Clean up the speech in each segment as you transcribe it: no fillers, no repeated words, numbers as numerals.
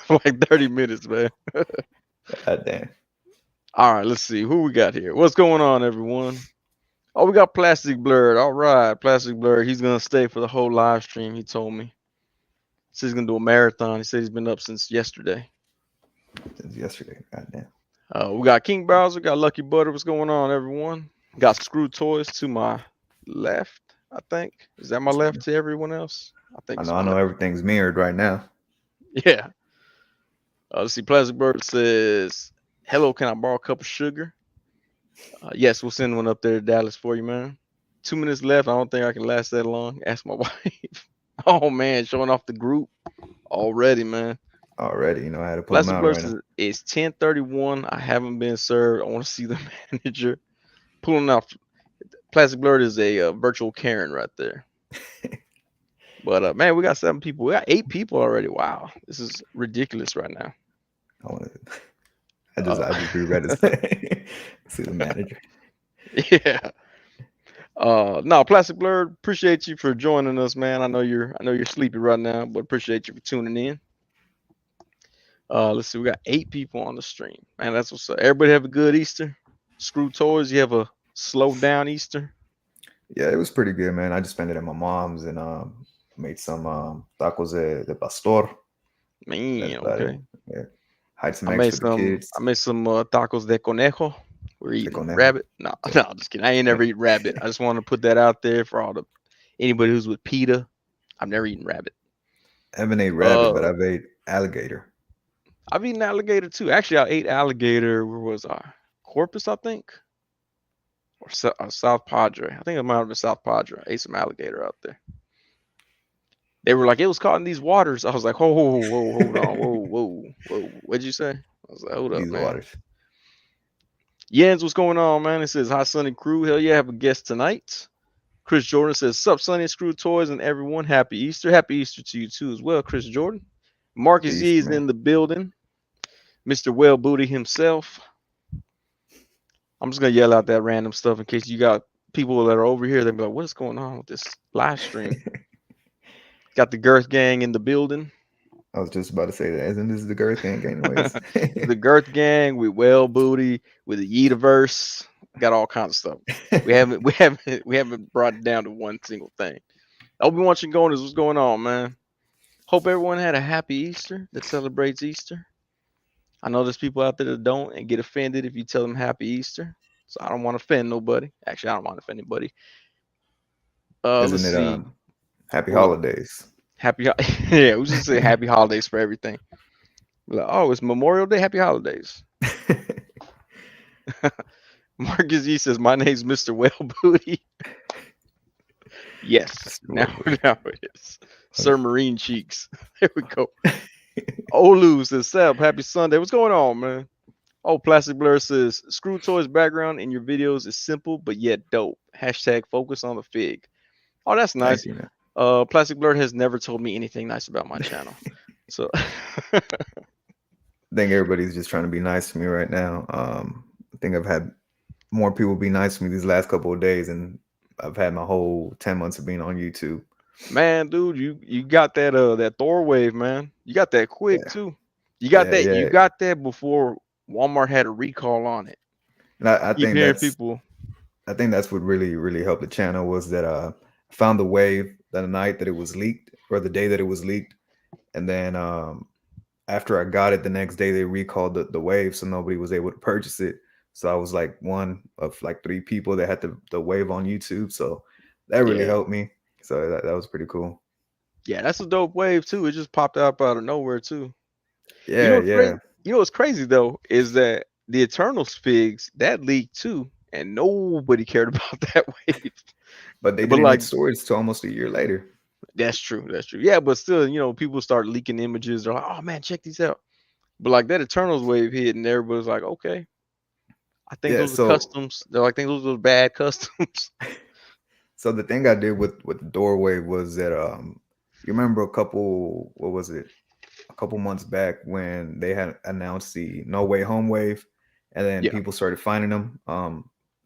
like 30 minutes, man. God damn. All right, let's see who we got here. What's going on, everyone? Oh, we got Plastic Blurred. All right, Plastic Blurred. He's gonna stay for the whole live stream. He told me. He said he's gonna do a marathon. He said he's been up since yesterday. Since yesterday. God damn. We got King Bowser. Got Lucky Butter. What's going on, everyone? Got Screwed Toys to my left. I think is that my left to everyone else. I think it's I my know left. everything's mirrored right now. Yeah. Let's see. Plastic Bird says, "Hello, can I borrow a cup of sugar?" Yes, we'll send one up there to Dallas for you, man. 2 minutes left. I don't think I can last that long. Ask my wife. Oh man, showing off the group already, man. Already, I had to pull them Plastic out Blur right now. says it's 10:31. I haven't been served. I want to see the manager pulling off. Plastic Blur is a virtual Karen right there. But man, we got 7 people. We got 8 people already. Wow, this is ridiculous right now. I want to. I Uh, just reread his see the manager. yeah. No, Plastic Blur, appreciate you for joining us, man. I know you're sleepy right now, but appreciate you for tuning in. Let's see, we got 8 people on the stream. Man, that's what's up. Everybody have a good Easter. ScrewedToyz, you have a slow down Easter. Yeah, it was pretty good, man. I just spent it at my mom's and made some tacos de pastor. That's Man, about it. okay. Yeah, hide some I eggs made for the some kids. I made some tacos de conejo. We're De eating conejo. rabbit. No, no, I'm just kidding. I ain't never eaten rabbit. I just want to put that out there for all the anybody who's with PETA. I've never eaten rabbit. I haven't ate rabbit, but Uh I've ate alligator. I've eaten alligator too. Actually, I ate alligator. Where was I? Corpus, I think, or South Padre. I think it might have been South Padre. I ate some alligator out there. They were like, it was caught in these waters. I was like, whoa, whoa, whoa, hold on, whoa, whoa, whoa. What'd you say? I was like, hold up, These man. waters. Jens, what's going on, man? It says, hi, Sonny crew. Hell yeah, have a guest tonight. Chris Jordan says, sup, Sonny and ScrewedToyz and everyone. Happy Easter. Happy Easter to you too as well, Chris Jordan. Happy Marcus E Easter, is man. in the building. Mr. Well Booty himself. I'm just gonna yell out that random stuff in case you got people that are over here. They'll be like, "What is going on with this live stream?" Got the Girth Gang in the building. I was just about to say that. Isn't this the girth gang, anyways? The Girth Gang with Well Booty with the Yeetiverse. Got all kinds of stuff. We haven't brought it down to one single thing. Obi-Wan Chingonas, what's going on, man? Hope everyone had a happy Easter that celebrates Easter. I know there's people out there that don't and get offended if you tell them happy Easter. So I don't want to offend nobody. Actually, I don't want to offend anybody. Let's Isn't it see. happy What? holidays? Yeah, we just say happy holidays for everything. Like, oh, it's Memorial Day. Happy holidays. Marcus E says, my name's Mr. Well Booty. Yes. Now, now it is. Sir Marine Cheeks. There we go. Olu says, Seb, happy Sunday. What's going on, man? Oh, Plastic Blur says, ScrewedToyz background in your videos is simple but yet dope. Hashtag focus on the fig. Oh, that's Thank nice. you, man. Plastic Blur has never told me anything nice about my channel. So I think everybody's just trying to be nice to me right now. I think I've had more people be nice to me these last couple of days, and I've had my whole 10 months of being on YouTube. man, dude, you got that Thor wave, man. You got that quick Yeah, too. You got that. You yeah. got that before Walmart had a recall on it. And I Keep think hearing that's people. I think that's what really helped the channel was that I found the wave the night that it was leaked or the day that it was leaked, and then after I got it the next day they recalled the wave, so nobody was able to purchase it. So I was like one of like 3 people that had the wave on YouTube. So that really Yeah, helped me. So that was pretty cool. yeah, that's a dope wave too. It just popped up out of nowhere too. You know Yeah, what's crazy? yeah. You know what's crazy though is that the Eternals figs that leaked too, and nobody cared about that wave. But they But didn't like hit storage till almost a year later. that's true. That's true. Yeah, but still, people start leaking images. They're like, "Oh man, check these out." But like that Eternals wave hit, and everybody's like, "Okay, I think Yeah, those are so customs." They're like, "I think those are bad customs." so the thing I did with the doorway was that you remember a couple what was it? A couple months back when they had announced the No Way Home wave, and then Yeah, people started finding them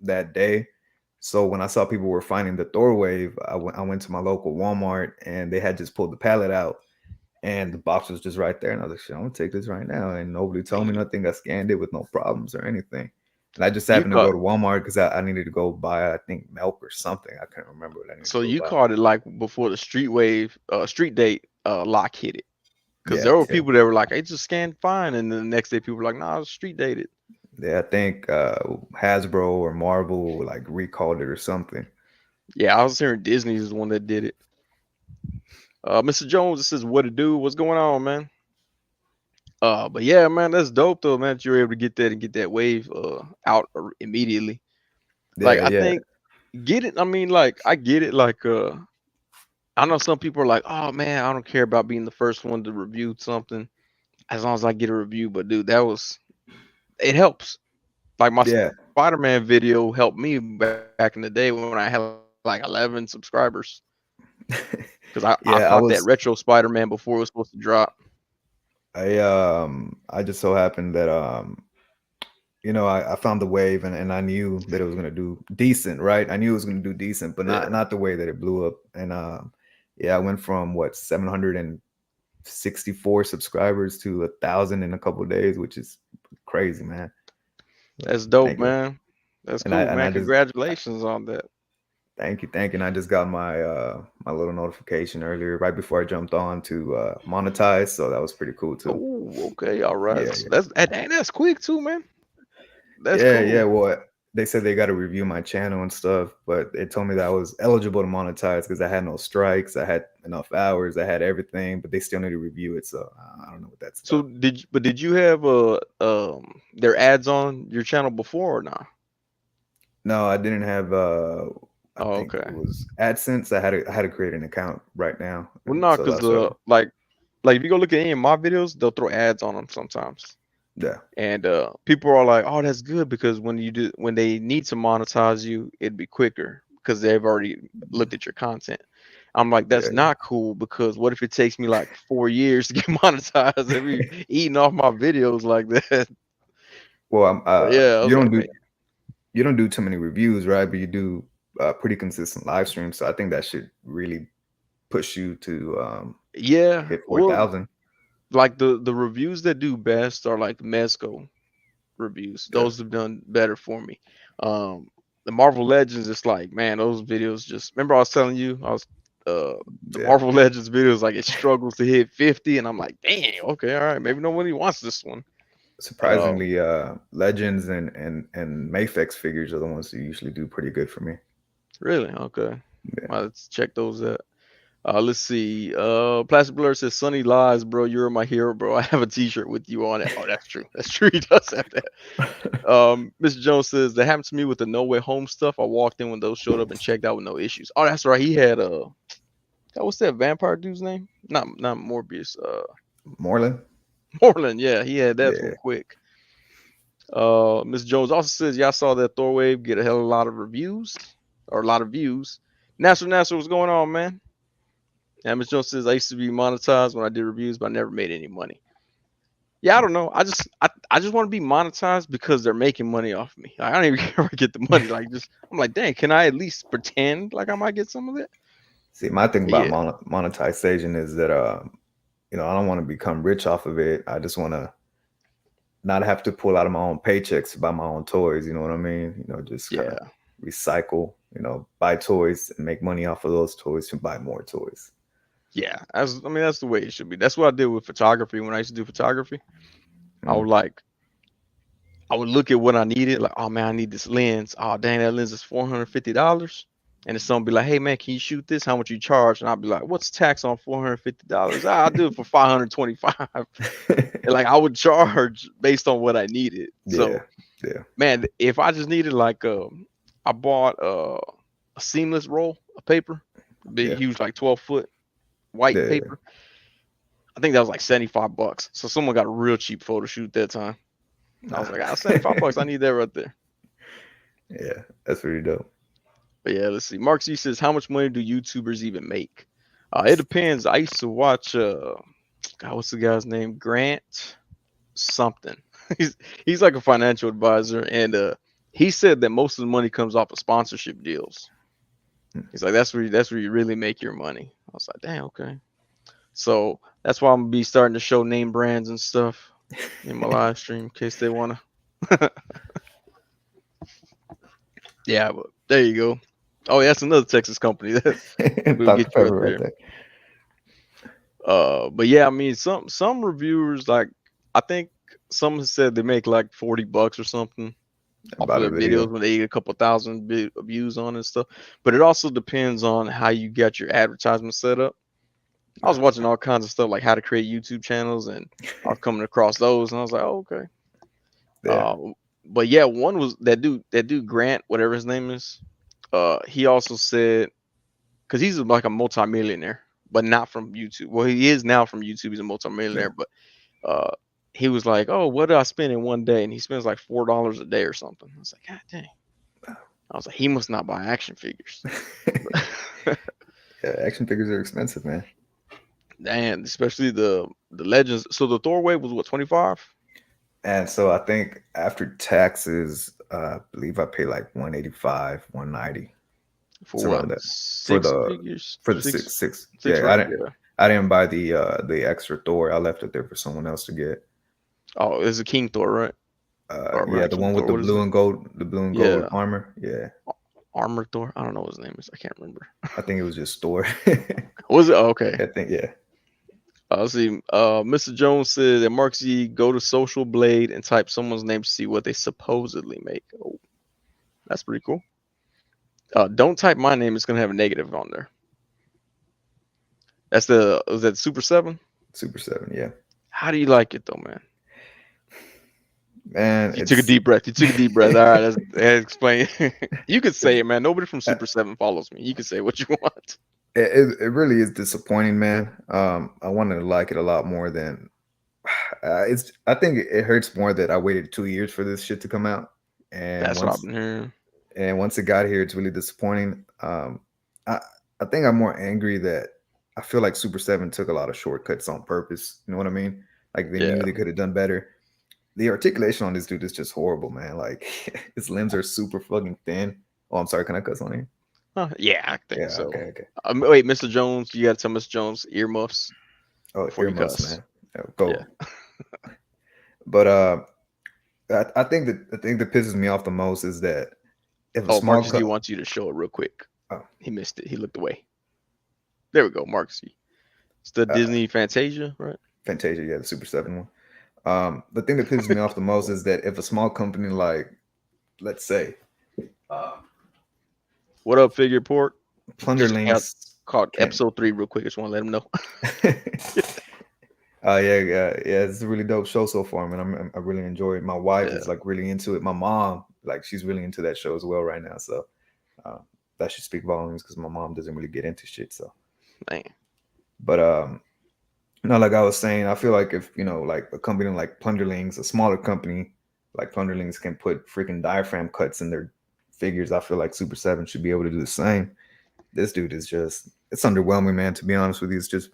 that day. So when I saw people were finding the Thor wave, I went to my local Walmart and they had just pulled the pallet out, and the box was just right there. And I was like, shit, I'm gonna take this right now. And nobody told me And nothing. I scanned it with no problems or anything. And I just you happened to go caught to Walmart because I needed to go buy, I think, milk or something. I can't remember what I needed to so go you buy. caught it like before the street date lock hit it. Because Yeah, there were yeah, people that were like, "It just scanned fine," and then the next day people were like, "Nah, it's street dated." yeah. I think Hasbro or Marvel like recalled it or something. Yeah, I was hearing Disney is the one that did it. Mr. Jones, this is what it do. What's going on, man? But yeah, man, that's dope though, man. That you're able to get that and get that wave out immediately. Like Yeah, I yeah, think get it. I mean, like I get it. Like I know some people are like, "Oh man, I don't care about being the first one to review something as long as I get a review." But dude, that was it helps. Like my yeah, Spider-Man video helped me back in the day when I had like 11 subscribers because I caught yeah. that retro Spider-Man before it was supposed to drop. I just so happened that I found the wave and I knew that it was gonna do decent, right? I knew it was gonna do decent, but Yeah, not the way that it blew up. And yeah, I went from what 764 subscribers to 1,000 in a couple of days, which is crazy, man. that's dope, Thank you. man. That's And I cool, and man. I just Congratulations on that. thank you. And I just got my little notification earlier, right before I jumped on to monetize. So that was pretty cool too. Oh, okay, all right. Yeah, So that's quick too, man. That's yeah. cool. Well, they said they got to review my channel and stuff, but they told me that I was eligible to monetize because I had no strikes, I had enough hours, I had everything, but they still need to review it. So I don't know what that's So about. did you have their ads on your channel before or not? No, I didn't have. I Oh, think it okay. was AdSense. I had to create an account right now, Well, and no, so because that's what. like if you go look at any of my videos, they'll throw ads on them sometimes. Yeah, And people are like, "Oh, that's good because when they need to monetize you, it'd be quicker because they've already looked at your content." I'm like, yeah, "That's not cool because what if it takes me like 4 years to get monetized and be eating off my videos like that?" Well, But yeah, I was like, "Man, you don't do too many reviews, right? But you do pretty consistent live streams, so I think that should really push you to yeah." hit four Well, thousand. like the reviews that do best are like Mezco reviews. Yeah, Those have done better for me. Um, the Marvel Legends, it's like, man, those videos just remember I was telling you the yeah. Marvel Legends videos like it struggles to hit 50, and I'm like, dang, okay, all right, maybe nobody wants this one. Um, Surprisingly, Legends and Mafex figures are the ones who usually do pretty good for me. really, okay. Yeah. Well, let's check those out. Let's see. Plastic Blur says, "Sonny lies, bro. You're my hero, bro. I have a T-shirt with you on it." Oh, that's true. That's true. He does have that. Mr. Jones says that happened to me with the No Way Home stuff. I walked in when those showed up and checked out with no issues. Oh, that's right. He had what's that vampire dude's name? Not Morbius. Moreland. Moreland. Yeah, he had that Yeah, one quick. Mr. Jones also says, "Y'all saw that Thor wave get a hell of a lot of reviews or a lot of views." Nasser, what's going on, man? And Mr. Jones says, "I used to be monetized when I did reviews, but I never made any money." Yeah, I don't know. I just want to be monetized because they're making money off me. Like, I don't even care if I get the money. Like just I'm like, dang, can I at least pretend like I might get some of it? see, my thing But about yeah, monetization is that I don't want to become rich off of it. I just want to not have to pull out of my own paychecks to buy my own toys. You know what I mean? Just kind of yeah, recycle. Buy toys and make money off of those toys to buy more toys. yeah. That's the way it should be. That's what I did with photography when I used to do photography. I Mm, would like I would look at what I needed, like, oh man, I need this lens. Oh dang, that lens is $450. And then someone be like, hey man, can you shoot this? How much you charge? And I'll be like, what's tax on $450? I'll do it for 525. And like I would charge based on what I needed. yeah, So yeah, man, if I just needed like I bought a seamless roll of paper, big yeah, huge like 12-foot white yeah, paper. I think that was like $75. So someone got a real cheap photo shoot that time. I was nah. like, $75. I need that right there. Yeah, that's really dope. But yeah, let's see. Mark C says, how much money do YouTubers even make? It depends. I used to watch God, what's the guy's name? Grant something. he's he's like a financial advisor, and he said that most of the money comes off of sponsorship deals. Mm, He's like, that's where you really make your money. I was like, damn, okay. So that's why I'm gonna be starting to show name brands and stuff in my live stream in case they wanna. Yeah, but there you go. Oh, yeah, that's another Texas company that we'll Dr. get you up Pepper right there. there. But yeah, I mean, some reviewers like I think some said they make like $40 or something off of About a their videos video. when they get a couple thousand views on it and stuff. But it also depends on how you got your advertisement set up. I was watching all kinds of stuff like how to create YouTube channels, and I was coming across those, and I was like, oh, okay. Yeah. But yeah, one was that dude Grant, whatever his name is. He also said because he's like a multimillionaire, but not from YouTube. Well, he is now from YouTube. He's a Yeah. multimillionaire, but uh, he was like, "Oh, what did I spend in one day?" And he spends like $4 a day or something. I was like, "God dang!" I was like, "He must not buy action figures." Yeah, action figures are expensive, man. Damn, especially the Legends. So the Thor wave was what 25 And so I think after taxes, I believe I pay like 185, 190. for It's what around that for six the figures, for the six six. six Yeah, right? Yeah. I didn't buy the extra Thor. I left it there for someone else to get. Oh, it's a King Thor, right? Or Yeah, not the King one with Thor. the What is blue it? and gold, the blue and gold Yeah, armor. Yeah, Armor Thor. I don't know what his name is. I can't remember. I think it was just Thor. Was it? Oh, okay. I think yeah. Let's see. Mr. Jones said that Mark Z go to Social Blade and type someone's name to see what they supposedly make. Oh, that's pretty cool. Don't type my name; it's gonna have a negative on there. Was that Super 7? Super 7. Yeah, How do you like it though, man? man, You took a it's deep breath. You took a deep breath. All right, that's explain. You could say it, man. Nobody from uh, Super 7 follows me. You can say what you want. it really is disappointing, man. I wanted to like it a lot more than it's. I think it hurts more that I waited 2 years for this shit to come out, and That's what I've once been hearing. once it got here, it's really disappointing. I I think I'm more angry that I feel like Super 7 took a lot of shortcuts on purpose. You know what I mean? Like they Yeah. knew they could have done better. The articulation on this dude is just horrible, man. Like his limbs are super fucking thin. Oh, I'm sorry. Can I cuss on here? Huh, yeah, I think Yeah. so. Okay. Okay. Wait, Mr. Jones, you gotta tell Mr. Jones earmuffs Oh, before you earmuffs, cuss. man. Yeah, Yeah. go. But I think that the thing that pisses me off the most is that if a Oh, small Marcus, he co- wants you to show it real quick. oh, He missed it. He looked away. There we go, Marcus. It's the uh, Disney Fantasia, right? Fantasia, yeah, the Super 7 one. The thing that pisses me off the most is that if a small company like, let's say, uh, What up, Figure Port? Just got Plunderlings caught can. episode 3 real quick. Just want to let him know. Yeah. It's a really dope show so far, man. I really enjoy it. My wife is Yeah, like really into it. My mom, like, she's really into that show as well right now. So uh, that should speak volumes because my mom doesn't really get into shit. So, man. but no, like I was saying, I feel like if like a company like Plunderlings, a smaller company like Plunderlings, can put freaking diaphragm cuts in their figures, I feel like Super 7 should be able to do the same. This dude is it's underwhelming, man. To be honest with you, it's just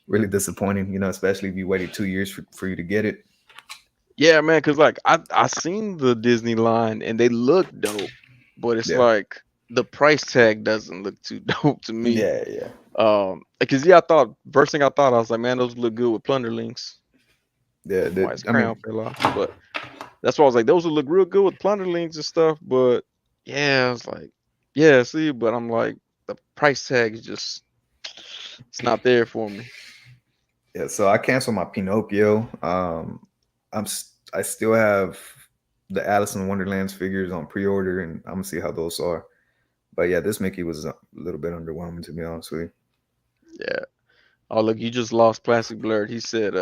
really disappointing, especially if you waited 2 years for you to get it. Yeah, man. Cause like I seen the Disney line and they look dope, but it's Yeah. like the price tag doesn't look too dope to me. Yeah. Because yeah, I thought first thing I thought I was like, man, those look good with Plunderlings. Yeah. Why his I crown mean, fell off, but that's why I was like, those would look real good with Plunderlings and stuff. But yeah, I was like, yeah, see, but I'm like, the price tag is just it's not there for me. yeah, so I canceled my Pinocchio. I still have the Alice in Wonderland's figures on pre-order, and I'm gonna see how those are. But yeah, this Mickey was a little bit underwhelming, to be honest with you. Yeah. Oh look, you just lost Plastic Blurred. He said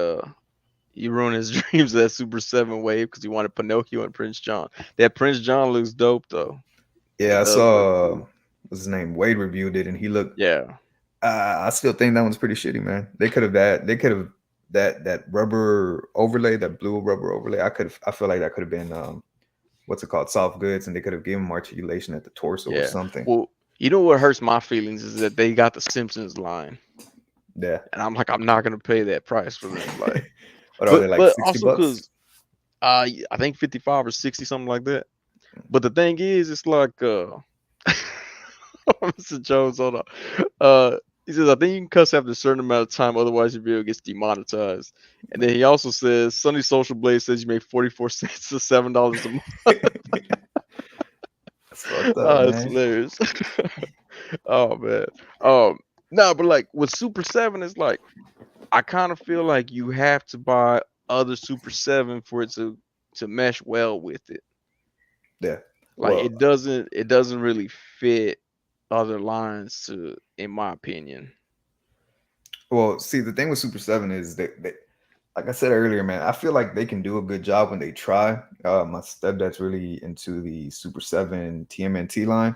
he ruined his dreams of that Super 7 wave because he wanted Pinocchio and Prince John. That Prince John looks dope though. Yeah, It I does look saw cool. what's his name, Wade reviewed it, and he looked. Yeah. I still think that one's pretty shitty, man. They could have that rubber overlay, that blue rubber overlay. I feel like that could have been what's it called, soft goods, and they could have given him articulation at the torso or Yeah. something. Well, you know what hurts my feelings is that they got the Simpsons line. Yeah. And I'm like, I'm not gonna pay that price for them. Like What are they, but like but 60 also bucks? because I think 55 or 60, something like that. But the thing is, it's like Mr. Jones, hold on. He says, I think you can cuss after a certain amount of time, otherwise your video gets demonetized. And then he also says, Sonny Social Blade says you make 44 cents to $7 a month. That's fucked up, Oh, that's man. hilarious. Oh man. Um, no, but like with Super 7, it's like I kind of feel like you have to buy other Super 7 for it to mesh well with it. Yeah. Like Well, it doesn't really fit other lines to in my opinion. see, the thing with Super Seven is that like I said earlier, man, I feel like they can do a good job when they try. My stepdad's really into the Super 7 TMNT line,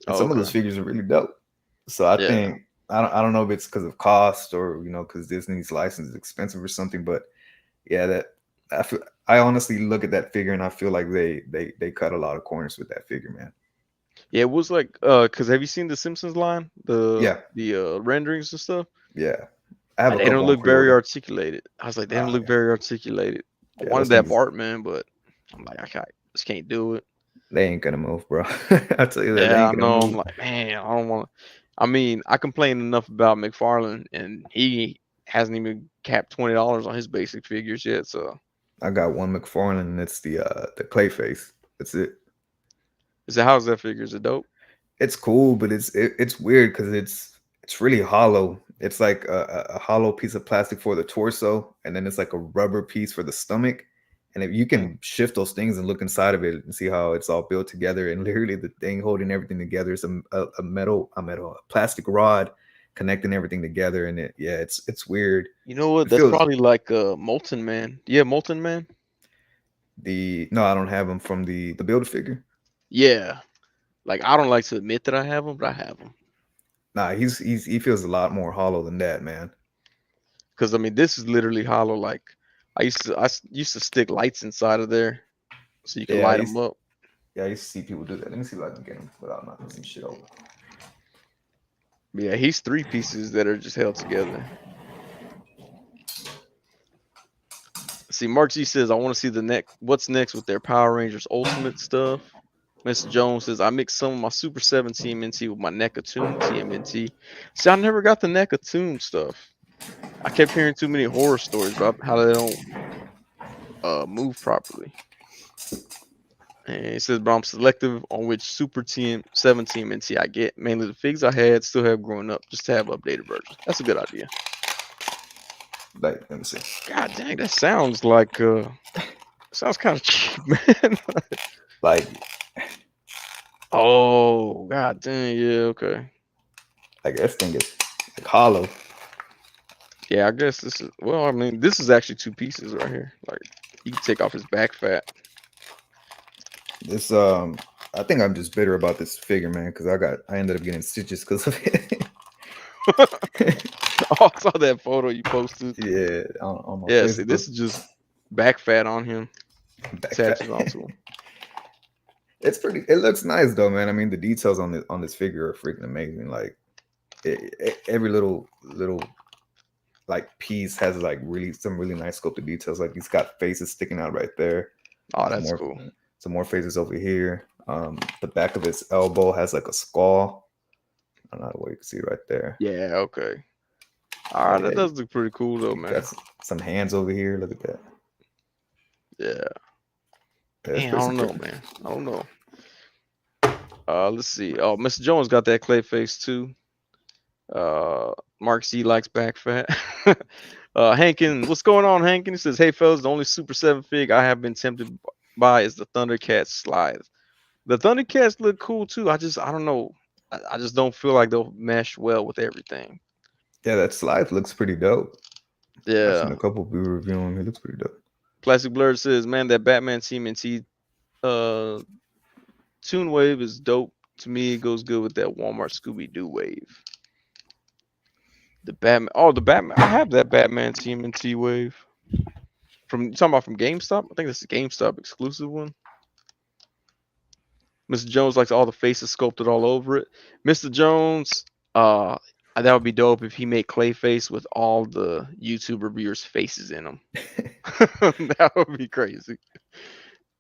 and Oh, some of those okay. figures are really dope. So I Yeah. think I don't know if it's because of cost or because Disney's license is expensive or something, but yeah, that I honestly look at that figure and I feel like they cut a lot of corners with that figure, man. Yeah, it was like cuz have you seen the Simpsons line? The Yeah, the renderings and stuff? yeah. I have Like a they don't couple on look very pre-order. articulated. I was like, they don't look Yeah, very articulated. I yeah. wanted Those that things Bart man, but I'm like, just can't do it. they ain't gonna move, bro. I tell you that they Yeah, ain't I gonna know. I'm move. like, man, I don't want to. I mean, I complain enough about McFarlane, and he hasn't even capped $20 on his basic figures yet. So, I got one McFarlane, and it's the clay face. That's it. is it how's that figure? Is it dope? It's cool, but it's weird because it's really hollow. It's like a hollow piece of plastic for the torso, and then it's like a rubber piece for the stomach. And if you Mm. can shift those things and look inside of it and see how it's all built together, and literally the thing holding everything together is a plastic rod connecting everything together, and it's weird. You know what? It That's feels probably like Molten Man. Yeah, Molten Man. the no, I don't have them from the build figure. Yeah. Like I don't like to admit that I have them, but I have them. Nah, he feels a lot more hollow than that, man. Because I mean, this is literally hollow. Like I used to stick lights inside of there so you can Yeah, light them up. I used to see people do that. Let me see if I can get him without knocking some shit over. But yeah, he's three pieces that are just held together. See, Mark G says, I want to see the next. What's next with their Power Rangers Ultimate stuff? Mr. Jones says, I mixed some of my Super 7 TMNT with my Nekatoon TMNT. See, I never got the Nekatoon stuff. I kept hearing too many horror stories about how they don't move properly. And it says, but I'm selective on which Super Team 7 TMNT I get. Mainly the figs I had still have grown up, just to have updated versions. That's a good idea. Like, let me see. God dang, that sounds like sounds kind of cheap, man. Like, Oh, god dang, yeah, okay. this thing is like hollow. Yeah, I guess this is well, I mean, this is actually two pieces right here. Like you can take off his back fat. This I think I'm just bitter about this figure, man, because I ended up getting stitches because of it. Oh, I saw that photo you posted. Yeah, on my Yeah, see, Facebook. this is just back fat on him, Back fat. attaches onto him. It's pretty. It looks nice though, man. I mean, the details on this figure are freaking amazing. Like, every little like piece has like some really nice sculpted details. Like he's got faces sticking out right there. Oh, Some that's more cool. some more faces over here. The back of his elbow has like a skull. I don't know what you can see right there. Yeah, okay. All right, Yeah, that does look pretty cool though, you got man. some hands over here. Look at that. Yeah. Yeah, Man, I don't know, pretty. man. I don't know. Let's see. Oh, Mr. Jones got that clay face too. Mark C likes back fat. Hankin, what's going on, Hankin? He says, "Hey fellas, the only Super 7 fig I have been tempted by is the Thundercats slide. The Thundercats look cool too. I don't know. I just don't feel like they'll mesh well with everything. Yeah, that slide looks pretty dope. I've seen Yeah. a couple people reviewing. It looks pretty dope. Plastic Blur says, man, that Batman Team and T uh Toon Wave is dope. To me, it goes good with that Walmart Scooby Doo wave. The Batman. Oh, the Batman. I have that Batman Team and T wave. From you talking about from GameStop? I think that's a GameStop exclusive one. Mr. Jones likes all the faces sculpted all over it. Mr. Jones, that would be dope if he made Clayface with all the YouTube reviewers' faces in them. That would be crazy.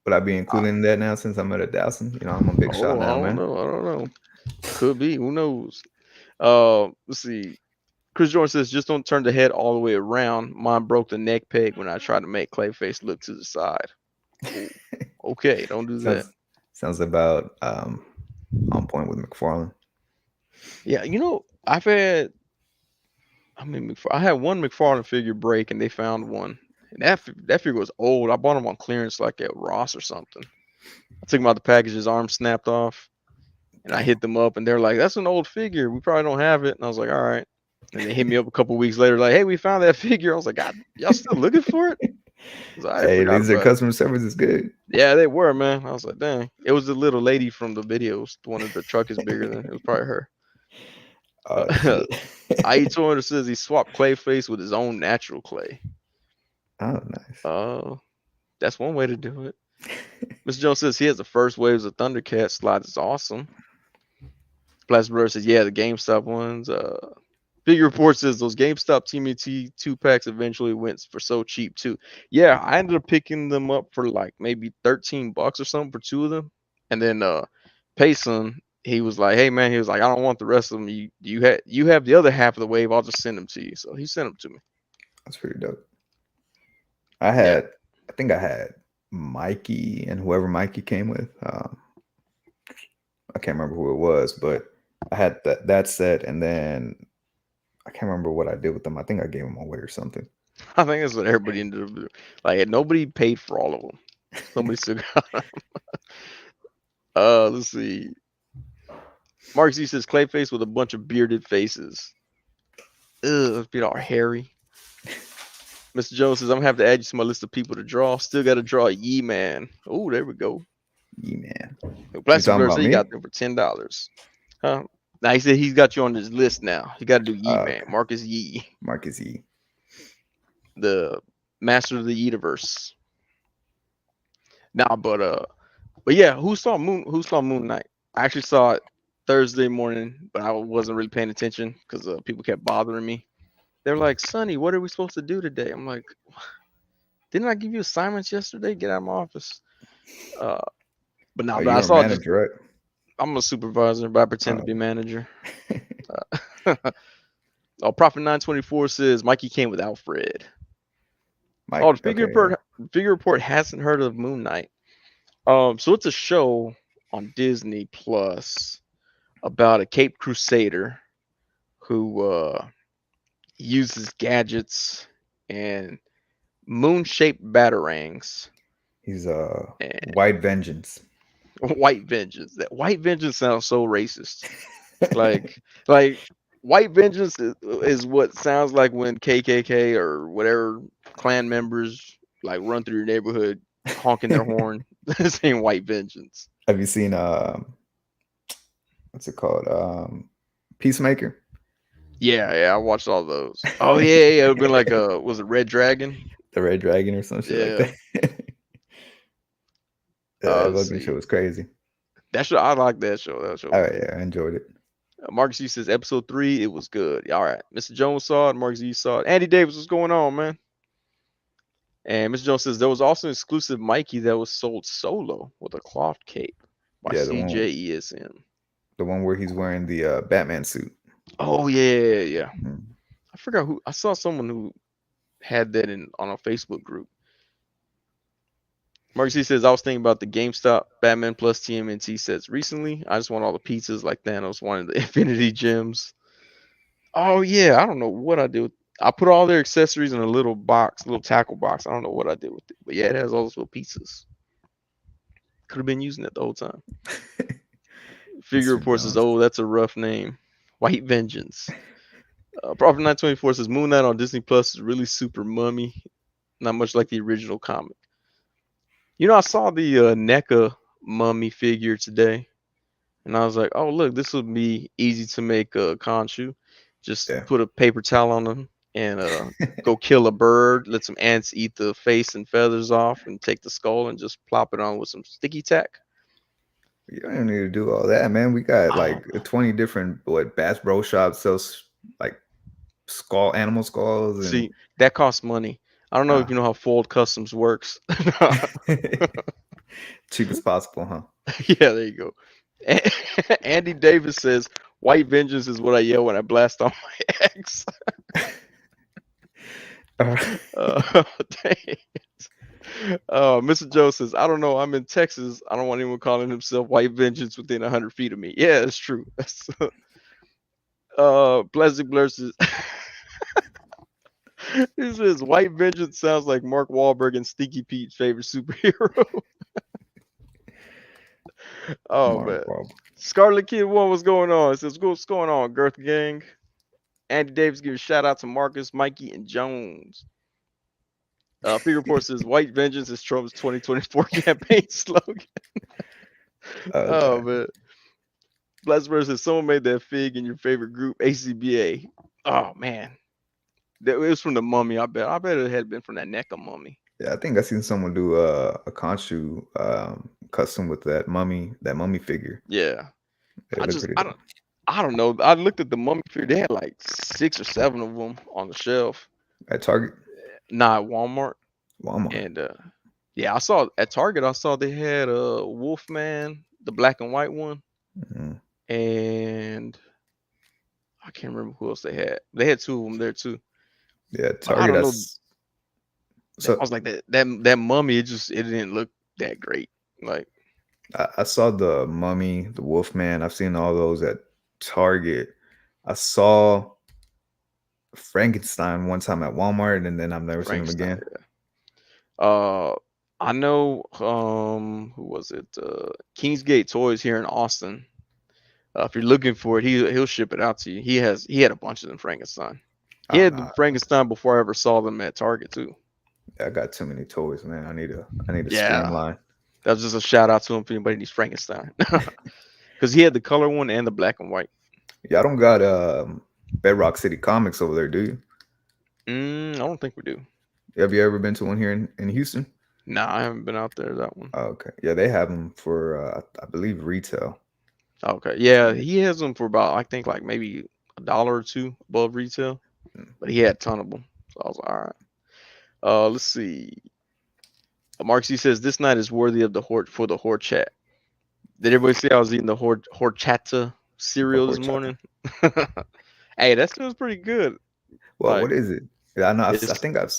Would I be Uh, including that now since I'm at 1,000? I'm a big shot oh, I now, don't man. know. I don't know. Could be. Who knows? Let's see. Chris Jordan says, just don't turn the head all the way around. Mine broke the neck peg when I tried to make Clayface look to the side. Ooh, okay, don't do that. Sounds about on point with McFarlane. Yeah, I've had. I had one McFarlane figure break, and they found one. And that figure was old. I bought him on clearance, like at Ross or something. I took him out the package. His arm snapped off, and I hit them up, and they're like, "That's an old figure. We probably don't have it." And I was like, "All right." And they hit me up a couple weeks later, like, "Hey, we found that figure." I was like, "God, y'all still looking for it?" I Hey, at forgot least their about it. customer service is good. Yeah, they were, man. I was like, "Dang." It was the little lady from the videos. The one that the truck is bigger than. It was probably her. Oh shit. IE200 says he swapped Clayface with his own natural clay. Oh, nice. That's one way to do it. Mr. Jones says he has the first waves of Thundercat slides. It's awesome. Plastic Brother says, yeah, the GameStop ones. Figure Report says those GameStop TMT 2-packs eventually went for so cheap too. Yeah, I ended up picking them up for like maybe $13 or something for 2 of them. And then Payson, he was like, hey man, he was like, I don't want the rest of them. You have the other half of the wave. I'll just send them to you. So he sent them to me. That's pretty dope. I think I had Mikey and whoever Mikey came with. I can't remember who it was, but I had that set, and then I can't remember what I did with them. I think I gave them away or something. I think that's what everybody ended up doing. Like nobody paid for all of them. Somebody still got them. Let's see. Mark Z says Clayface with a bunch of bearded faces. Ugh, let's be all hairy. Mr. Jones says I'm gonna have to add you to my list of people to draw. Still got to draw a Yee Man. Oh, there we go. Yee Man. Plastic Blur said he got them for $10. Huh? Now he said he's got you on his list now. You got to do Yee Man. Marcus Yee. Marcus Yee. The master of the Yeetiverse. Nah, but yeah, who saw Moon Knight? I actually saw it Thursday morning, but I wasn't really paying attention because people kept bothering me. They're like, Sonny, what are we supposed to do today? I'm like, didn't I give you assignments yesterday? Get out of my office. But now, I saw manager, right? I'm a supervisor, but I pretend to be manager. Prophet 924 says Mikey came with Alfred. The figure report hasn't heard of Moon Knight. So it's a show on Disney Plus about a Cape Crusader who uses gadgets and moon-shaped batarangs. He's White Vengeance. White Vengeance. That White Vengeance sounds so racist. like White Vengeance is what sounds like when KKK or whatever clan members like run through your neighborhood honking their horn saying White Vengeance. Have you seen what's it called? Peacemaker? Yeah, I watched all those. Oh yeah. It would been like was it Red Dragon? The Red Dragon or some shit like that. That fucking show was crazy. That show, I like that show. Oh yeah, I enjoyed it. Mark Z says episode 3, it was good. All right, Mr. Jones saw it. Mark Z saw it. Andy Davis, what's going on, man? And Mr. Jones says there was also an exclusive Mikey that was sold solo with a cloth cape by CJESN. The one where he's wearing the Batman suit. Oh yeah. Mm-hmm. I forgot who. I saw someone who had that on a Facebook group. Mark Z says I was thinking about the GameStop Batman Plus TMNT sets recently. I just want all the pizzas like Thanos wanted the Infinity Gems. Oh yeah, I don't know what I did. I put all their accessories in a little box, little tackle box. I don't know what I did with it, but yeah, it has all those little pizzas. Could have been using it the whole time. Figure Report says, "Oh, that's a rough name, White Vengeance." Prophet 924 says Moon Knight on Disney Plus is really super mummy, not much like the original comic. I saw the NECA mummy figure today, and I was like, oh, look, this would be easy to make a Khonshu. Just put a paper towel on them and go kill a bird, let some ants eat the face and feathers off, and take the skull and just plop it on with some sticky tack. You don't need to do all that, man. We got like 20 different Bass Pro Shops sells like animal skulls. See, that costs money. I don't know if you know how Fold Customs works. Cheap as possible, huh? Yeah, there you go. Andy Davis says, White vengeance is what I yell when I blast on my ex. Dang. Mr. Joe says, I don't know. I'm in Texas. I don't want anyone calling himself White Vengeance within 100 feet of me. Yeah, it's true. That's, Plastic Blur says, he says, White Vengeance sounds like Mark Wahlberg and Stinky Pete's favorite superhero. Oh, man. Scarlet Kid 1, what's going on? It says, what's going on, Girth Gang? Andy Davis giving a shout out to Marcus, Mikey, and Jones. Figure Report says, White Vengeance is Trump's 2024 campaign slogan. Oh, man. Blacksburg says, someone made that fig in your favorite group, ACBA. Oh, man. It was from the Mummy, I bet. I bet it had been from that NECA Mummy. Yeah, I think I seen someone do a Khonshu custom with that mummy figure. Yeah. I don't know. I looked at the Mummy figure. They had like 6 or 7 of them on the shelf. At Target? Nah, at Walmart. Walmart. And yeah, I saw at Target, I saw they had a Wolfman, the black and white one. Mm-hmm. And I can't remember who else they had. They had 2 of them there too. Yeah, Target. I don't know. So I was like that Mummy, it didn't look that great. Like I saw the Mummy, the Wolfman. I've seen all those at Target. I saw Frankenstein one time at Walmart, and then I've never seen him again. Yeah. I know who was it? Kingsgate Toys here in Austin. If you're looking for it, he'll ship it out to you. He had a bunch of them Frankenstein. He had the Frankenstein before I ever saw them at Target too. Yeah, I got too many toys, man. I need a streamline. That was just a shout out to him if anybody needs Frankenstein. Because he had the color one and the black and white. Yeah, I don't got Bedrock City Comics over there, do you? I don't think we do. Have you ever been to one here in Houston? No, I haven't been out there, that one. Oh, okay. Yeah, they have them for, I believe, retail. Okay. Yeah, he has them for about, I think, like maybe $1 or $2 above retail. But he had a ton of them. So I was like, all right. Let's see. Mark C says, this night is worthy of the horde chat. Did everybody see I was eating the horchata cereal this morning? Hey, that smells pretty good. Well, like, what is it? I know. I think I've.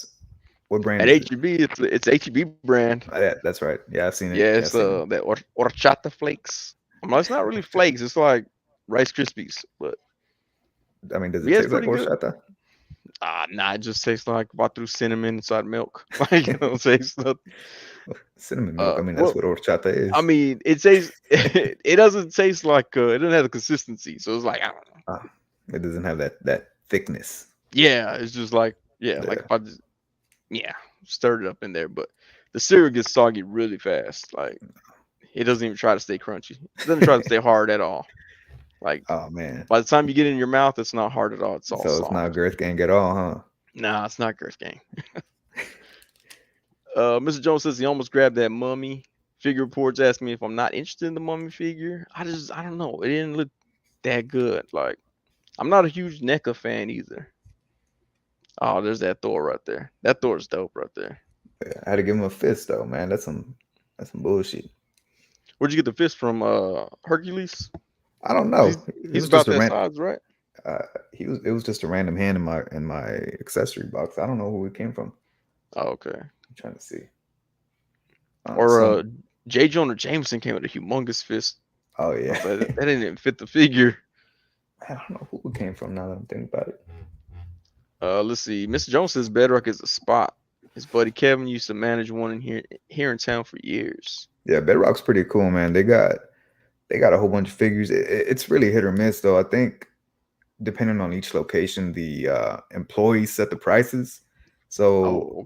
What brand? At HEB, it's HEB brand. Yeah, that's right. Yeah, I've seen it. Yeah, it's that horchata flakes. It's not really flakes. It's like Rice Krispies, but I mean, does it taste like horchata? Nah, it just tastes like if I threw cinnamon inside milk. Like, you know, tastes nothing. Cinnamon milk. I mean, that's what horchata is. I mean, it tastes. It doesn't taste like. It doesn't have the consistency, so it's like I don't know. It doesn't have that thickness. Yeah, it's just like like if I just stirred it up in there, but the cereal gets soggy really fast. Like it doesn't even try to stay crunchy. It doesn't try to stay hard at all. Like, oh man, by the time you get it in your mouth, it's not hard at all. It's all soft. It's not Girth Gang at all, huh? Nah, it's not Girth Gang. Mr. Jones says he almost grabbed that Mummy. Figure Reports asked me if I'm not interested in the Mummy figure. I don't know. It didn't look that good. Like, I'm not a huge NECA fan either. Oh, there's that Thor right there. That Thor's dope right there. Yeah, I had to give him a fist though, man. That's some bullshit. Where'd you get the fist from? Hercules? I don't know. He's about that size, right? It was just a random hand in my accessory box. I don't know who it came from. Oh, okay. I'm trying to see. Or J. Jonah Jameson came with a humongous fist. Oh yeah. That didn't even fit the figure. I don't know who it came from now that I'm thinking about it. Let's see. Mr. Jones says Bedrock is a spot. His buddy Kevin used to manage one here in town for years. Yeah, Bedrock's pretty cool, man. They got a whole bunch of figures. It's really hit or miss, though. I think depending on each location, the employees set the prices. So,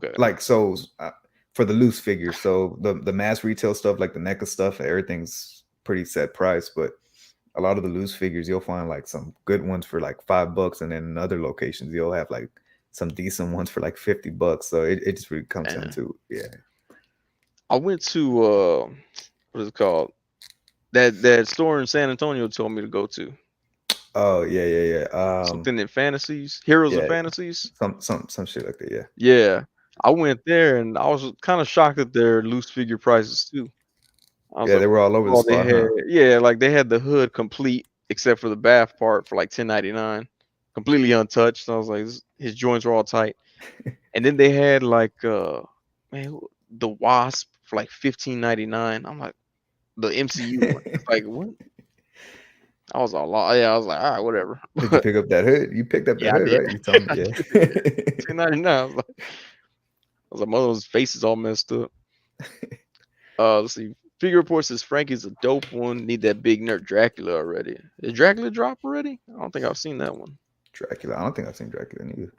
for the loose figures, so the mass retail stuff, like the NECA stuff, everything's pretty set price. But a lot of the loose figures, you'll find like some good ones for like $5, and then in other locations, you'll have like some decent ones for like $50. So it just really comes down to I went to what is it called? That store in San Antonio told me to go to. Oh yeah. Something in Fantasies, Heroes of Fantasies. Some shit like that. Yeah. Yeah, I went there and I was kind of shocked at their loose figure prices too. Yeah, they were all over the spot. Yeah, like they had the hood complete except for the bath part for like 10.99, completely untouched. I was like, his joints were all tight. And then they had like man, the Wasp for like 15.99. I'm like, the MCU one. It's like what? I was all yeah. I was like, all right, whatever. Did you But pick up that hood? You picked up that yeah, I hood, did. right? You told I me, did. Yeah, yeah. 10.99. I was like, my other's face is all messed up. Let's see. Figure report says Frankie's a dope one. Need that big nerd Dracula already. Did Dracula drop already? I don't think I've seen that one. Dracula. I don't think I've seen Dracula neither.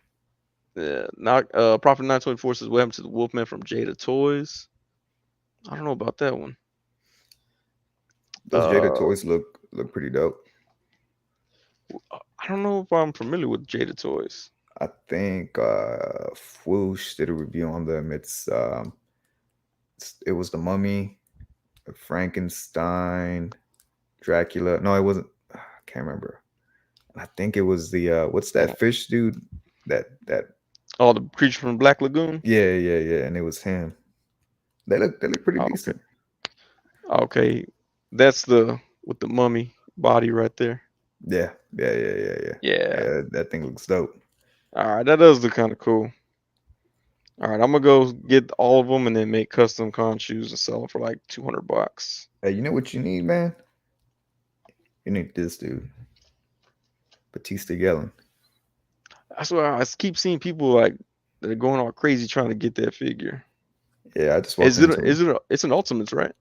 Yeah. Not Prophet 924 says what happened to the Wolfman from Jada Toys. I don't know about that one. Those Jada Uh, toys look pretty dope. I don't know if I'm familiar with Jada Toys. I think Swoosh did a review on them. It was the Mummy, Frankenstein, Dracula. No, it wasn't. I can't remember. I think it was the what's that fish dude? That Oh, the creature from Black Lagoon. yeah, and it was him. They look pretty Oh, okay. decent. Okay, that's the with the mummy body right there. Yeah. Yeah. Yeah, that thing looks dope. All right, that does look kind of cool. All right, I'm gonna go get all of them and then make custom con shoes and sell them for like $200. Hey, you know what you need, man? You need this dude, Batista yelling. That's why I keep seeing people like that are going all crazy trying to get that figure. Yeah, I just walked into him. It's an Ultimates, right?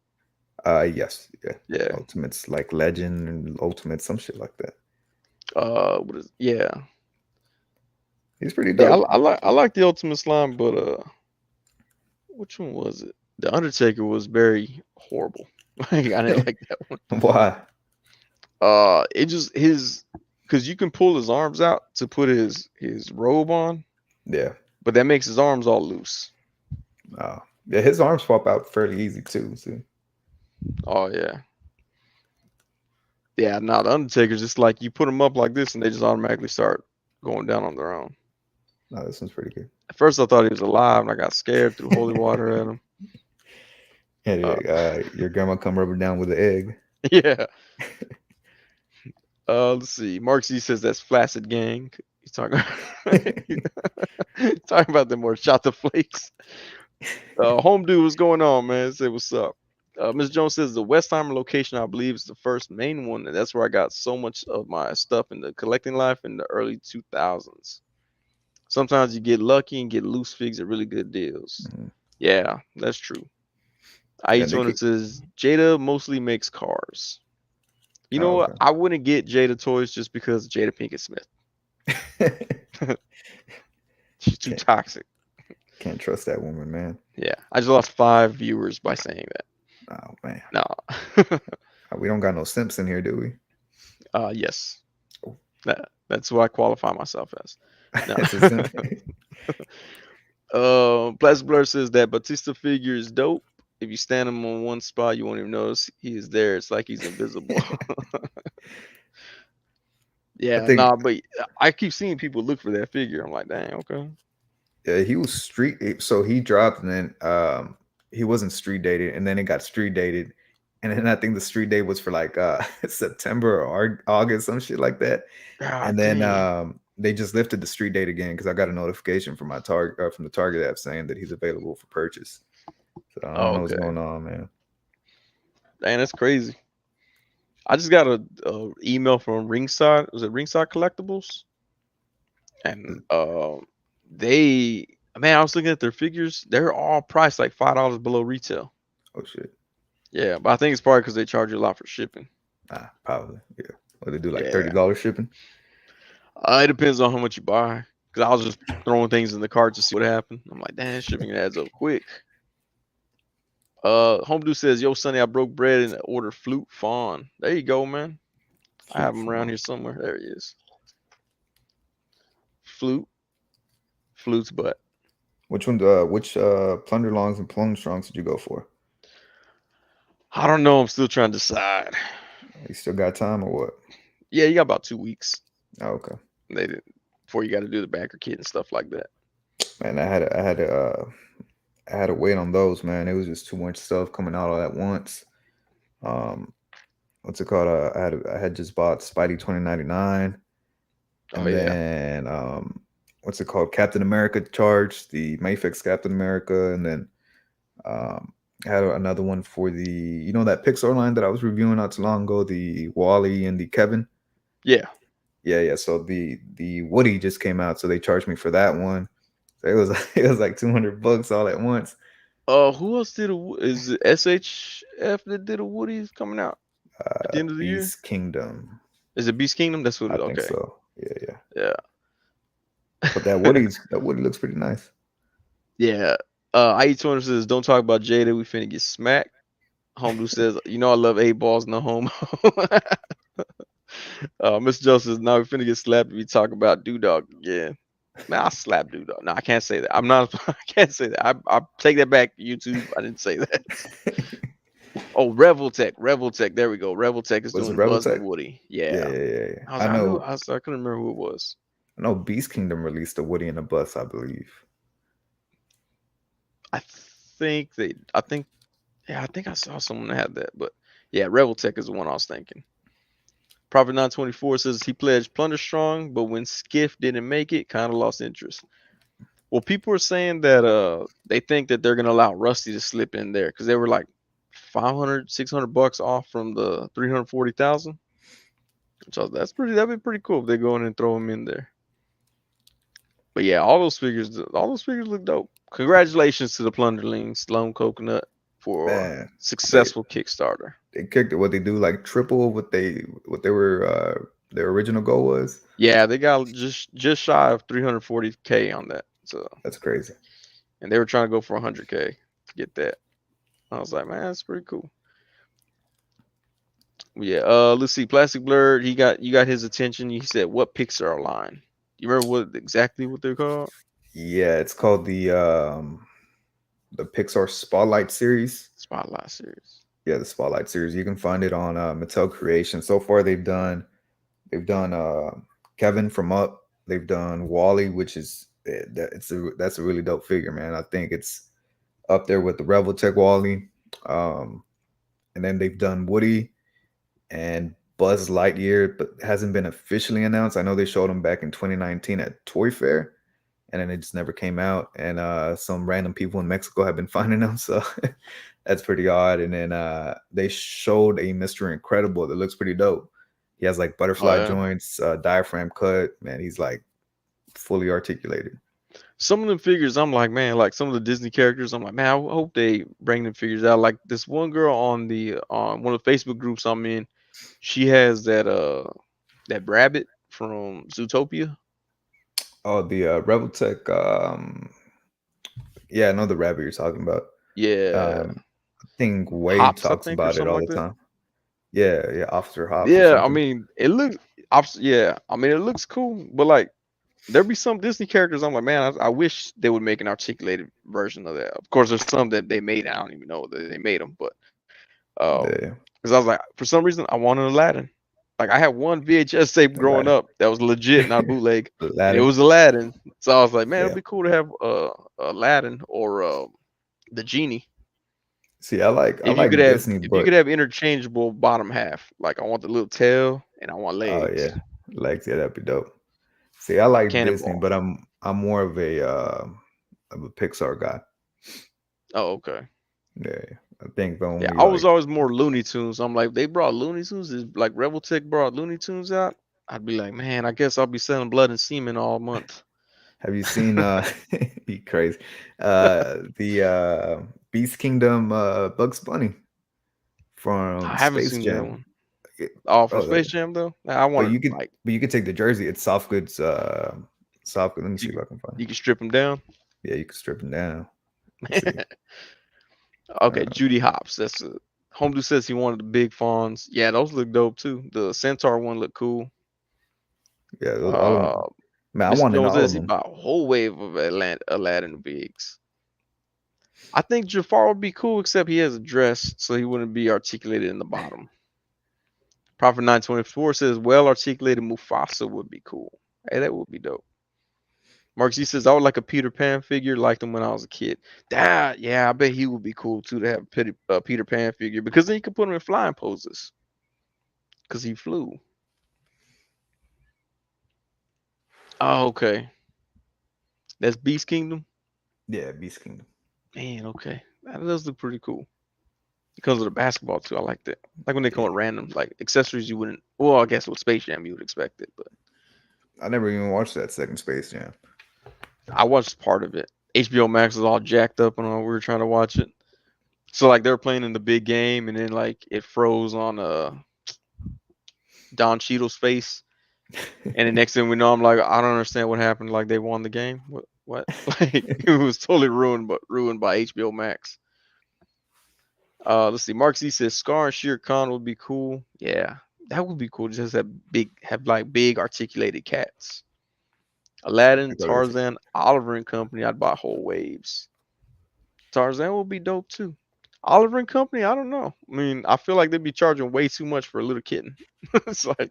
Yes, yeah. Yeah. Ultimates like Legend and Ultimate, some shit like that. What is? Yeah. He's pretty Yeah. dope. I like the Ultimate line, but which one was it? The Undertaker was very horrible. Like I didn't like that one. Why? It just his because you can pull his arms out to put his robe on, Yeah. but that makes his arms all loose. Yeah, his arms pop out fairly easy too. See? Oh yeah. Yeah, now the Undertaker's just like you put them up like this and they just automatically start going down on their own. No, this one's pretty good. At first I thought he was alive and I got scared, threw holy water at him. Yeah, your grandma come rub it down with an egg. Yeah. Let's see. Mark Z says that's Flaccid Gang. He's talking talking about them more shot the flakes. Home dude, what's going on, man? Say what's up. Ms. Jones says the Westheimer location, I believe, is the first main one, and that's where I got so much of my stuff in the collecting life in the early 2000s. Sometimes you get lucky and get loose figs at really good deals. Mm-hmm. Yeah, that's true. IE200 says Jada mostly makes cars. You know what? Okay. I wouldn't get Jada Toys just because Jada Pinkett Smith. She's too toxic. Can't trust that woman, man. Yeah, I just lost 5 viewers by saying that. Oh man. No. We don't got no simps in here, do we? Yes. That's what I qualify myself as. No. Plastic Blur says that Batista figure is dope. If you stand him on one spot, you won't even notice he is there. It's like he's invisible. Yeah, but I keep seeing people look for that figure. I'm like, dang, okay. Yeah, he was street. So he dropped, and then he wasn't street dated, and then it got street dated, and then I think the street date was for like September or August, some shit like that. God, and then they just lifted the street date again because I got a notification from my Target from the Target app saying that he's available for purchase. So I don't know what's going on, man. Dang, that's crazy. I just got a email from Ringside. Was it Ringside Collectibles? And I was looking at their figures. They're all priced like $5 below retail. Oh shit. Yeah, but I think it's probably because they charge you a lot for shipping. Probably. Yeah. Or they do like $30 shipping. It depends on how much you buy. Because I was just throwing things in the cart to see what happened. I'm like, damn, shipping adds up quick. Home Dude says, yo, Sonny, I broke bread and ordered Flute Fawn. There you go, man. I have him around here somewhere. There he is. Flute's butt. Which one? Which Plunder Longs and Plunder Strongs did you go for? I don't know. I'm still trying to decide. You still got time or what? Yeah, you got about 2 weeks. Oh, okay. Before you got to do the backer kit and stuff like that. Man, I had to wait on those, man. It was just too much stuff coming out all at once. what's it called? I had just bought Spidey 2099, Oh and yeah, then what's it called? Captain America Charge, the Mayfix Captain America, and then um, I had another one for the that Pixar line that I was reviewing not too long ago, the Wally and the Kevin. yeah. Yeah, yeah. So the Woody just came out, so they charged me for that one. So it was it was like $200 all at once. Who else did is it SHF that did a Woody's coming out at the end of the year? Beast Kingdom, Is it Beast Kingdom? That's what I it. think Okay, so. Yeah, yeah. yeah, But that Woody looks pretty nice. yeah. IE20 says, "Don't talk about Jada. We finna get smacked." Homedo says, "You know I love 8 balls, no homo." Mr. Joe says, "Now we finna get slapped if we talk about Dog again." Man, I slap Dog. No, I can't say that. I'm not. I can't say that. I take that back. YouTube. I didn't say that. Oh, Revel Tech. There we go. Revel Tech is Was it doing Rebel Buzz and Tech? Woody. Yeah, Yeah. yeah, yeah, yeah. I was. I knew. I couldn't remember who it was. I know Beast Kingdom released a Woody and a Bus, I believe. I think they. I think. Yeah, I think I saw someone that had that. But yeah, Revel Tech is the one I was thinking. Prophet 924 says he pledged Plunder Strong, but when Skiff didn't make it, kind of lost interest. Well, people are saying that they think that they're gonna allow Rusty to slip in there because they were like 500, $600 off from the 340,000. So that'd be pretty cool if they go in and throw him in there. But yeah, all those figures look dope. Congratulations to the Plunderlings, Lone Coconut, for Man, they successful Kickstarter. they kicked it. What they do, like triple what they were their original goal was. Yeah, they got just shy of 340K on that. So, That's crazy. and they were trying to go for 100K to get that. I was like, man, that's pretty cool. Yeah, let's see. Plastic Blur, you got his attention. He said, "What Pixar line?" You remember exactly what they're called? Yeah, it's called the Pixar Spotlight series. Spotlight series. Yeah, the Spotlight series. You can find it on Mattel Creation. So far, they've done Kevin from Up. They've done Wally, which is that's a really dope figure, man. I think it's up there with the Rebel Tech Wally. Um, and then they've done Woody and Buzz Lightyear, but hasn't been officially announced. I know they showed him back in 2019 at Toy Fair, and then it just never came out. And some random people in Mexico have been finding them, so that's pretty odd. And then they showed a Mr. Incredible that looks pretty dope. He has like Oh butterfly yeah. joints, diaphragm cut. Man, he's like fully articulated. Some of them figures, I'm like, man, like some of the Disney characters, I'm like, man, I hope they bring them figures out. Like this one girl on the on one of the Facebook groups I'm in, she has that rabbit from Zootopia. Oh, the Rebel Tech. Yeah, I know the rabbit you're talking about. Yeah, I think Wade Hops, I talks think, or about it something all like the that. time. Yeah, yeah, Officer Hops or Yeah, I something. mean, it looks, yeah, I mean, it looks cool, but like there be some Disney characters I'm like, man, I wish they would make an articulated version of that. Of course, there's some that they made. I don't even know that they made them, but Yeah, because I was like, for some reason, I wanted Aladdin. Like I had one VHS tape growing Aladdin. up that was legit, not bootleg, and it Aladdin. was Aladdin. So I was like, man, it'd Yeah. be cool to have Aladdin or the genie. See, I like Disney, If you but could have interchangeable bottom half, like I want the little tail and I want oh legs, yeah, like yeah, that'd be dope. See, I like Disney, cannonball. but I'm more of a Pixar guy. Oh, okay. Yeah, I think the Yeah, only I was like always more Looney Tunes. I'm like, they brought Looney Tunes. Is like Rebel Tech brought Looney Tunes out. I'd be like, man, I guess I'll be selling blood and semen all month. have you seen be crazy the Beast Kingdom Bugs Bunny I from haven't Space seen that Jam? one. Oh, from Oh, Space Jam though. Nah, I but wanted like you could take the jersey. It's soft goods. Soft goods. Let me see you if I can find it. you can strip them down. Yeah, you can strip them down. Let's see. Okay, Uh, Judy Hopps. That's a Home says he wanted the big fawns. Yeah, those look dope too. The Centaur one look cool. yeah, all of them. Uh, Man, I Mr. wanted Jones all says of he them. bought a whole wave of Aladdin wigs. I think Jafar would be cool, except he has a dress, so he wouldn't be articulated in the bottom. Prophet 924 says well articulated Mufasa would be cool. Hey, that would be dope. Mark Z says I would like a Peter Pan figure, liked him when I was a kid. That yeah, I bet he would be cool too to have a Peter Pan figure because then you can put him in flying poses. because he flew. Oh, okay. That's Beast Kingdom. Yeah, Beast Kingdom. Man, okay. That does look pretty cool. It comes with a basketball too. I like that. Like when they come Yeah, with random like accessories you wouldn't. Well, I guess with Space Jam you would expect it, but I never even watched that second Space Jam. I watched part of it. HBO Max was all jacked up and all. We were trying to watch it. So like they were playing in the big game, and then like it froze on Don Cheadle's face, and the next thing we know, I'm like, I don't understand what happened. Like they won the game. What? What? Like it was totally ruined, but ruined by HBO Max. Let's see. Mark Z says Scar and Shere Khan would be cool. Yeah, that would be cool. Just have like big articulated cats. Aladdin, I go to Tarzan, Oliver and Company. I'd buy whole waves. Tarzan would be dope too. Oliver and Company. I don't know. I mean, I feel like they'd be charging way too much for a little kitten. It's like,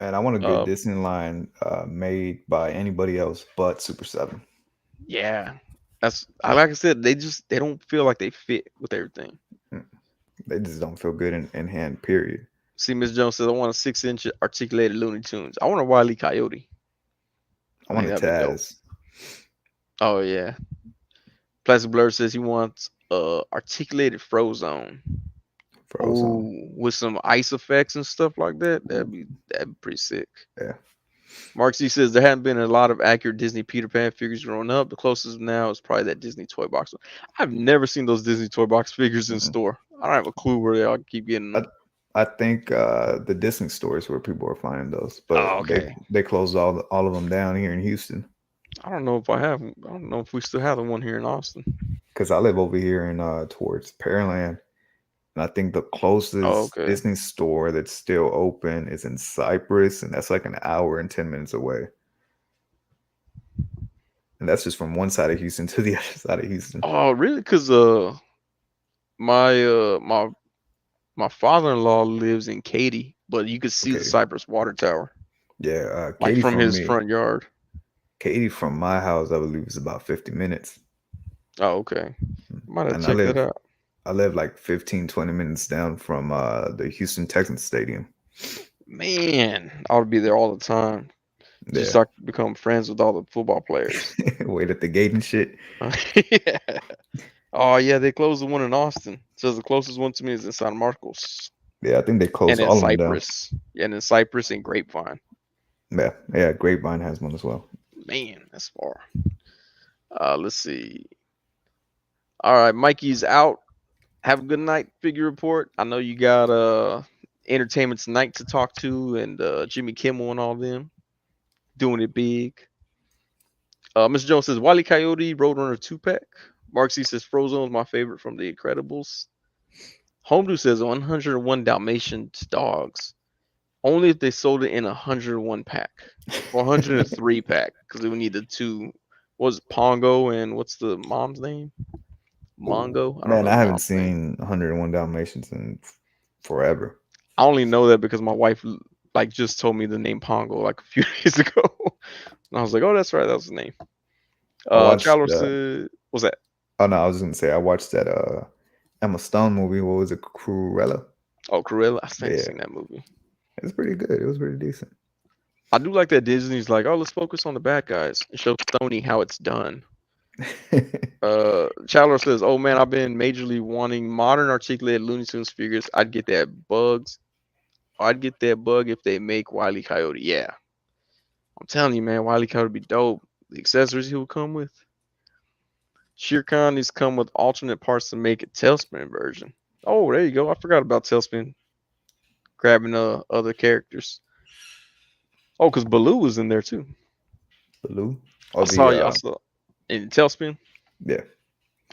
and I want a good uh, Disney line made by anybody else but Super 7. yeah. Like I said, they don't feel like they fit with everything. Mm. They just don't feel good in hand, period. See, Miss Jones says I want a 6-inch articulated Looney Tunes. I want a Wile E. Coyote. I I want think a that'd be dope. Taz. Oh yeah. Plastic Blur says he wants articulated Frozone. Frozen. Oh, with some ice effects and stuff like that. That'd be pretty sick. Yeah. Mark C says there haven't been a lot of accurate Disney Peter Pan figures growing up. The closest now is probably that Disney toy box. I've never seen those Disney toy box figures in Mm-mm. store. I don't have a clue where they all keep getting I them. I think the Disney stores where people are finding those, but Oh, okay. they closed all of them down here in Houston I don't know if I have. I don't know if we still have the one here in Austin. because I live over here in towards Pearland, and I think the Oh, closest okay. Disney store that's still open is in Cypress, and that's like an hour and 10 minutes away. And that's just from one side of Houston to the other side of Houston. Oh, really? Because my my father-in-law lives in Katy, but you could see the Okay, Cypress Water Tower yeah, like from his front yard. Katie from my house, I believe is about 50 minutes. Oh, okay. Might have to And check that out. I live like 15, 20 minutes down from the Houston Texans stadium. Man, I would be there all the time. Just Yeah. so I could become friends with all the football players. Wait at the gate and shit. Yeah. Oh yeah, they closed the one in Austin. Says the closest one to me is in San Marcos. Yeah, I think they And closed in all of them down. Cypress. Yeah, and in Cypress and Grapevine. Yeah, yeah, Grapevine has one as well. Man, that's far. Let's see. All right, Mikey's out. Have a good night, figure report. I know you got Entertainment Tonight to talk to and Jimmy Kimmel and all them doing it big. Mr. Jones says Wile E. Coyote, Roadrunner 2-pack. Mark C says Frozone's my favorite from The Incredibles. Homedo says 101 Dalmatians dogs. Only if they sold it in a 101 pack or 103 pack because we need the two. Was Pongo and what's the mom's name? Ooh, Mongo. I don't man, know I the haven't mom's name. seen 101 Dalmatians in forever. I only know that because my wife like just told me the name Pongo like a few days ago. And I was like, oh, that's right, that was the name. I watched. Chowler said, what's that? Oh no, I was gonna say I watched that Emma Stone movie. What was it, Cruella? Oh, Cruella. I still ain't Yeah, seen that movie. it's pretty good. It was pretty decent. I do like that Disney's like, oh, let's focus on the bad guys and show Sony how it's done. Chandler says, "Oh man, I've been majorly wanting modern articulated Looney Tunes figures. I'd get that bug if they make Wile E. Coyote. Yeah, I'm telling you, man, Wile E. Coyote would be dope. The accessories he would come with. Shere Khan needs to come with alternate parts to make a Tailspin version. Oh, there you go. I forgot about Tailspin grabbing other characters. Oh, because Baloo was in there too. Baloo I or saw the you. I saw in Tailspin. yeah.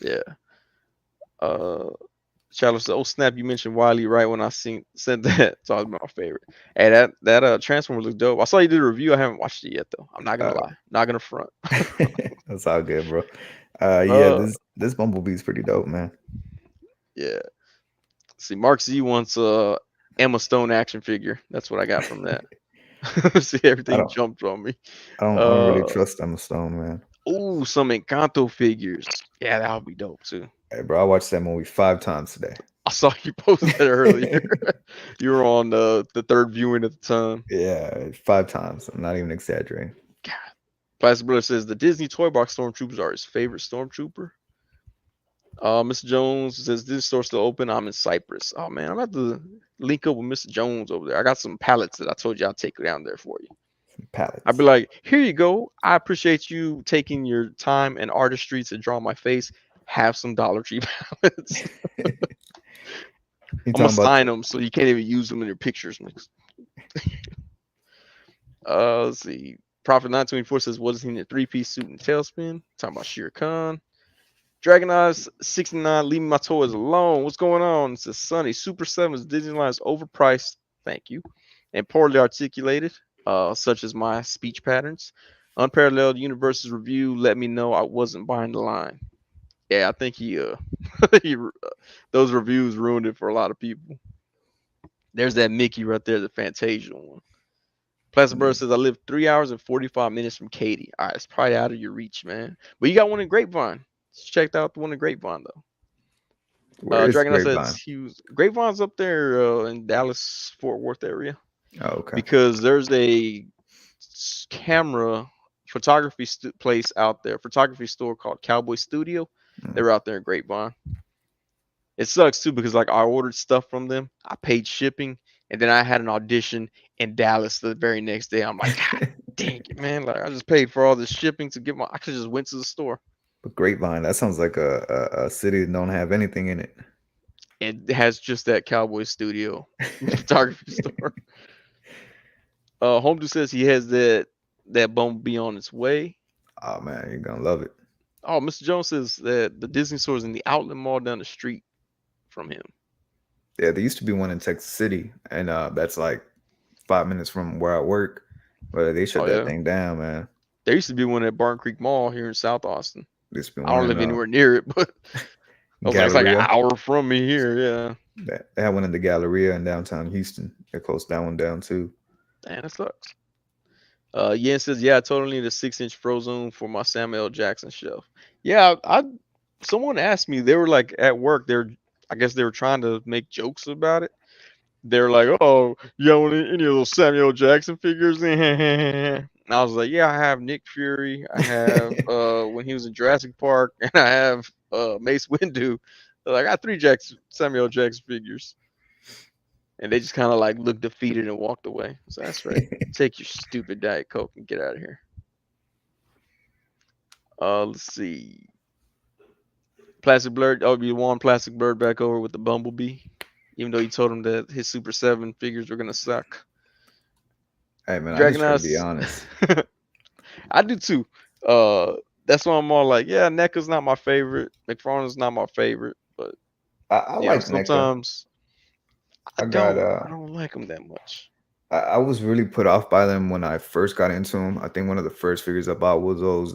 Yeah. Uh, Charlotte said, "Oh snap! You mentioned Wiley right when I said that. So I was my favorite. Hey, that Transformer looks dope. I saw you did a review. I haven't watched it yet though. I'm not gonna Uh, lie. Not gonna front. that's all good, bro. Yeah, uh, this Bumblebee's pretty dope, man. yeah. See, Mark Z wants a Emma Stone action figure. That's what I got from that. See, I everything don't jumped on me. I don't really Uh, trust Emma Stone, man. oh, some Encanto figures. Yeah, that would be dope too. Hey, bro, I watched that movie 5 times today. I saw you posted that earlier. You were on the third viewing at the time. Yeah, 5 times. I'm not even exaggerating. God. Plastic Brother says the Disney Toy Box Stormtroopers are his favorite Stormtrooper. Mr. Jones says this store still open. I'm in Cyprus. Oh man, I'm about to link up with Mr. Jones over there. I got some pallets that I told you I'll take down there for you. I'd be Pallets. like, here you go. I appreciate you taking your time and artistry to draw my face. Have some Dollar Tree pallets. You I'm gonna talking about sign them so you can't even use them in your pictures. Let's see. Prophet 924 says, what is he in a three-piece suit and tailspin? Talking about Shere Khan. Dragon Eyes 69, leave my toys alone. What's going on? It says Sonny, Super 7's Disneyland is overpriced. Thank you. And poorly articulated, such as my speech patterns. Unparalleled Universes review let me know I wasn't buying the line. Yeah, I think he those reviews ruined it for a lot of people. There's that Mickey right there, the Fantasia one. Plastic Bird says I live 3 hours and 45 minutes from Katy. All right, it's probably out of your reach, man. But you got one in Grapevine. Checked out the one in Grapevine though. where is Dragon Eye says Grapevine? he was Grapevine's up there in Dallas Fort Worth area Oh, okay. because there's a camera photography place out there, photography store called Cowboy Studio. They're out there in Grapevine. It sucks too because like I ordered stuff from them, I paid shipping, and then I had an audition in Dallas the very next day. I'm like, God dang it, man! Like I just paid for all this shipping to get my. I could just went to the store. But Grapevine, that sounds like a city that don't have anything in it. It has just that Cowboy Studio photography store. Home says he has that Bumblebee on its way. Oh man, you're gonna love it. Oh, Mr. Jones says that the Disney store is in the outlet mall down the street from him. Yeah, there used to be one in Texas City, and that's like 5 minutes from where I work. But they shut Oh that yeah, thing down, man. there used to be one at Barn Creek Mall here in South Austin. There used to be I one don't in live anywhere near it, but I was like, it's like an Galleria. hour from me here. Yeah, They had one in the Galleria in downtown Houston. They closed that one down too. man, it sucks. Yen says, yeah, I totally need a 6-inch Frozone for my Samuel L. Jackson shelf. Yeah, someone asked me, they were like at work, I guess they were trying to make jokes about it. They're like, oh, you got any of those Samuel Jackson figures? And I was like, yeah, I have Nick Fury. I have when he was in Jurassic Park, and I have Mace Windu. They're like, I got 3 Samuel Jackson figures. And they just kind of like looked defeated and walked away. So that's right. Take your stupid Diet Coke and get out of here. Let's see. Plastic Bird. Oh, you want Plastic Bird back over with the Bumblebee? Even though you told him that his Super 7 figures were gonna suck. Hey man, I just Dragon try to be Eyes. honest. I do too. That's why I'm all like, yeah, NECA's not my favorite. McFarlane's not my favorite, but I you know, like NECA. sometimes I got I don't like them that much. I was really put off by them when I first got into them. I think one of the first figures I bought was those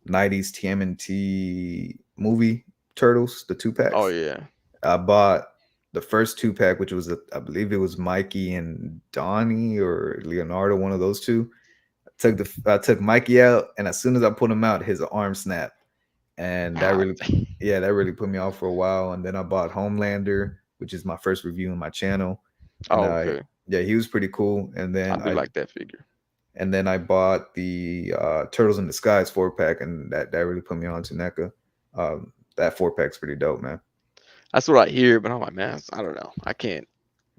90s TMNT movie turtles, the 2 packs. Oh yeah. I bought the first 2 pack, which was I believe it was Mikey and Donnie or Leonardo, one of those two. I took Mikey out, and as soon as I put him out, his arm snapped, and that really put me off for a while. And then I bought Homelander, which is my first review on my channel, and Oh, okay. yeah, he was pretty cool. And I then do like that figure. I bought the Turtles in Disguise 4 pack, and that really put me on to NECA. That 4 pack's pretty dope, man. That's what I hear, but I'm like, man, I don't know. I can't.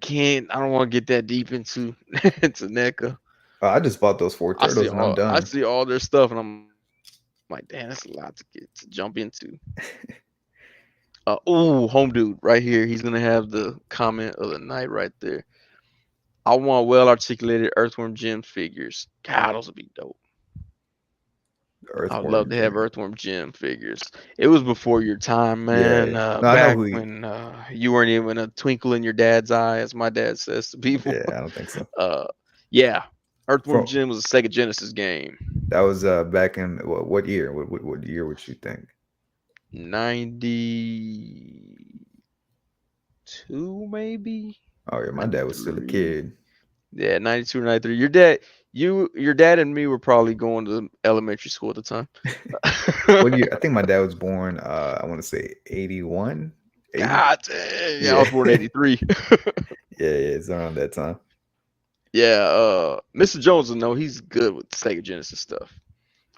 I don't want to get that deep into into NECA. I just bought those 4 turtles, and I'm I done. see all their stuff, and I'm like, damn, that's a lot to jump into. Home dude, right here. He's gonna have the comment of the night right there. I want well articulated Earthworm Gym figures. God, those would be dope. I would love Earthworm to have Gym. Earthworm Gym figures. It was before your time, Yeah, man. no, I know Back who. when you weren't even a twinkle in your dad's eye, as my dad says to people. Yeah, I don't think so. Yeah, Earthworm From Gym was a Sega Genesis game. that was back in what year? What year would you think? 92 maybe. Oh yeah, my dad was still a 93. kid. Yeah, 92 or 93. Your dad and me were probably going to elementary school at the time. What year? I think my dad was born. I want to say 81, 80. God dang. Yeah, I was Yeah. born in 83. Yeah, it's around that time. Yeah, Mr. Jones will know he's good with Sega Genesis stuff.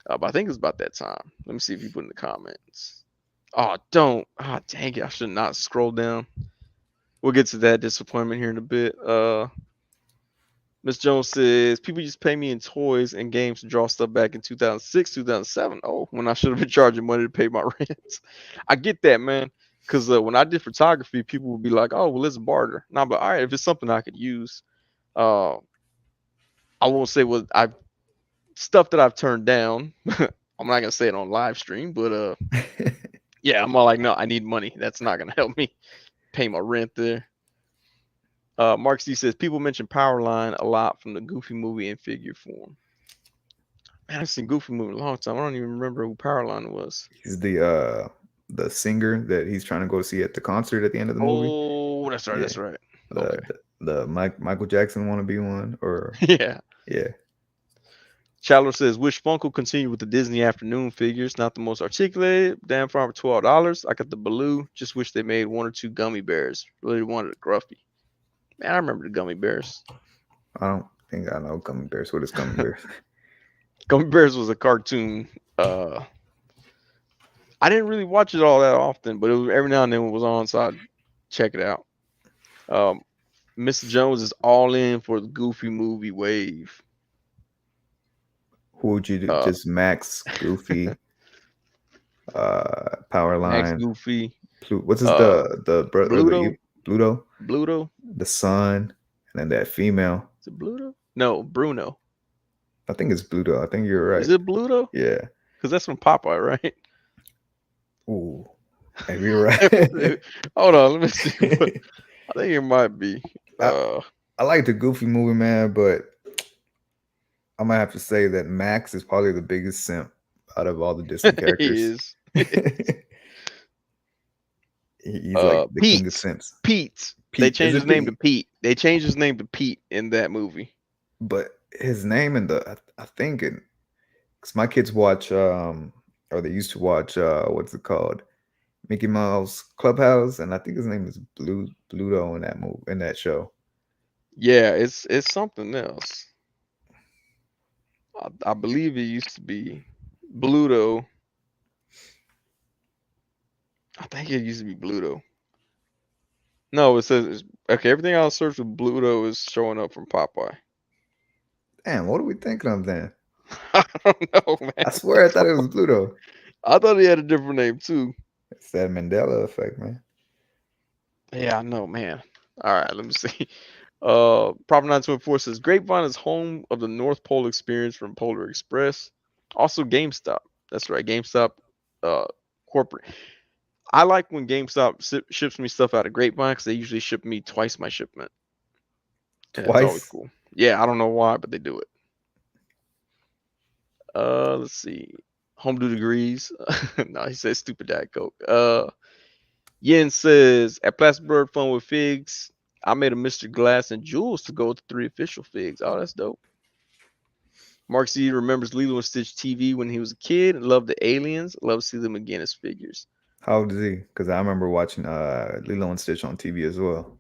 But I think it's about that time. Let me see if you put in the comments. Oh, don't. Ah, dang it. I should not scroll down. We'll get to that disappointment here in a bit. Miss Jones says people just pay me in toys and games to draw stuff back in 2006, 2007. Oh, when I should have been charging money to pay my rent. I get that, man. Because when I did photography, people would be like, "Oh, well, let's barter." And I'm like, "All right, if it's something I could use." Uh, I won't say what I've stuff that I've turned down. I'm not gonna say it on live stream, but yeah, I'm all like, no, I need money. That's not gonna help me pay my rent there. Mark C says people mention Powerline a lot from the Goofy movie in figure form. Man, I've seen Goofy movie in a long time. I don't even remember who Powerline was. He's the singer that he's trying to go see at the concert at the end of the movie. Oh, that's right. Yeah. That's right. Okay. The Michael Jackson wanna be one, or Yeah. yeah. Chandler says, wish Funko continued with the Disney afternoon figures. Not the most articulated. Damn fine for $12. I got the Baloo. Just wish they made one or two gummy bears. Really wanted a Gruffy. Man, I remember the gummy bears. I don't think I know Gummy Bears. What is Gummy Bears? Gummy Bears was a cartoon. I didn't really watch it all that often, but it was every now and then it was on, so I'd check it out. Mr. Jones is all in for the Goofy movie wave. Who would you do? Just Max, Goofy, Max Powerline, Goofy, what's his the brother Bluto, Bluto, Bluto. the son, and then that female. Is it Bluto? No, Bruno. I think it's Bluto. I think you're right. Is it Bluto? Yeah. Because that's from Popeye, right? Ooh, maybe you're right. Hold on, let me see. I think it might be. I like the Goofy movie, man, but I might have to say that Max is probably the biggest simp out of all the Disney characters. He is. He's like the king of simps. Pete. They changed his name to Pete. They changed his name to Pete in that movie. But his name in I think because my kids watch or they used to watch what's it called, Mickey Mouse Clubhouse, and I think his name is Bluto in that show. Yeah, it's something else. I believe it used to be Bluto. I think it used to be Bluto. No, it says okay. Everything I searched with Bluto is showing up from Popeye. Damn, what are we thinking of then? I don't know, man. I swear I thought it was Bluto. I thought he had a different name too. It's that Mandela effect, man. Yeah, I know, man. All right, let me see. Proper 924 says Grapevine is home of the North Pole experience from Polar Express. Also GameStop. That's right, GameStop corporate. I like when GameStop ships me stuff out of Grapevine because they usually ship me twice my shipment. Twice? It's always cool. Yeah, I don't know why, but they do it. Let's see. Home do degrees. No, he says stupid Diet Coke. Yin says at Plastic Bird Fun with Figs, I made a Mr. Glass and Jules to go with the 3 official figs. Oh, that's dope. Mark C remembers Lilo and Stitch TV when he was a kid and loved the aliens. Love to see them again as figures. How old is he? Because I remember watching Lilo and Stitch on TV as well.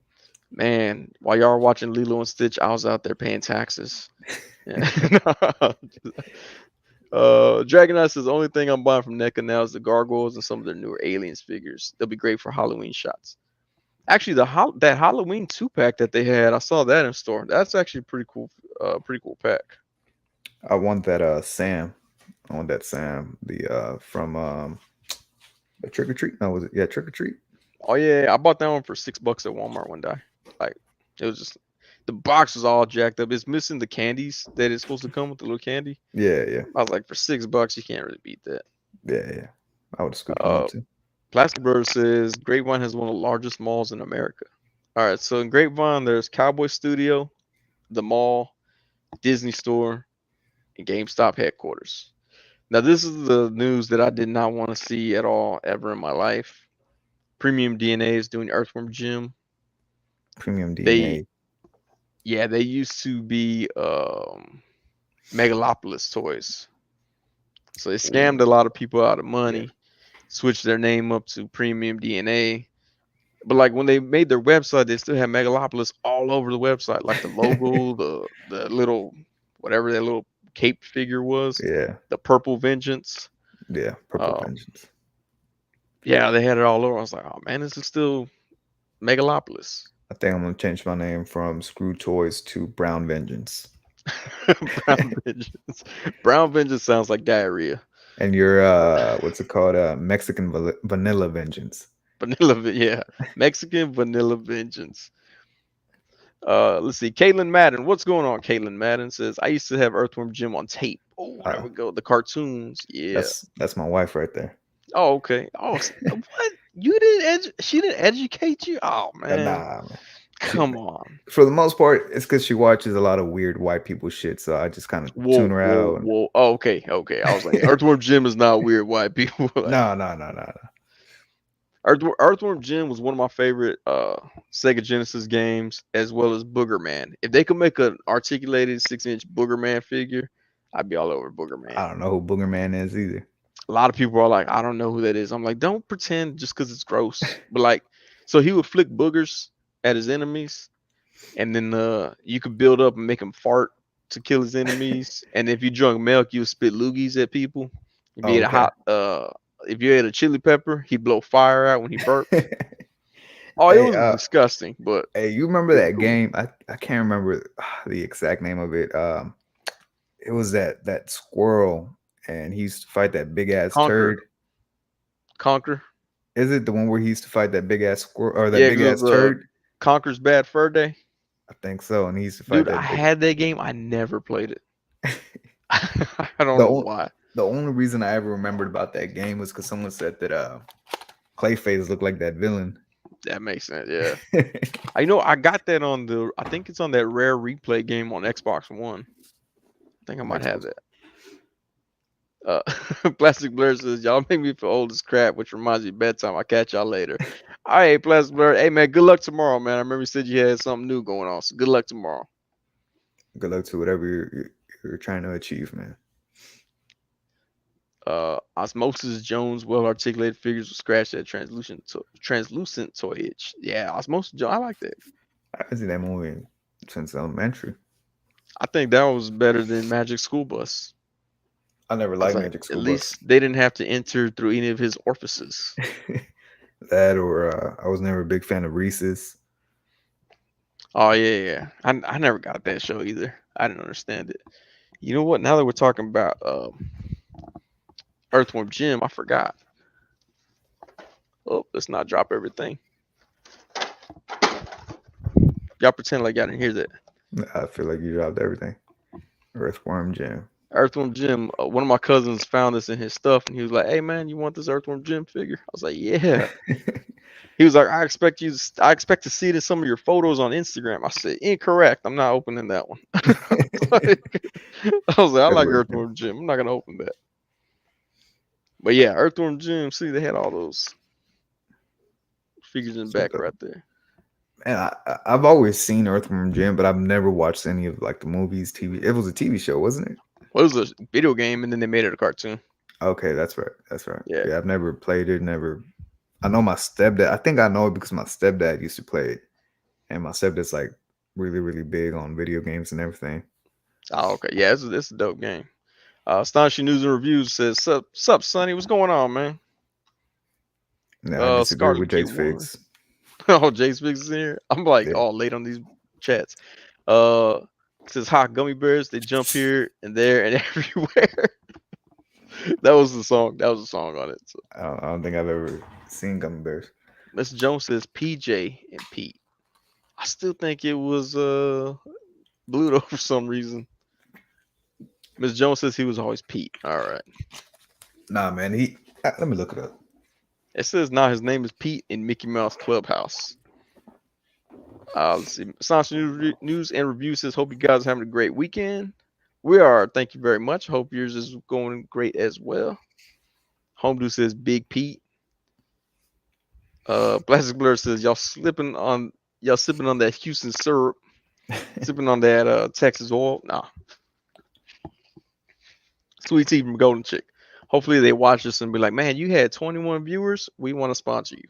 Man, while y'all were watching Lilo and Stitch, I was out there paying taxes. Yeah. Dragonite says the only thing I'm buying from NECA now is the gargoyles and some of their newer aliens figures. They'll be great for Halloween shots. Actually, that Halloween 2-pack that they had, I saw that in store. That's actually pretty cool pack. I want that Sam. I want that Sam. The from the Trick or Treat. No, was it? Yeah, Trick or Treat. Oh yeah, I bought that one for $6 at Walmart one day. Like it was just the box was all jacked up. It's missing the candies that it's supposed to come with, the little candy. Yeah. I was like, for $6, you can't really beat that. Yeah. I would have scooped them up too. Plastic Bird says Grapevine has one of the largest malls in America. All right, so in Grapevine, there's Cowboy Studio, the mall, Disney Store, and GameStop headquarters. Now, this is the news that I did not want to see at all ever in my life. Premium DNA is doing Earthworm Gym. Premium DNA. They used to be Megalopolis Toys. So they scammed a lot of people out of money, switched their name up to Premium DNA. But like when they made their website, they still had Megalopolis all over the website, like the logo, the little whatever that little cape figure was, Yeah, the purple vengeance. yeah. Purple Um, Vengeance. yeah, they had it all over. I was like, oh man, this is still Megalopolis. I think I'm gonna change my name from ScrewedToyz to Brown Vengeance. Brown vengeance. Brown vengeance sounds like diarrhea. And you're what's it called? Mexican Vanilla Vengeance. Yeah, Mexican vanilla vengeance. Let's see. Caitlin Madden. What's going on? Caitlin Madden says, I used to have Earthworm Gym on tape. Oh, there Uh, we go. The cartoons. Yeah. that's my wife right there. Oh, okay. Oh, what? You didn't she didn't educate you? Oh man. Nah, man. She, Come on. for the most part, it's because she watches a lot of weird white people shit. So I just kind of tune Whoa, her whoa, out. whoa. Oh, okay, okay. I was like, Earthworm Jim is not weird white people. Like, No, no, no, no, no. Earthworm Jim was one of my favorite Sega Genesis games, as well as Booger Man. If they could make an articulated 6-inch Booger Man figure, I'd be all over Booger Man. I don't know who Booger Man is either. A lot of people are like, I don't know who that is. I'm like, don't pretend just because it's gross. But like, so he would flick boogers at his enemies, and then you could build up and make him fart to kill his enemies. And if you drunk milk, you would spit loogies at people. If you Oh, ate a okay. hot, if you ate a chili pepper, he'd blow fire out when he burped. Oh, it Hey, was disgusting, but hey, you remember it was that cool. game? I can't remember the exact name of it. It was that squirrel, and he used to fight that big ass Conquer, turd. Conquer. Is it the one where he used to fight that big ass squirrel or that Yeah, big because it ass was turd? Conquer's Bad Fur Day. I think so. And he used to fight Dude, I that big. had that game. I never played it. I don't the know only, why. the only reason I ever remembered about that game was because someone said that Clayface looked like that villain. That makes sense. Yeah. I know I got that on the. I think it's on that rare replay game on Xbox One. I think I might have that. Plastic Blur says, y'all make me feel old as crap, which reminds me of bedtime. I'll catch y'all later. All right, Plastic Blur. Hey, man, good luck tomorrow, man. I remember you said you had something new going on. So good luck tomorrow. Good luck to whatever you're trying to achieve, man. Osmosis Jones, well articulated figures with scratch that translucent toy itch. Yeah, Osmosis Jones, I like that. I haven't seen that movie since elementary. I think that was better than Magic School Bus. I never I was liked like, Magic at School Bus. least they didn't have to enter through any of his orifices. That or I was never a big fan of Reese's. Oh yeah. I never got that show either. I didn't understand it. You know what? Now that we're talking about Earthworm Jim, I forgot. Oh, let's not drop everything. Y'all pretend like y'all didn't hear that. I feel like you dropped everything. Earthworm Jim. Earthworm Jim. One of my cousins found this in his stuff, and he was like, "Hey man, you want this Earthworm Jim figure?" I was like, "Yeah." He was like, I expect to see it in some of your photos on Instagram. I said, incorrect. I'm not opening that one. I was like, I like Edward Jim. Earthworm Jim. I'm not gonna open that. But yeah, Earthworm Jim. See, they had all those figures in the So back right there. man, I've always seen Earthworm Jim, but I've never watched any of like the movies, TV. It was a TV show, wasn't it? Well, it was a video game, and then they made it a cartoon. Okay, that's right. That's right. Yeah. Yeah, I've never played it. Never. I know my stepdad. I think I know it because my stepdad used to play it, and my stepdad's like really, really big on video games and everything. Oh, okay. Yeah, it's a dope game. Astonishing News and Reviews says, sup, Sonny? What's going on, man? No, I disagree Scarlet with Jace Q1. Figs. Oh, Jace Biggs is here. I'm like Yeah. all late on these chats. It says hot gummy bears. They jump here and there and everywhere. That was the song. That was the song on it. So. I don't think I've ever seen Gummy Bears. Mr. Jones says PJ and Pete. I still think it was Bluto for some reason. Mr. Jones says he was always Pete. All right. Nah, man. Let me look it up. It says now his name is Pete in Mickey Mouse Clubhouse. Let's see. Astonishing News and Review says, hope you guys are having a great weekend. We are. Thank you very much. Hope yours is going great as well. Homedo says Big Pete. Plastic Blur says y'all sipping on that Houston syrup, sipping on that Texas oil. Nah. Sweet tea from Golden Chick. Hopefully they watch this and be like, man, you had 21 viewers. We want to sponsor you.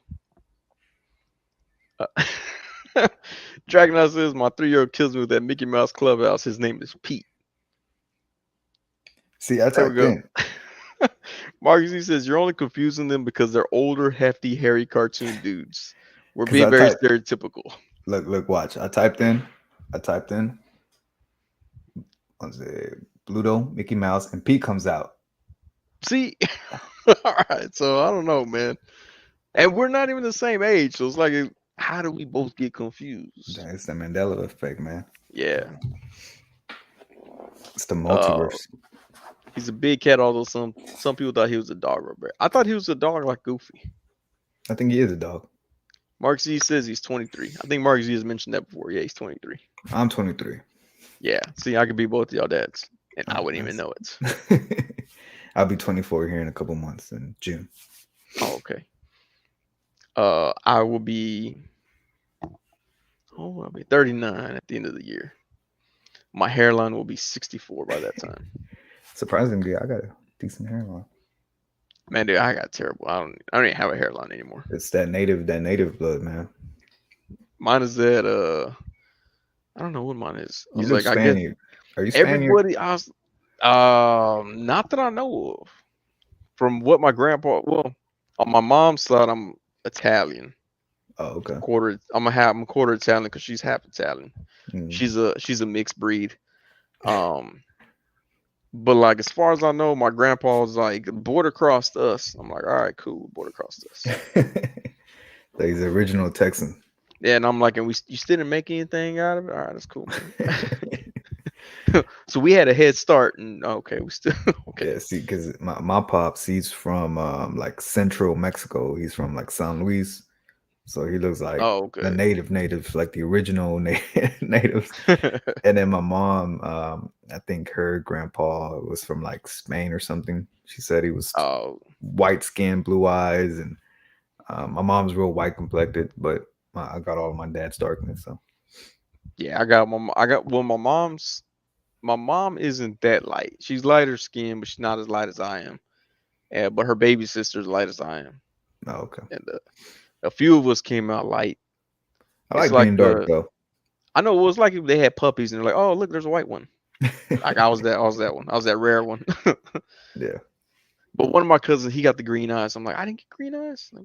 Dragonite says my 3-year-old kills me with that Mickey Mouse Clubhouse. His name is Pete. See, I There we typed go. in Marcus, he says you're only confusing them because they're older, hefty, hairy cartoon dudes. We're because being I very typed. stereotypical. Look, watch. I typed in. What's it? Pluto, Mickey Mouse, and Pete comes out. See, all right. So I don't know, man. And we're not even the same age, so it's like, how do we both get confused? It's the Mandela effect, man. Yeah. It's the Uh, multiverse. he's a big cat, although some people thought he was a dog or a bear. I thought he was a dog like Goofy. I think he is a dog. Mark Z says he's 23. I think Mark Z has mentioned that before. Yeah, he's 23. I'm 23. Yeah. See, I could be both of y'all dads, and I Oh, wouldn't even know it. I'll be 24 here in a couple months in June. Oh, okay. I will be. Oh, I'll be 39 at the end of the year. My hairline will be 64 by that time. Surprisingly, I got a decent hairline. Man, dude, I got terrible. I don't even have a hairline anymore. It's that native blood, man. Mine is that I don't know what mine is. I You was look like, I guess Spaniard. Are you Spaniard? everybody I was not that I know of. From what my grandpa, well, on my mom's side I'm Italian. Oh, okay. I'm a quarter Italian because she's half Italian. Mm. She's a mixed breed. Um but like as far as I know, my grandpa was like border crossed us. I'm like, all right, cool, border crossed us. He's the original Texan. Yeah, and I'm like, and you still didn't make anything out of it? All right, that's cool, man. So we had a head start, and okay, we still okay. Yeah, see, because my pops, he's from like central Mexico. He's from like San Luis. So he looks like Oh, the okay. natives, like the original natives. And then my mom, I think her grandpa was from like Spain or something. She said he was Oh, white skin, blue eyes, and my mom's real white complected, but I got all of my dad's darkness. So yeah, well, my mom isn't that light. She's lighter skinned, but she's not as light as I am. Yeah, but her baby sister's light as I am, oh, okay. and a few of us came out light. I It's like like being dark though. I know it was like if they had puppies and they're like, oh look, there's a white one. Like I was that one. I was that rare one. Yeah. But one of my cousins, he got the green eyes. I'm like, I didn't get green eyes. I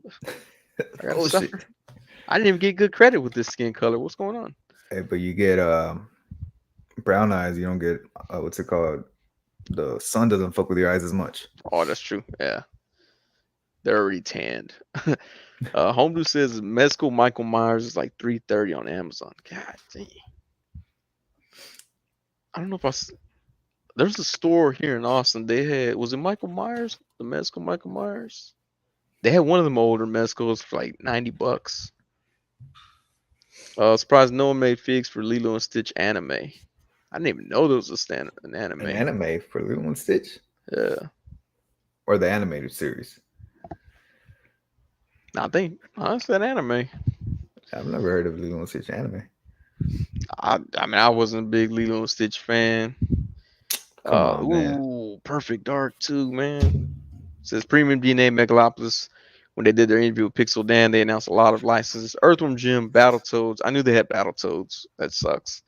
got to Oh shit. suffer. I didn't even get good credit with this skin color. What's going on? Hey, but you get brown eyes. You don't get what's it called? The sun doesn't fuck with your eyes as much. Oh, that's true. Yeah, they're already tanned. Homebrew says Mezcal Michael Myers is like $3.30 on Amazon. God dang. I don't know if there's a store here in Austin. They had, was it Michael Myers? The Mezcal Michael Myers? They had one of them older mezcals for like $90. Surprised no one made figs for Lilo and Stitch anime. I didn't even know there was an anime. An anime for Lilo and Stitch? Yeah. Or the animated series? I think honestly an anime. I've never heard of Lilo and Stitch anime. I mean I wasn't a big Lilo and Stitch fan. Come on, man. Ooh, Perfect Dark too, man. Says Premium DNA Megalopolis. When they did their interview with Pixel Dan, they announced a lot of licenses. Earthworm Gym, Battletoads. I knew they had Battletoads. That sucks.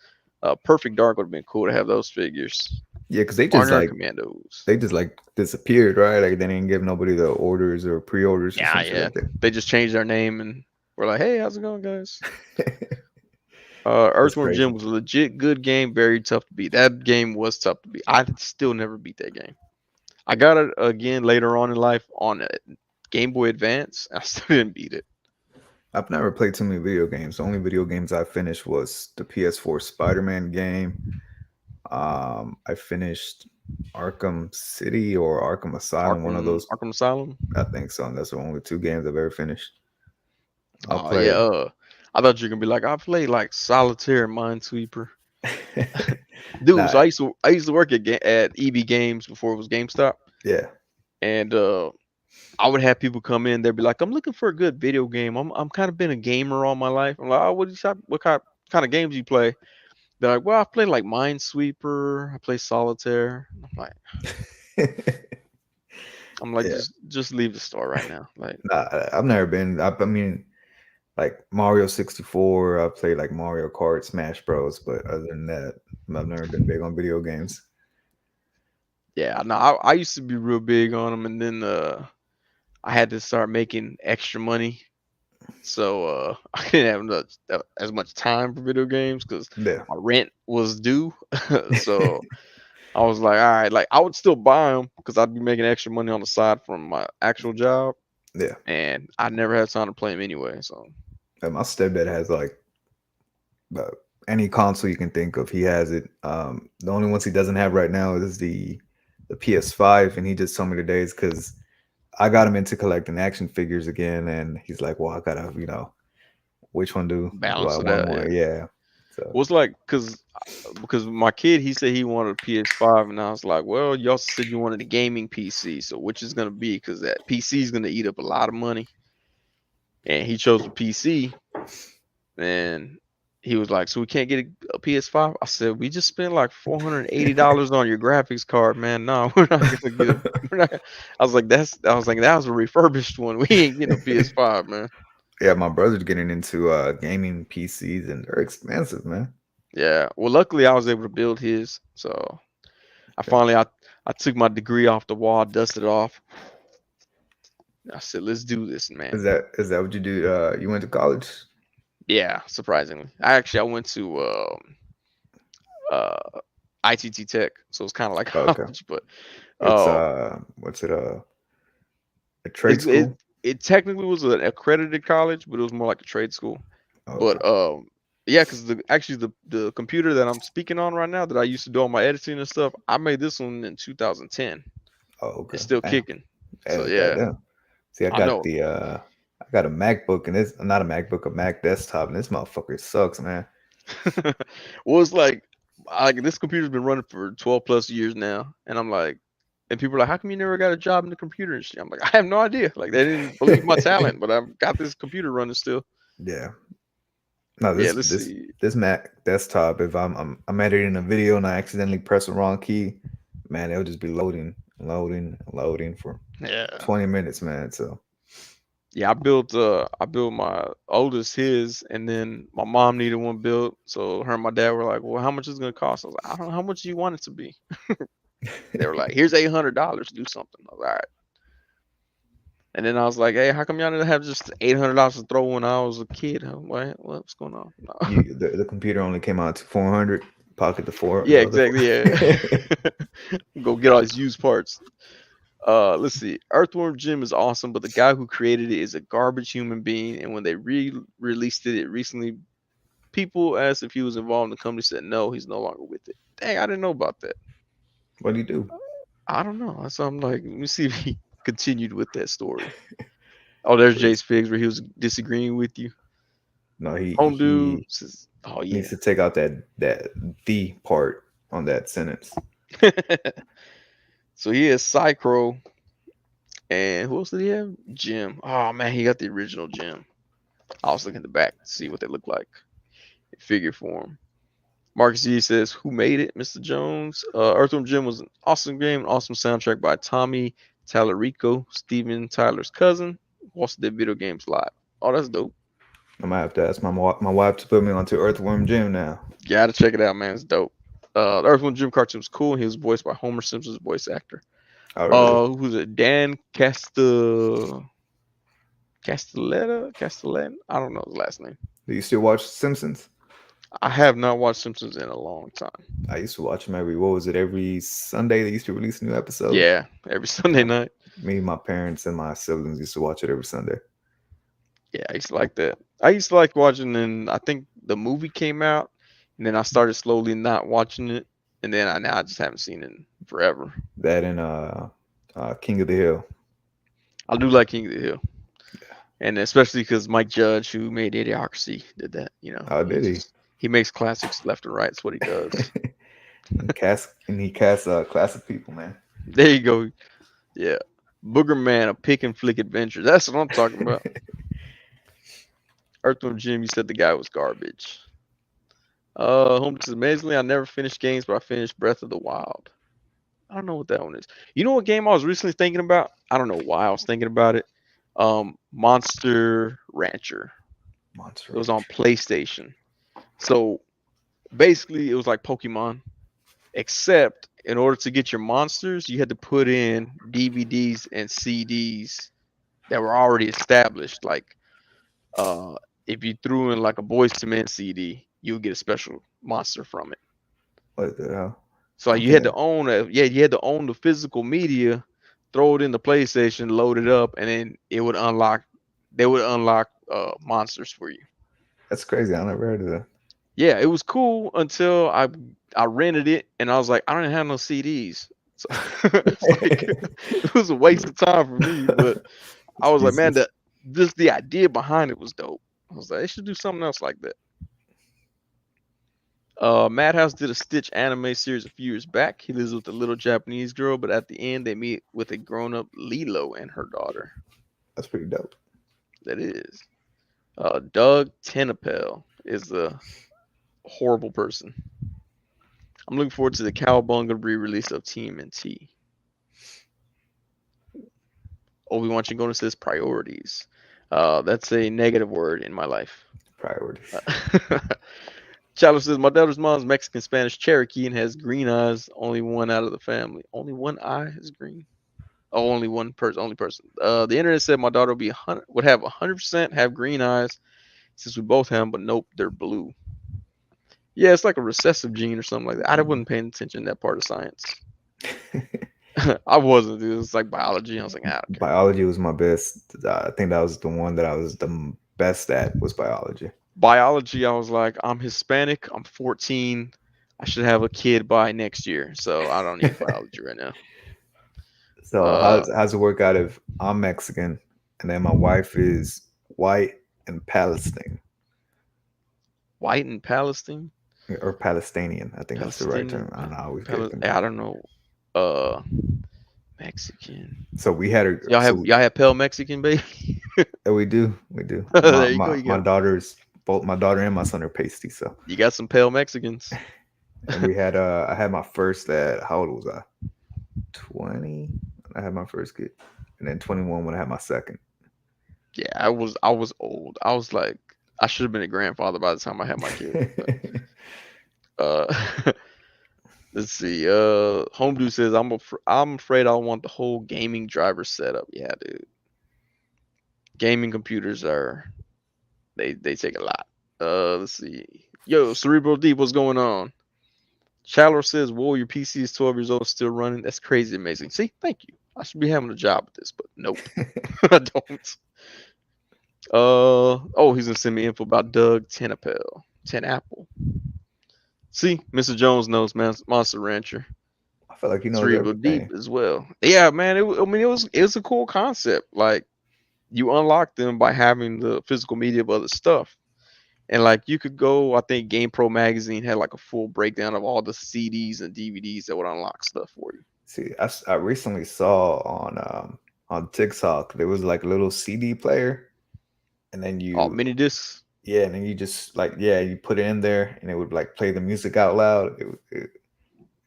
Perfect Dark would have been cool to have those figures. Yeah, because they just Barnyard like Commandos. they just like disappeared, right? Like they didn't give nobody the orders or pre-orders. Or Yeah, something yeah. like that. They just changed their name and we're like, hey, how's it going, guys? That's Earthworm crazy. Gym was a legit good game, very tough to beat. That game was tough to beat. I still never beat that game. I got it again later on in life on a Game Boy Advance. I still didn't beat it. I've never played too many video games. The only video games I finished was the PS4 Spider-Man game. I finished Arkham City or Arkham Asylum, one of those. Arkham Asylum. I think so. And that's the only two games I've ever finished. I'll Oh play. yeah. I thought you were gonna be like, I played like Solitaire and Minesweeper. Dude, Nah, so I used to work at EB Games before it was GameStop, yeah. and I would have people come in. They'd be like, I'm looking for a good video game. I'm kind of been a gamer all my life. I'm like, oh, what kind of games you play? They're like, well, I play like Minesweeper. I play Solitaire. I'm like, Yeah. just leave the store right now. Like, Nah, I've never been. I mean, Like Mario 64, I played like Mario Kart, Smash Bros. But other than that, I've never been big on video games. Yeah, no, I used to be real big on them, and then I had to start making extra money, so I didn't have as much time for video games because Yeah, my rent was due. So I was like, all right, like I would still buy them because I'd be making extra money on the side from my actual job, yeah. and I never had time to play them anyway. So And my stepdad has like uh, any console you can think of. He has it. The only ones he doesn't have right now is the PS5, and he just told me today is because I got him into collecting action figures again, and he's like, "Well, I gotta, which one do I balance it want out, more?" yeah. Yeah. So Well, it's like because my kid he said he wanted a PS5, and I was like, well, you also said you wanted a gaming PC, so which is gonna be? Because that PC is gonna eat up a lot of money, and he chose a PC, and he was like, so we can't get a PS5. I said, we just spent like $480 on your graphics card, man. No, we're not gonna get a. We're not. I was like, that was a refurbished one. We ain't getting a PS5, man. yeah, my brother's getting into gaming PCs, and they're expensive, man. Yeah. Well, luckily I was able to build his, so I Yeah. finally I took my degree off the wall, dusted it off. I said, let's do this, man. Is that what you do? You went to college? Yeah, surprisingly. I went to uh ITT Tech, so it's kind of like Okay. college, but It's um what's it a trade it it school? it technically was an accredited college, but it was more like a trade school. Okay. But yeah, because the computer that I'm speaking on right now that I used to do all my editing and stuff, I made this one in 2010. Oh, okay. It's still Damn. kicking. So Yeah, yeah, goddamn. See, I know. I got a MacBook, and it's not a MacBook, a Mac desktop, and this motherfucker sucks, man. Well, it's like this computer's been running for 12 plus years now, and I'm like, and people are like, how come you never got a job in the computer industry? I'm like, I have no idea. Like they didn't believe my talent, but I've got this computer running still. Yeah. No, Yeah, this let's this see. this Mac desktop, if I'm editing a video and I accidentally press the wrong key, man, it'll just be loading for Yeah, 20 minutes, man. So yeah. I built my oldest his, and then my mom needed one built. So her and my dad were like, well, how much is it gonna cost? I was like, I don't know how much you want it to be. They were like, here's $800. Do something. I was like, all right. And then I was like, "Hey, how come y'all didn't have just $800 to throw when I was a kid? Huh? What's going on?" No. the computer only came out to 400, pocket Yeah, the other four. exactly. Yeah, go get all these used parts. Let's see. Earthworm Gym is awesome, but the guy who created it is a garbage human being. And when they released it recently, people asked if he was involved, and the company said no, he's no longer with it. Dang, I didn't know about that. What do you do? I don't know. So I'm like, let me see if he continued with that story. Oh, there's Please. Jace Figs where he was disagreeing with you. No, Home dude he says, "Oh needs yeah." to take out that the part on that sentence. So he has Psychro, and who else did he have? Jim. Oh man, he got the original Jim. I was looking at the back to see what they look like in figure form. Marcus G says, "Who made it, Mr. Jones?" Earthworm Jim was an awesome game, an awesome soundtrack by Tommy Tallarico, Steven Tyler's cousin, who also did video games live. Oh, that's dope. I might have to ask my wife to put me onto Earthworm Gym now. Gotta check it out, man. It's dope. The Earthworm Jim cartoon was cool. He was voiced by Homer Simpson's voice actor. Oh, really? Who's it? Dan Castellan? I don't know his last name. Do you still watch Simpsons? I have not watched Simpsons in a long time. I used to watch them every, what was it, every Sunday they used to release a new episode. Yeah, every Sunday night. Me, my parents, and my siblings used to watch it every Sunday. Yeah, I used to like that. I used to like watching, and I think the movie came out, and then I started slowly not watching it, and then I just haven't seen it in forever. That and King of the Hill. I do like King of the Hill, and especially because Mike Judge, who made Idiocracy, did that. How did he? He makes classics left and right. That's what he does. He casts classic people, man. There you go. Yeah. Booger Man, a pick and flick adventure. That's what I'm talking about. Earthworm Jim, you said the guy was garbage. Home says amazingly, I never finished games, but I finished Breath of the Wild. I don't know what that one is. You know what game I was recently thinking about? I don't know why I was thinking about it. Monster Rancher. Monster It was on Ranch. PlayStation. So basically, it was like Pokemon, except in order to get your monsters, you had to put in DVDs and CDs that were already established. Like, uh, if you threw in like a Boys to Men CD, you would get a special monster from it. What the hell? So like, you had to Okay. own you had to own the physical media, throw it in the PlayStation, load it up, and then it would unlock. They would unlock monsters for you. That's crazy. I never heard of that. Yeah, it was cool until I rented it and I was like, I don't have no CDs. So it's like it was a waste of time for me. But I It's was like, man, useless. the idea behind it was dope. I was like, they should do something else like that. Madhouse did a Stitch anime series a few years back. He lives with a little Japanese girl, but at the end they meet with a grown-up Lilo and her daughter. That's pretty dope. That is. Doug Tenapel is a horrible person. I'm looking forward to the Cowabunga re-release of TMNT. Obi-Wan Chingona says priorities. That's a negative word in my life. Priorities. Chalice says, my daughter's mom's Mexican, Spanish, Cherokee, and has green eyes. Only one out of the family. Only one eye is green. Oh, only one person. Only person. The internet said my daughter would have 100% have green eyes since we both have them, but nope, they're blue. Yeah, it's like a recessive gene or something like that. I wasn't paying attention to that part of science. I wasn't. Dude. It was like biology. I was like, I don't care. Biology was my best. I think that was the one that I was the best at was biology. Biology, I was like, I'm Hispanic. I'm 14. I should have a kid by next year. So I don't need biology right now. So how's it work out if I'm Mexican and then my wife is white and Palestine White in Palestine? or Palestinian? I think that's the right term. Palestinian? I don't know. I always get them. I don't know. Uh, Mexican. So we had a Y'all have pale Mexican, baby? we do. There you go. You My got, daughters, both my daughter and my son are pasty. So you got some pale Mexicans. and we had I had my first at how old was I? 20. I had my first kid, and then 21 when I had my second. Yeah, I was old. I was like, I should have been a grandfather by the time I had my kid. But, let's see. Home Dude says I'm afraid I want the whole gaming driver setup. Yeah, dude. Gaming computers they take a lot. Let's see. Yo, Cerebral Deep, what's going on? Shallow says, whoa, your PC is 12 years old, still running. That's crazy amazing. See, thank you. I should be having a job with this, but nope. I don't. He's gonna send me info about Doug Tenapel. Tenapple. See, Mr. Jones knows, man. Monster Rancher. I feel like he knows Cerebral Deep everything. as well. Yeah, man. It was a cool concept. Like, you unlock them by having the physical media of other stuff. And like, you could go, I think GamePro magazine had like a full breakdown of all the CDs and DVDs that would unlock stuff for you. See, I recently saw on TikTok there was like a little CD player, and then Oh, you mini discs. and then you just like you put it in there, and it would like play the music out loud. It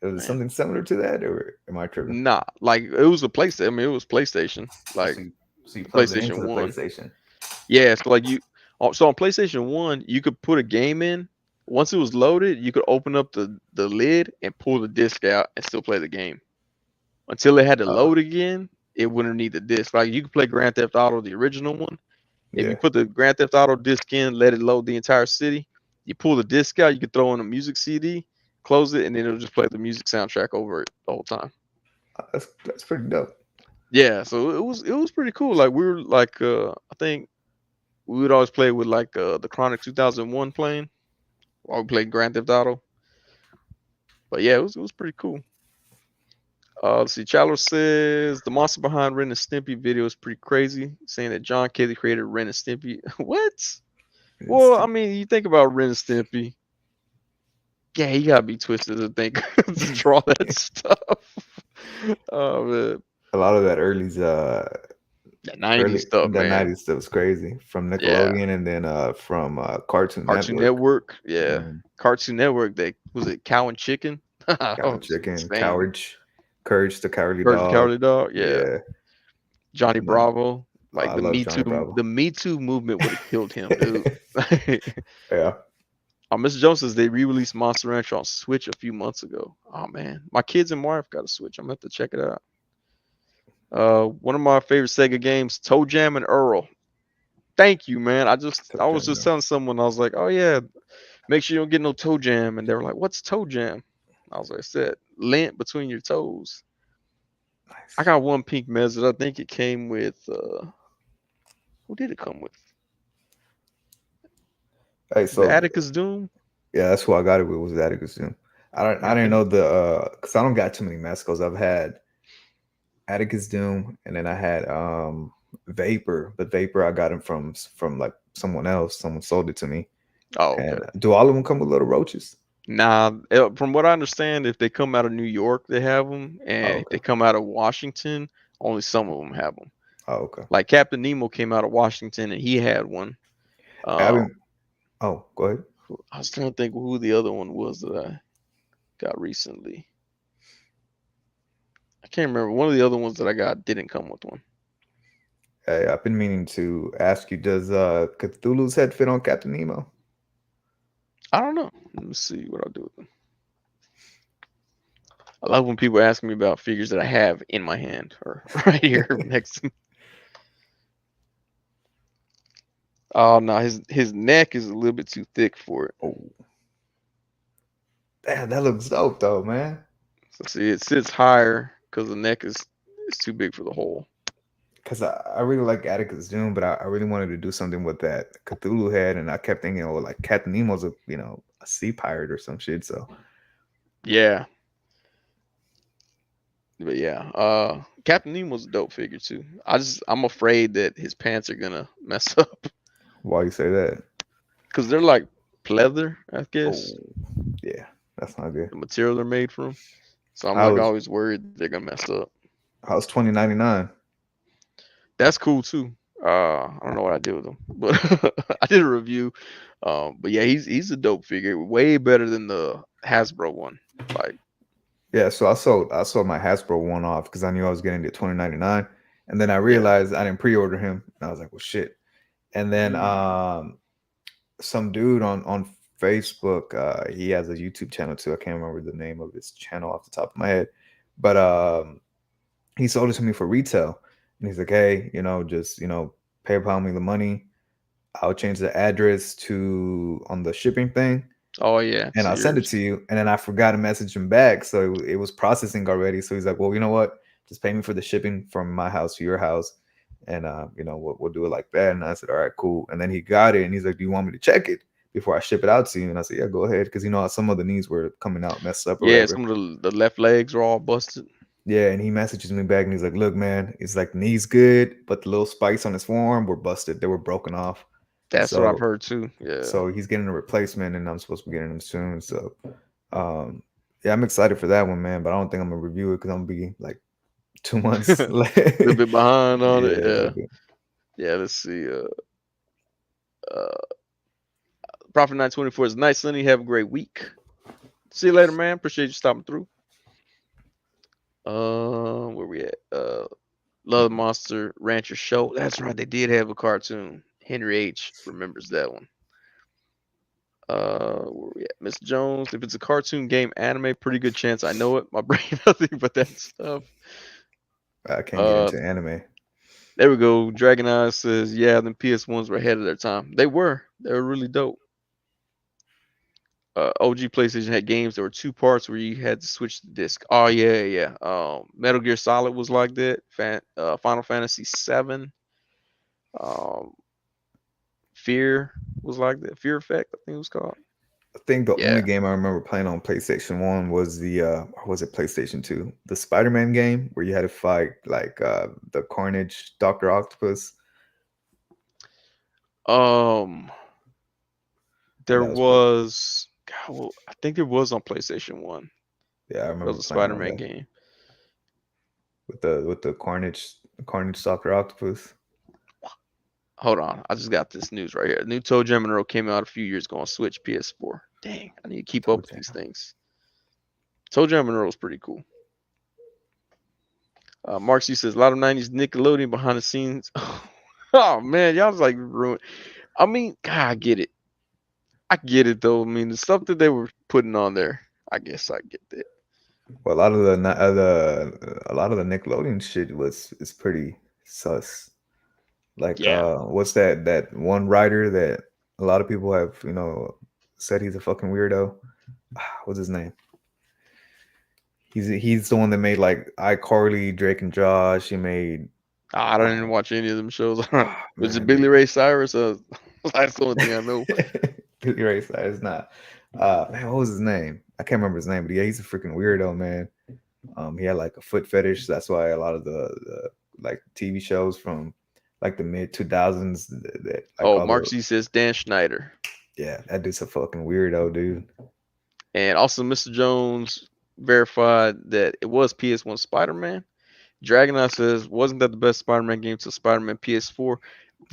was Man. something similar to that, or am I tripping? Nah, like it was a PlayStation. I mean, it was PlayStation, like So you plugged it into PlayStation the 1. PlayStation. Yeah, so like so on PlayStation 1, you could put a game in. Once it was loaded, you could open up the lid and pull the disc out and still play the game. Until it had to Uh, load again, it wouldn't need the disc. Like, you could play Grand Theft Auto, the original one. If yeah. you put the Grand Theft Auto disc in, let it load the entire city, you pull the disc out, you could throw in a music CD, close it, and then it'll just play the music soundtrack over it the whole time. That's pretty dope. Yeah, so it was pretty cool. Like, we were like, I think we would always play with like the Chronic 2001 playing while we played Grand Theft Auto. But yeah, it was pretty cool. Let's see. Chandler says the monster behind Ren and Stimpy video is pretty crazy, saying that John Kelly created Ren and Stimpy. What? Well, I mean, you think about Ren and Stimpy. Yeah, you gotta be twisted to think to draw that stuff. Oh man, A lot of that that '90s stuff, the man. 90s stuff was crazy from Yeah, Nickelodeon and then from Cartoon Cartoon Network. Network. Yeah, Mhm. Cartoon Network. They was it Cow and Chicken? Cow Oh, and Chicken, insane. Courage the Cowardly Courage the Dog. Cowardly Dog. Yeah, Yeah. Johnny And then Bravo. I Like love Johnny Bravo. The Me Too movement would have killed him, dude. Yeah. Mr. Jones says they re-released Monster Ranch on Switch a few months ago. Oh man, my kids and wife got a Switch. I'm gonna have to check it out. One of my favorite Sega games, Toe Jam and Earl. Thank you, man. I Touch was on just you. telling someone, I was like, oh yeah, make sure you don't get no toe jam. And they were like, what's toe jam? I was like, I said, lint between your toes. I Nice. got one pink message. I think it came with who did it come with? Hey, The so Atticus Doom? yeah, that's who I got it with was Atticus Doom. Yeah, I I didn't think know the because I don't got too many mascots. I've had Atticus Doom, and then I had Vapor. But Vapor I got him from like someone else. Someone sold it to me. oh okay. And do all of them come with little roaches? Nah, from what I understand, if they come out of New York, they have them, Oh, and if okay. they come out of Washington, only some of them have them. Oh, okay. Like Captain Nemo came out of Washington, and he had one. I've Uh, been. Oh, go ahead. I was trying to think who the other one was that I got recently. I can't remember. One of the other ones that I got didn't come with one. Hey, I've been meaning to ask you, does Cthulhu's head fit on Captain Nemo? I don't know. Let me see what I'll do with them. I love when people ask me about figures that I have in my hand or right here next to me. Oh no, his neck is a little bit too thick for it. Oh, damn, that looks dope though, man. So see, it sits higher because the neck is too big for the hole. Because I really like Atticus Doom, but I really wanted to do something with that Cthulhu head, and I kept thinking, oh, like Captain Nemo's a sea pirate or some shit. So Yeah, but yeah, Captain Nemo's a dope figure too. I'm afraid that his pants are gonna mess up why you say that? because they're like pleather, I Oh, guess, yeah, that's not good. the material they're made from. So I'm I like was always worried they're gonna mess up. I was 2099. That's cool too. I don't know what I did with him, but I did a review. But yeah, he's a dope figure, way better than the Hasbro one. Like, Yeah, so I sold my Hasbro one off because I knew I was getting it 2099, and then I yeah. realized I didn't pre-order him, and I was like, well, shit. And then Mm. some dude on Facebook, he has a YouTube channel too. I can't remember the name of his channel off the top of my head, but he sold it to me for retail, and he's like, hey, just PayPal me the money. I'll change the address to on the shipping thing, Oh yeah, and to I'll send it yours. to you. And then I forgot to message him back, so it was processing already. So he's like, well, you know what? Just pay me for the shipping from my house to your house, and we'll do it like that. And I said, all right, cool. And then he got it, and he's like, do you want me to check it before I ship it out to you? And I said, yeah, go ahead, because some of the knees were coming out messed up or Yeah, whatever. some of the left legs are all busted. Yeah, and he messages me back, and he's like, look, man, it's like knees good, but the little spikes on his forearm were busted. They were broken off. That's what I've So heard too. Yeah. so he's getting a replacement, and I'm supposed to be getting him soon. So yeah, I'm excited for that one, man. But I don't think I'm gonna review it because I'm gonna be like 2 months A little late. bit behind on Yeah, it. a little Yeah. bit. Yeah. Let's see. Uh, Prophet 924 is nice, Sonny. Have a great week. See you later, man. Appreciate you stopping through. Where we at? Love Monster Rancher Show. That's right. They did have a cartoon. Henry H remembers that one. Where we at? Miss Jones. If it's a cartoon game anime, pretty good chance I know it. My brain nothing but that stuff. I can't get Uh, into anime. there we go. Dragon Eyes says, yeah, them PS1s were ahead of their time. They were. They were really dope. OG PlayStation had games that were two parts where you had to switch the disc. Oh yeah, yeah. Metal Gear Solid was like that. Final Fantasy 7. Um, Fear was like that. Fear Effect, I think it was called. I think the only Yeah. game I remember playing on PlayStation One was or was it PlayStation Two? The Spider-Man game where you had to fight like the Carnage Doctor Octopus. Um, And there that was pretty cool. was. God, well, I think there was on PlayStation One. Yeah, I There remember was a playing on Spider-Man that game. with the Carnage Doctor Octopus. Hold on, I just got this news right here. New Toe Jam and Earl came out a few years ago on Switch, PS4. Dang, I need to keep Toe up with Jam. these things. Toe Jam and Earl is pretty cool. Mark C says a lot of '90s Nickelodeon behind the scenes. Oh man, y'all was like ruined. I mean, God, I get it. I get it though. I mean, the stuff that they were putting on there, I guess I get that. Well, a lot of a lot of the Nickelodeon shit was is pretty sus. Like, Yeah. what's that one writer that a lot of people have said he's a fucking weirdo? What's his name? He's the one that made like iCarly, Drake and Josh. He made I uh, didn't watch any of them shows. Was it man, Billy Ray Cyrus? That's the only thing I know. Billy Ray Cyrus. Not man, what was his name? I can't remember his name, but yeah, he's a freaking weirdo, man. He had like a foot fetish. That's why a lot of the like TV shows from like the mid 2000s that like Oh, all Mark the C says Dan Schneider. yeah, that dude's a fucking weirdo, dude. And also Mr. Jones verified that it was PS1 Spider-Man. Dragonaut says, wasn't that the best Spider-Man game to Spider-Man PS4?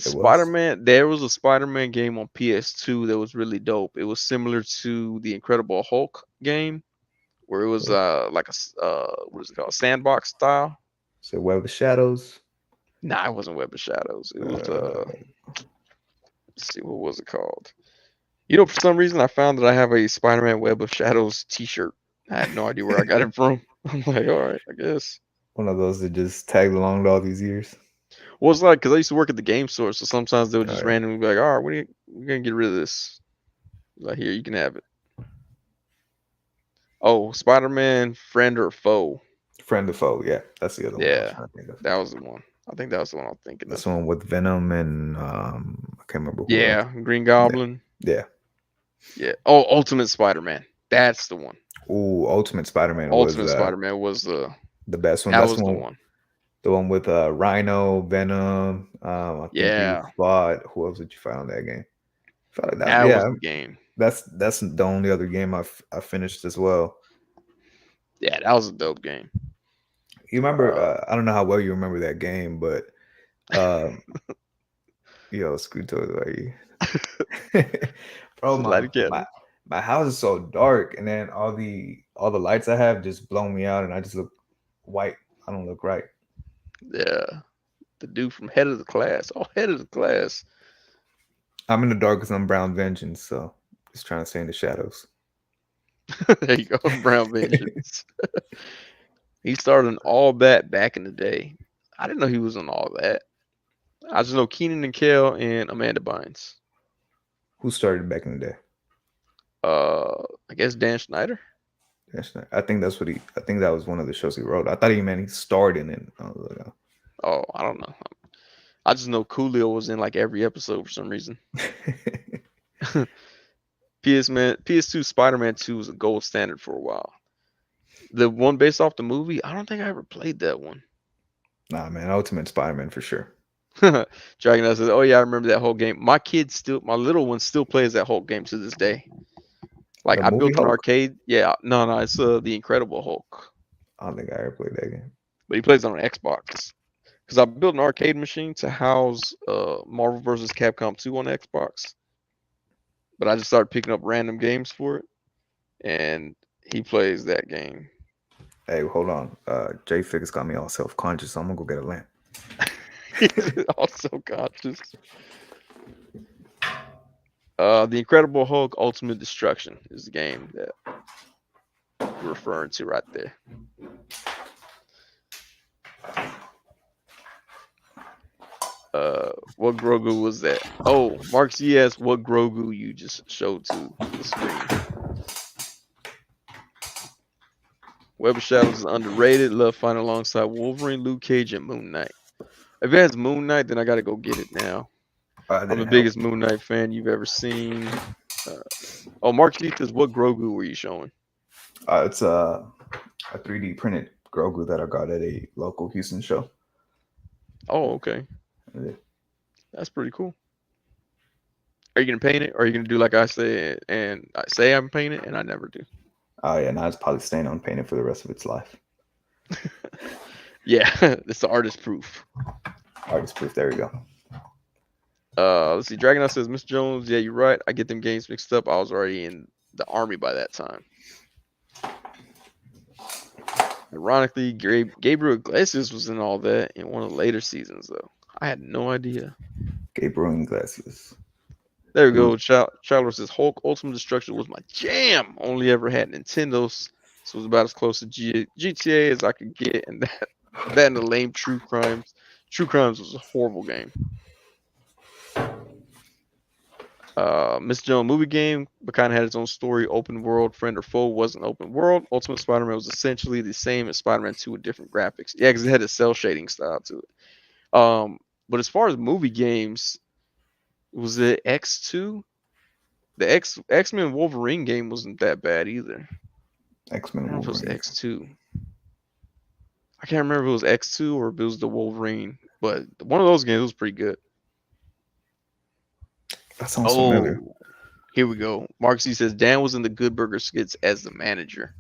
It was. Spider-Man, there was a Spider-Man game on PS2 that was really dope. It was similar to the Incredible Hulk game, where it was like what is it called, sandbox style. So Web of Shadows. Nah, it wasn't Web of Shadows. It was Uh, let's see, what was it called? You know, for some reason, I found that I have a Spider-Man Web of Shadows T-shirt. I had no idea where I got it from. I'm like, all right, I guess. one of those that just tagged along all these years. Well, it's like because I used to work at the game store, so sometimes they would All just right. randomly be like, "All right, we're gonna get rid of this. Like, here, you can have it." Oh, Spider-Man friend or foe? Friend of Foe. Yeah, that's the other one I was Yeah, trying to think of. that was the one. I think that was the one I'm thinking This of. one with Venom and I can't remember who else. Yeah, Green Yeah. Goblin. Yeah. Yeah. Oh, Ultimate Spider-Man. That's the one. Ooh, Ultimate Spider-Man was Ultimate Spider-Man was the best one. that That's was the one. the one with Rhino, Venom. I think you Yeah, fought. Who else did you fight on that game? Fought that, that was yeah, the game. that's the only other game I finished as well. Yeah, that was a dope game. You remember? Uh, I don't know how well you remember that game, but um, yo, ScrewedToyz, are you? Bro, Light Academy. my house is so dark, and then all the lights I have just blow me out, and I just look white. I don't look right. Yeah, the dude from Head of the Class. Oh, Head of the Class. I'm in the dark because I'm Brown Vengeance, so just trying to stay in the shadows. There you go, Brown Vengeance. He started in All That back in the day. I didn't know he was on All That. I just know Keenan and Kel and Amanda Bynes. Who started back in the day? I guess Dan Schneider. I think that's what he. I think that was one of the shows he wrote. I thought he meant he starred in it. I was like, Oh, I don't know. I just know Coolio was in like every episode for some reason. PS2 Spider-Man 2 was a gold standard for a while. The one based off the movie, I don't think I ever played that one. nah, man, Ultimate Spider-Man for sure. Dragon says, "Oh yeah, I remember that whole game. My little one still plays that whole game to this day. Like The I movie built an Hulk. arcade. Yeah, no, it's the Incredible Hulk, I don't think I ever played that game. but he plays on an Xbox. Because I built an arcade machine to house Marvel vs. Capcom 2 on Xbox, but I just started picking up random games for it, and he plays that game. Hey, hold on. Jay Figgs got me all self-conscious, so I'm gonna go get a lamp. He's also conscious. The Incredible Hulk Ultimate Destruction is the game that you're referring to right there. What Grogu was that? Oh, Mark C asked what Grogu you just showed to the screen. Web of Shadows is underrated. Love fighting alongside Wolverine, Luke Cage, and Moon Knight. If it has Moon Knight, then I gotta go get it now. That I'm the didn't help. biggest Moon Knight fan you've ever seen. Mark C says, what Grogu were you showing? It's a 3D printed Grogu that I got at a local Houston show. Oh, okay. Yeah. That's pretty cool. Are you gonna paint it, or are you gonna do like I say and I say I'm painting it and I never do? Oh yeah, now it's probably staying unpainted for the rest of its life. Yeah, it's the artist proof. Artist proof. There we go. Let's see. Dragonaut says, Mr. Jones, yeah, you're right. I get them games mixed up. I was already in the army by that time. Ironically, Gabriel Iglesias was in all that in one of the later seasons, though. I had no idea. Gabe rowing glasses. There we Ooh, go. Charlotte says Hulk Ultimate Destruction was my jam. Only ever had Nintendo's, so it was about as close to GTA as I could get. And that and the lame True Crimes. True Crimes was a horrible game. Miss Jones movie game, but kind of had its own story. Open world, friend or foe wasn't open world. Ultimate Spider-Man was essentially the same as Spider-Man 2 with different graphics. Yeah, because it had a cell shading style to it. But as far as movie games, was it X2? The X-Men Wolverine game wasn't that bad either. I X-Men don't know if it was Wolverine. X2. I can't remember if it was X2 or if it was the Wolverine, but one of those games was pretty good. That sounds familiar. Oh, here we go. Mark C says Dan was in the Good Burger skits as the manager.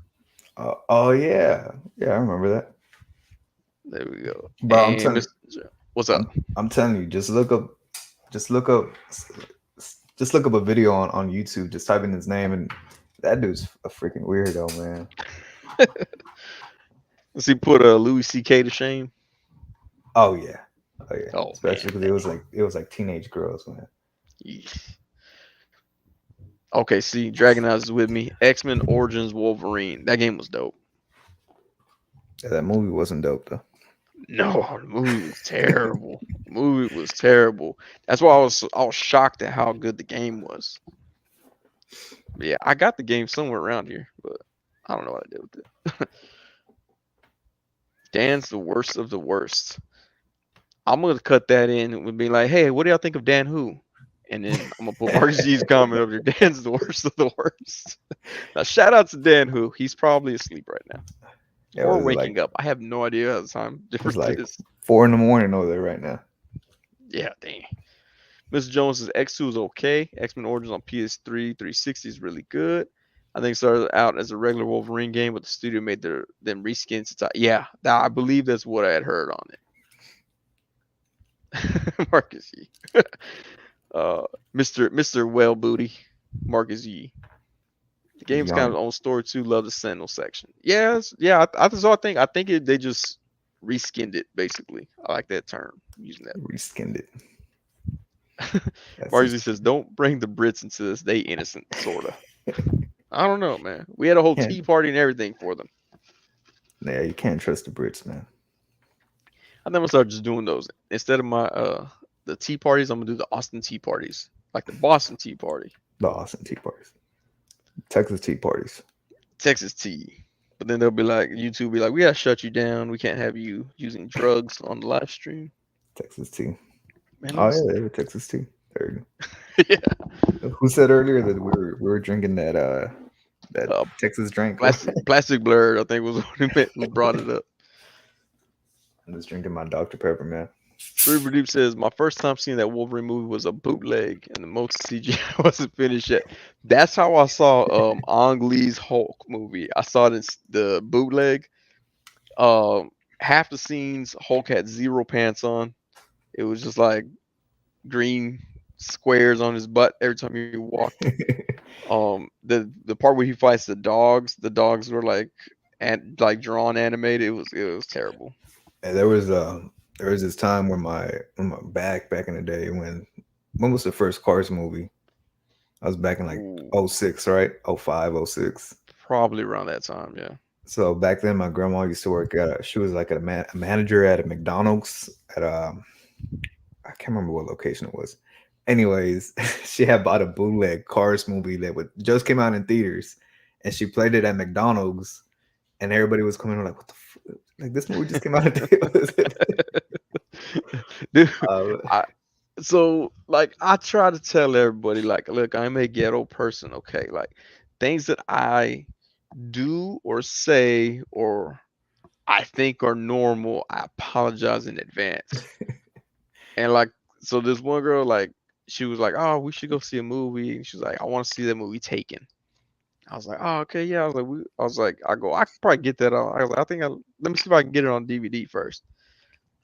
Oh yeah, yeah, I remember that. There we go. Bro, I'm And telling, Mr. What's up? I'm telling you, just look up, just look up a video on YouTube. Just type in his name, and that dude's a freaking weirdo, man. Let's see, put Louis C.K. to shame. Oh yeah, oh yeah. Oh Especially man. because it was like teenage girls, man. Yeesh. Okay, see, Dragon Eyes is with me. X-Men Origins Wolverine. That game was dope. Yeah, that movie wasn't dope though. No, the movie was terrible. The movie was terrible. That's why I was shocked at how good the game was. But yeah, I got the game somewhere around here, but I don't know what I did with it. Dan's the worst of the worst. I'm gonna cut that in and be like, hey, what do y'all think of Dan Who? And then I'm gonna put Marcus G's comment over there. Dan's the worst of the worst. Now shout out to Dan Who. He's probably asleep right now. Yeah, Or was it like waking up. I have no idea how the time it's difference like is. 4 in the morning over there right now. Yeah, dang. Mr. Jones says X2 is okay. X-Men Origins on PS3, 360 is really good. I think it started out as a regular Wolverine game, but the studio made them reskins. Yeah, I believe that's what I had heard on it. Marcus Yee. Mr. Well Booty. Marcus Yee. The game's kind of Young its own story too. Love the Sentinel section. Yes, yeah. I think they just reskinned it basically. I like that term. Using that. reskinned it. That's Marzi just says, "Don't bring the Brits into this. They innocent, sorta." I don't know, man. We had a whole can't. tea party and everything for them. Yeah, you can't trust the Brits, man. I think I'm gonna start just doing those instead of my the tea parties. I'm gonna do the Austin tea parties, like the Boston tea party, The Austin tea parties, Texas tea parties. Texas tea. But then they'll be like, YouTube be like, we gotta shut you down. We can't have you using drugs on the live stream. Texas tea. Man, let Oh me yeah, stop. they were Texas tea. There you Yeah, go. Who said earlier that we were drinking that uh, Texas drink? plastic blur. I think was who brought it up. I'm just drinking my Dr Pepper, man. River Deep says, my first time seeing that Wolverine movie was a bootleg, and the most CGI wasn't finished yet. That's how I saw Ang Lee's Hulk movie. I saw it in the bootleg. Half the scenes, Hulk had zero pants on. It was just like green squares on his butt every time he walked. The part where he fights the dogs were like and like drawn animated. It was terrible. And there was this time when my back in the day when was the first Cars movie? I was back in like Ooh, '06, right? '05, '06. probably around that time, yeah. So back then, my grandma used to work she was like a manager at a McDonald's at I can't remember what location it was. Anyways, she had bought a bootleg Cars movie that just came out in theaters, and she played it at McDonald's, and everybody was coming on like, "What the like this movie just came out in theaters." Dude, uh, I so like I try to tell everybody like, look, I'm a ghetto person, okay? Like things that I do or say or I think are normal, I apologize in advance. And like, so this one girl, like, she was like, "Oh, we should go see a movie." And she was like, "I want to see that movie Taken." I was like, "Oh, okay, yeah." I could probably get that on. I was like, let me see if I can get it on DVD first.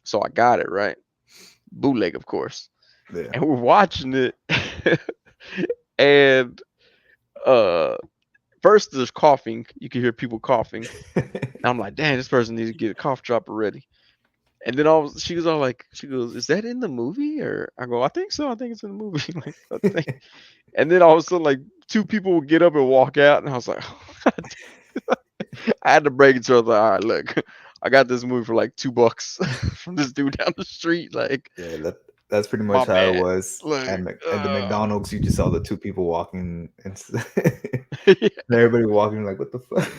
So I got it right, bootleg, of course, yeah. and we're watching it, and uh, first there's coughing. You can hear people coughing. And I'm like, "Damn, this person needs to get a cough drop already." And then she was all like, she goes, "Is that in the movie?" Or I go, "I think so. I think it's in the movie." Like, I think. And then all of a sudden, like 2 people would get up and walk out, and I was like, I had to break it to her. I was like, all right, look, I got this movie for like $2 from this dude down the street. Like, Yeah, that's pretty my much how it bad. was Look, at the McDonald's. You just saw the two people walking, and yeah, everybody walking like, "What the fuck?"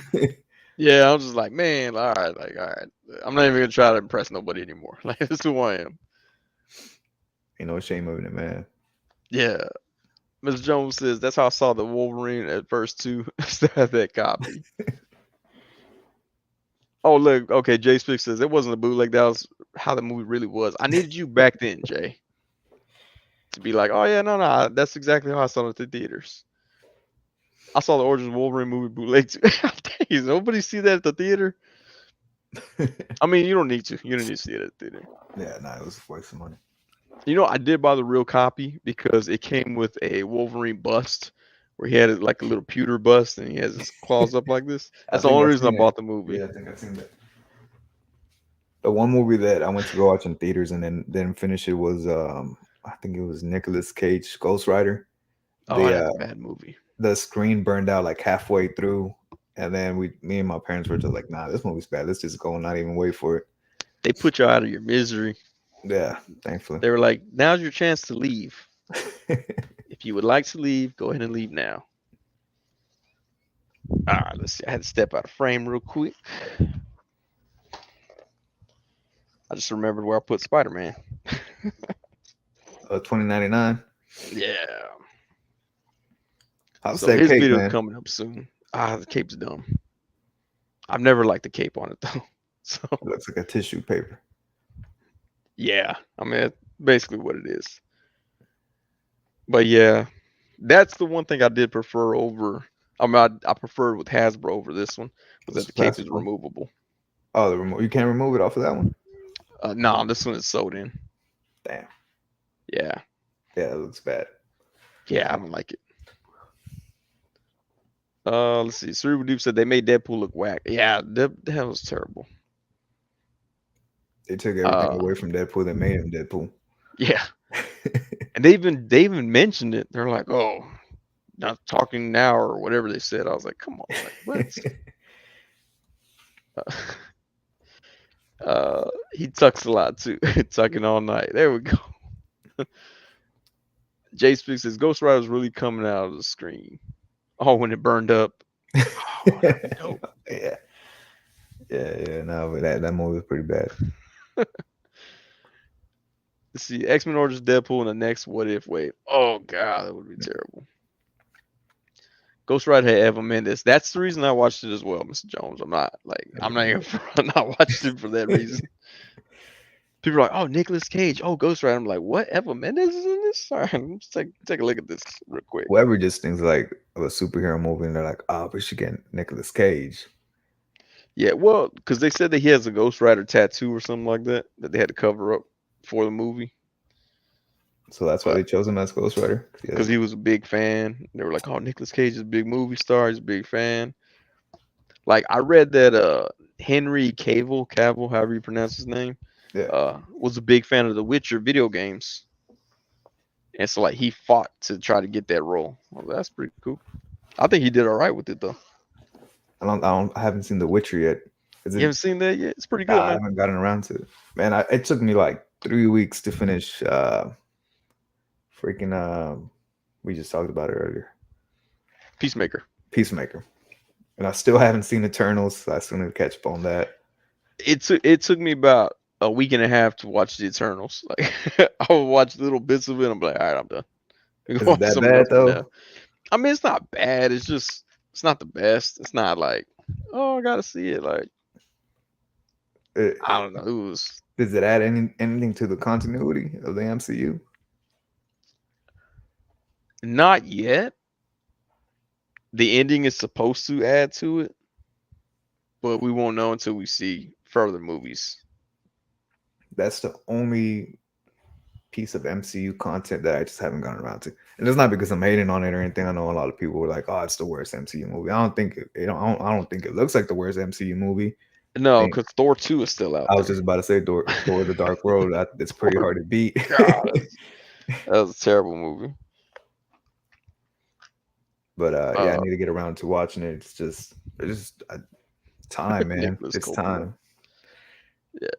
yeah. I was just like, man, all right, like, all right. I'm not even gonna try to impress nobody anymore. Like, this is who I am. Ain't no shame in it, man. Yeah. Mr. Jones says that's how I saw the Wolverine at first too. Still have that copy. Oh look, okay. Jay Spick says it wasn't a bootleg. That was how the movie really was. I needed you back then, Jay, to be like, oh yeah, no, that's exactly how I saw it at the theaters. I saw the Origins of Wolverine movie bootleg too. Days, nobody see that at the theater. I mean, you don't need to. You don't need to see it at the theater. Yeah, nah, it was a waste of money. You know, I did buy the real copy because it came with a Wolverine bust where he had like a little pewter bust and he has his claws up like this. I That's the think only I've reason I seen it. bought the movie. Yeah, I think I've seen that. The one movie that I went to go watch in theaters and then didn't finish it was I think it was Nicolas Cage Ghost Rider. Oh, The that's a bad movie. the screen burned out like halfway through, and then me and my parents were just like, "Nah, this movie's bad. Let's just go and not even wait for it." They put you out of your misery. Yeah, thankfully. They were like, now's your chance to leave. If you would like to leave, go ahead and leave now. All right, let's see. I had to step out of frame real quick. I just remembered where I put Spider Man. 2099. Yeah. How's So that his cake, video's man? coming up soon. The cape's dumb. I've never liked the cape on it though. So It looks like a tissue paper. yeah, I mean that's basically what it is. But yeah, that's the one thing I did prefer over. I mean, I preferred with Hasbro over this one was It's that the cape is plastic one. removable. Oh, the remote. You can't remove it off of that one. No, this one is sewed in. Damn. Yeah, Yeah, it looks bad. yeah, I don't like it. Let's see. Cerebral Dupe said they made Deadpool look whack. Yeah, that was terrible. They took everything Uh, away from Deadpool that made him Deadpool. yeah, and they even mentioned it. They're like, oh, not talking now or whatever they said. I was like, come on, like what? He tucks a lot too. Tucking all night. There we go. Jay Speaks says Ghost Rider was really coming out of the screen. Oh, when it burned up. Oh, that'd be dope. Yeah. Yeah. No, but that movie was pretty bad. Let's see, X-Men Origins Deadpool in the next What If wave. Oh god, that would be terrible. Ghost Rider had Eva Mendes. That's the reason I watched it as well, Mr. Jones. I'm not even not watching it for that reason. People are like, oh, Nicolas Cage, oh, Ghost Rider. I'm like, what? Eva Mendes is in this? Sorry, let's take a look at this real quick. Whoever just thinks like of a superhero movie and they're like, oh, we should get Nicolas Cage. Yeah, well, because they said that he has a Ghost Rider tattoo or something like that they had to cover up for the movie. So that's why they chose him as Ghost Rider. Because he was a big fan. They were like, oh, Nicolas Cage is a big movie star. He's a big fan. Like, I read that Henry Cavill, however you pronounce his name, was a big fan of the Witcher video games. And so, like, he fought to try to get that role. Well, that's pretty cool. I think he did all right with it, though. I haven't seen The Witcher yet. You haven't seen that yet? It's pretty good, man. I haven't gotten around to it. Man, it took me like 3 weeks to finish we just talked about it earlier. Peacemaker. And I still haven't seen Eternals, so I still need to catch up on that. It took me about a week and a half to watch the Eternals. Like I would watch little bits of it. And I'm like, all right, I'm done. Is it that bad though? I mean, it's not bad. It's just it's not the best. It's not like, oh, I gotta see it. Like I don't know. Does it add anything to the continuity of the MCU? Not yet. The ending is supposed to add to it, but we won't know until we see further movies. That's the only piece of MCU content that I just haven't gotten around to. And it's not because I'm hating on it or anything. I know a lot of people were like, "Oh, it's the worst MCU movie." I don't think it looks like the worst MCU movie, No, Think because Thor 2 is still out I was there. just about to say Thor: The Dark World. It's pretty Thor, hard to beat. God, that was a terrible movie. But yeah, I Uh, need to get around to watching it. It's just time, man. Nicholas It's Coppola. time. Yeah.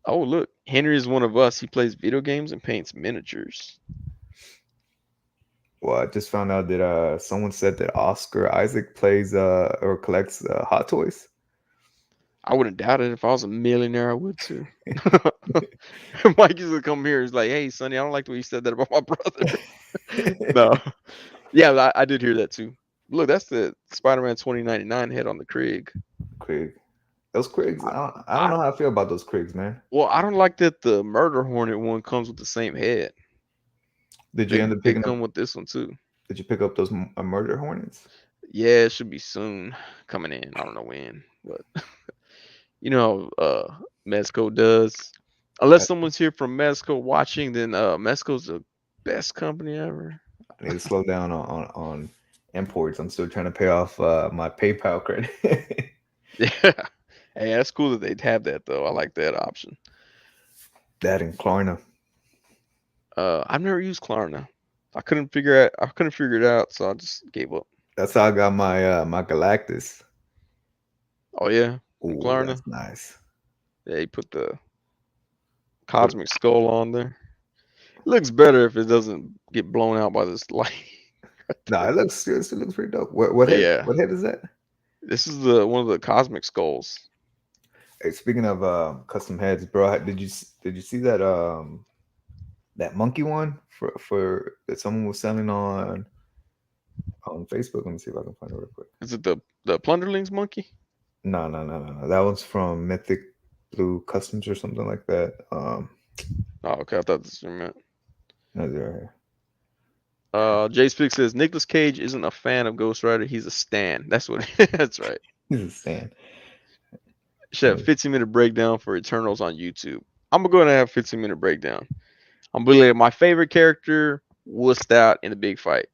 Oh, look, Henry is one of us. He plays video games and paints miniatures. Well, I just found out that someone said that Oscar Isaac plays or collects Hot Toys. I wouldn't doubt it. If I was a millionaire, I would too. Mike used to come here. He's like, "Hey, Sonny, I don't like the way you said that about my brother." No, yeah, I did hear that too. Look, that's the Spider-Man 2099 head on the Krieg. Craig. Those Craigs, I don't I know how I feel about those Craigs, man. Well, I don't like that the Murder Hornet one comes with the same head. Did you They end up they picking up? come with this one too. Did you pick up those Murder Hornets? Yeah, it should be soon coming in. I don't know when, but you know, Mezco does. Unless I, someone's here from Mezco watching, then Mezco's the best company ever. I need to slow down on imports. I'm still trying to pay off my PayPal credit. Yeah. Hey, that's cool that they'd have that though. I like that option. That and Klarna. I've never used Klarna. I couldn't figure it out, so I just gave up. That's how I got my Galactus. Oh yeah, from Oh, Klarna. that's nice. Yeah, he put the What? cosmic skull on there. It looks better if it doesn't get blown out by this light right No, there. it looks pretty dope. What But head? yeah, What head is that? this is the one of the cosmic skulls. Hey, speaking of custom heads, bro, did you see that that monkey one for that someone was selling on Facebook? Let me see if I can find it real quick. Is it the Plunderlings monkey? No. That one's from Mythic Blue Customs or something like that. Oh, okay. I thought this was meant. No, they're right here. Jay Speak says Nicolas Cage isn't a fan of Ghost Rider. He's a stan. That's what. That's right. He's a stand. Should have 15-minute breakdown for Eternals on YouTube. I'm gonna go ahead and have 15-minute breakdown. I'm believe my favorite character wussed out in the big fight.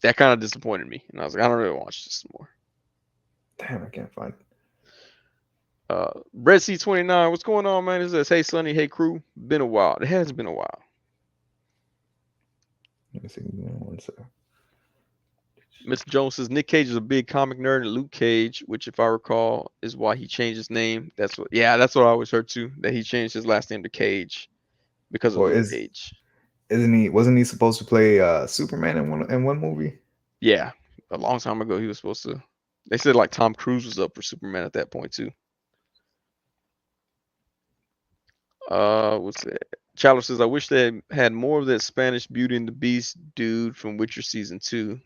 That kind of disappointed me, and I was like, I don't really watch this more. Damn, I can't find it. Red C29, what's going on, man? It says, hey Sonny, hey crew. Been a while. It has been a while. Let me see. One second. Mr. Jones says Nick Cage is a big comic nerd, and Luke Cage, which if I recall is why he changed his name. That's what I always heard too, that he changed his last name to Cage because of Well, Luke Cage. wasn't he supposed to play Superman in one movie? Yeah. A long time ago he was supposed to. They said like Tom Cruise was up for Superman at that point too. What's that? Chandler says, I wish they had more of that Spanish Beauty and the Beast dude from Witcher season 2.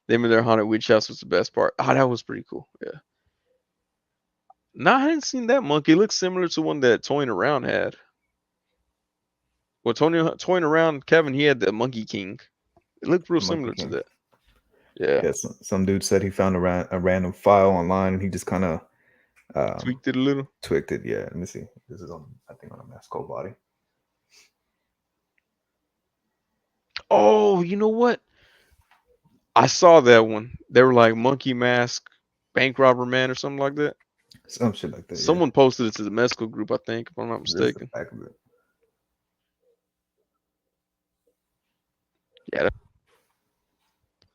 Them in their haunted witch house was the best part. Oh, that was pretty cool. Yeah. No, I hadn't seen that monkey. It looks similar to one that Toying Around had. Well, Toying Around, Kevin, he had the Monkey King. It looked real Monkey similar to King. that. Yeah. Yeah, some dude said he found a random file online and he just kind of Tweaked it a little. tweaked it. Yeah, let me see. This is I think on a Masco body. Oh, you know what? I saw that one. They were like Monkey Mask, Bank Robber Man, or something like that. Some shit like that. Yeah, Someone posted it to the Mesco group, I think, if I'm not there's the mistaken. back of it. Yeah.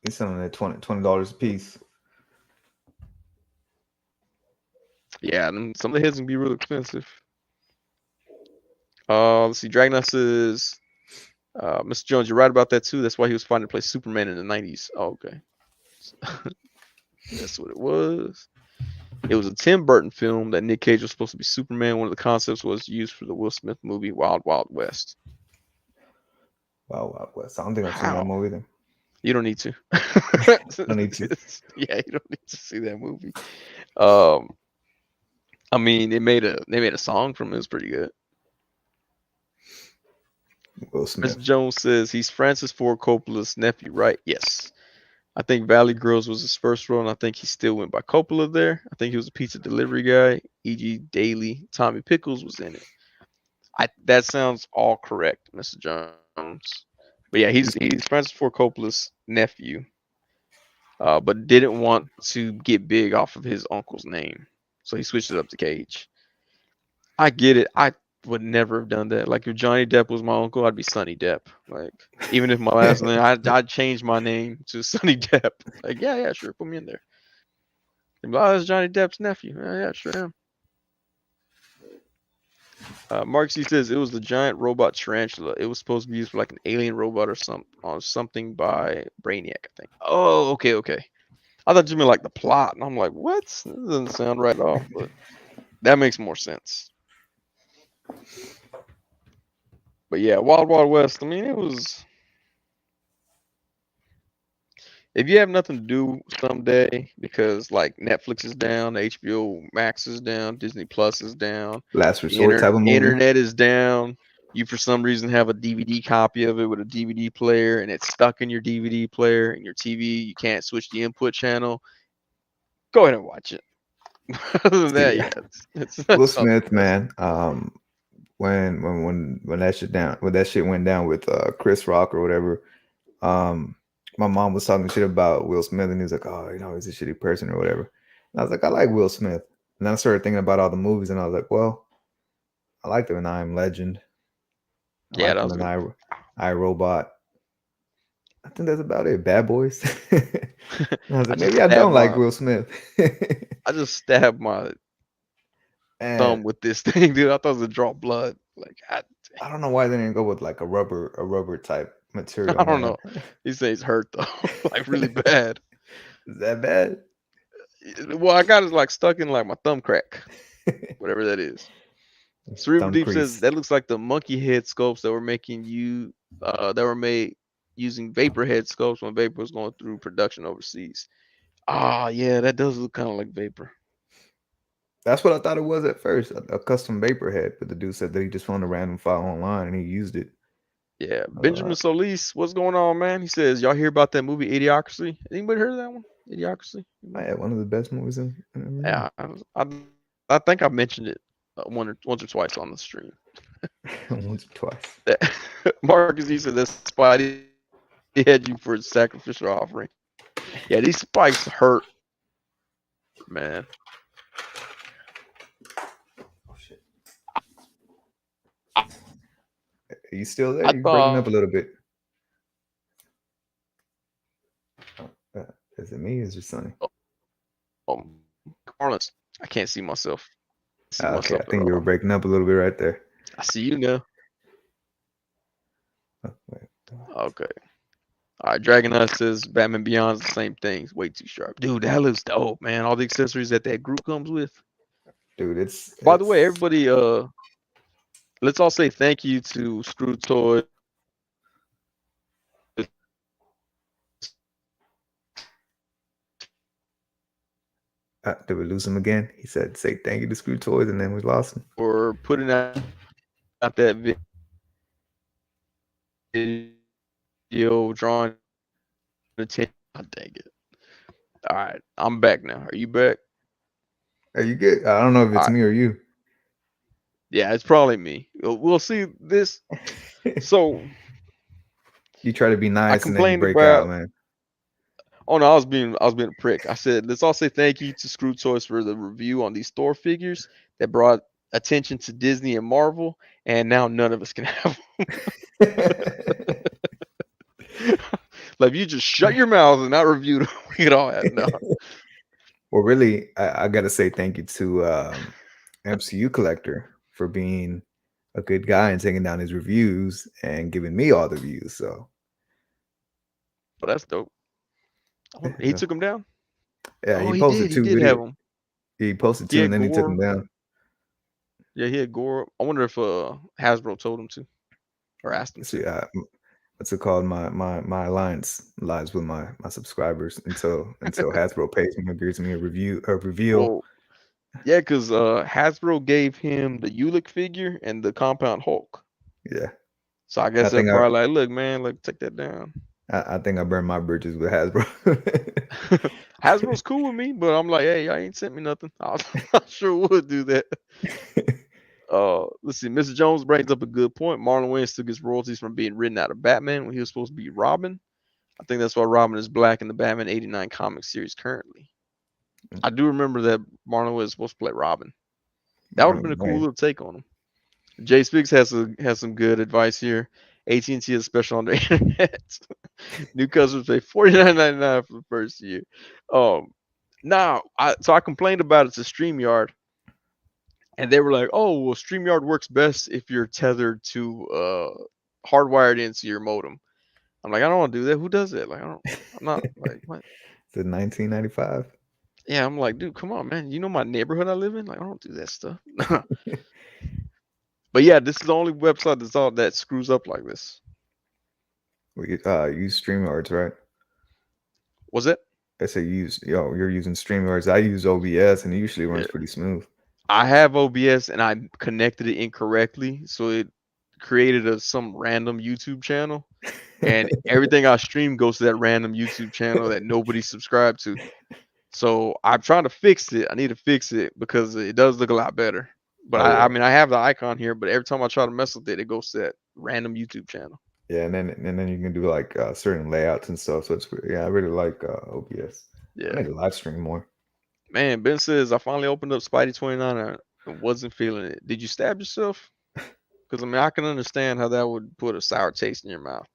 He's selling it $20 a piece. Yeah, and some of the heads can be real expensive. Let's see. Dragnut says, Mr. Jones, you're right about that too. That's why he was finding to play Superman in the 90s. Oh, okay. That's what it was. It was a Tim Burton film that Nick Cage was supposed to be Superman. One of the concepts was used for the Will Smith movie Wild Wild West. Wow, West. I don't think I've seen that How? movie then. You don't need to. I need to. Yeah, you don't need to see that movie. I mean, they made a song from it. It was pretty good. Will Mr. Smith. Jones says he's Francis Ford Coppola's nephew, right? Yes. I think Valley Girls was his first role, and I think he still went by Coppola there. I think he was a pizza delivery guy. E.G. Daily, Tommy Pickles was in it. That sounds all correct, Mr. Jones. But yeah, he's Francis Ford Coppola's nephew. but didn't want to get big off of his uncle's name, so he switched it up to Cage. I get it. I would never have done that. Like if Johnny Depp was my uncle, I'd be Sonny Depp. Like even if my last name, I'd change my name to Sonny Depp. Like yeah, sure, put me in there. And, oh, that's Johnny Depp's nephew. Yeah, sure am. Mark C says it was the giant robot tarantula. It was supposed to be used for like an alien robot or something by Brainiac, I think. Oh, okay. I thought you meant like the plot, and I'm like, what? This doesn't sound right off, but that makes more sense. But yeah, Wild Wild West. I mean, it was. If you have nothing to do someday because like Netflix is down, HBO Max is down, Disney Plus is down, Last the resort type of movie. internet is down. You for some reason have a DVD copy of it with a DVD player and it's stuck in your DVD player and your TV. You can't switch the input channel. Go ahead and watch it. Other than that, See, yeah, it's Will not the Smith, best. man. When that shit went down with Chris Rock or whatever, my mom was talking shit about Will Smith, and he was like, "Oh, he's a shitty person or whatever." And I was like, "I like Will Smith," and then I started thinking about all the movies, and I was like, "Well, I liked him in I Am Legend. I Yeah, liked that him was in good. I Robot. I think that's about it. Bad Boys." And I was I like, just maybe I stabbed don't like my Will Smith. I just stabbed my And thumb with this thing, dude. I thought it was to draw blood. Like I don't know why they didn't go with like a rubber type material, I don't man. know. These things hurt though, like really bad. Is that bad? Well, I got it like stuck in like my thumb crack, whatever that is. Cerebral Thumb Deep says crease. that looks like the monkey head sculpts that were that were made using Vapor head sculpts when Vapor was going through production overseas. Ah, yeah, that does look kind of like Vapor. That's what I thought it was at first, a custom vapor head. But the dude said that he just found a random file online and he used it. Yeah, Uh, Benjamin Solis, what's going on, man? He says, y'all hear about that movie Idiocracy? Anybody heard of that one? Idiocracy? I had one of the best movies I've ever known. Yeah, I think I mentioned it once or twice on the stream. Once or twice. That Marcus, he said that Spidey had you for a sacrificial offering. Yeah, these spikes hurt, man. Oh shit! I, Are you still there? I You're breaking up thought, a little bit. Is it me? Or is it Sonny? Marlins, I can't see myself. See Okay, I myself at think you were all. breaking up a little bit right there. I see you now. Oh, wait. Okay. All right, Dragon Us says Batman Beyond's the same thing. It's way too sharp. Dude, that looks dope, man. All the accessories that group comes with. Dude, it's By the way, it's everybody, let's all say thank you to ScrewedToyz. did we lose him again? He said, "Say thank you to ScrewedToyz," and then we lost him. For putting out that video, drawing attention. Oh, dang it. All right, I'm back now. Are you back? Are you good? I don't know if All it's right. me or you. Yeah, it's probably me. We'll see this. So You try to be I nice and then you complained break out, about. man. Oh no, I was being a prick. I said let's all say thank you to ScrewedToyz for the review on these Thor figures that brought attention to Disney and Marvel, and now none of us can have them. Like you just shut your mouth and not review them. We could all have no. Well, really, I got to say thank you to MCU Collector for being a good guy and taking down his reviews and giving me all the views. So, But that's dope. He yeah, took them down. yeah, Oh, he he did. posted He two did have videos. them. He posted He two and had then he took them Gore. down. Yeah, he had Gore. I wonder if Hasbro told him to or asked him See, to. what's it called? My alliance lies with my subscribers until Hasbro pays me or gives me a reveal. Well, yeah, because Hasbro gave him the Ulick figure and the Compound Hulk. Yeah, So I I guess they're think probably like, look, man, like take that down. I think I burned my bridges with Hasbro. Hasbro's cool with me, but I'm like, hey, I ain't sent me nothing. I sure would do that. Let's see. Mr. Jones brings up a good point. Marlon Wayans took his royalties from being written out of Batman when he was supposed to be Robin. I think that's why Robin is black in the Batman '89 comic series currently. I do remember that Marlon was supposed to play Robin. That would have been a cool Wayne. little take on him. Jay Speaks has some good advice here. AT&T is special on the internet. New customers pay $49.99 for the first year. Um, so I complained about it to StreamYard, and they were like, "Oh, well, StreamYard works best if you're tethered to hardwired into your modem." I'm like, I don't want to do that. Who does that? Like, I don't. I'm not like what? It's in 1995. Yeah, I'm like, dude, come on, man. You know my neighborhood I live in? Like, I don't do that stuff. But yeah, this is the only website that screws up like this. We use StreamYards, right? Was it? I say you're using StreamYards. I use OBS, and it usually runs Yeah. pretty smooth. I have OBS and I connected it incorrectly, so it created some random YouTube channel, and everything I stream goes to that random YouTube channel that nobody subscribed to. So I'm trying to fix it. I need to fix it because it does look a lot better. But Oh I yeah, mean, I have the icon here, but every time I try to mess with it, it goes to that random YouTube channel. yeah, and then you can do like certain layouts and stuff. So I really like OBS. I Yeah, need to live stream more. man. Ben says I finally opened up Spidey 29 and wasn't feeling it. Did you stab yourself? Because I mean, I can understand how that would put a sour taste in your mouth.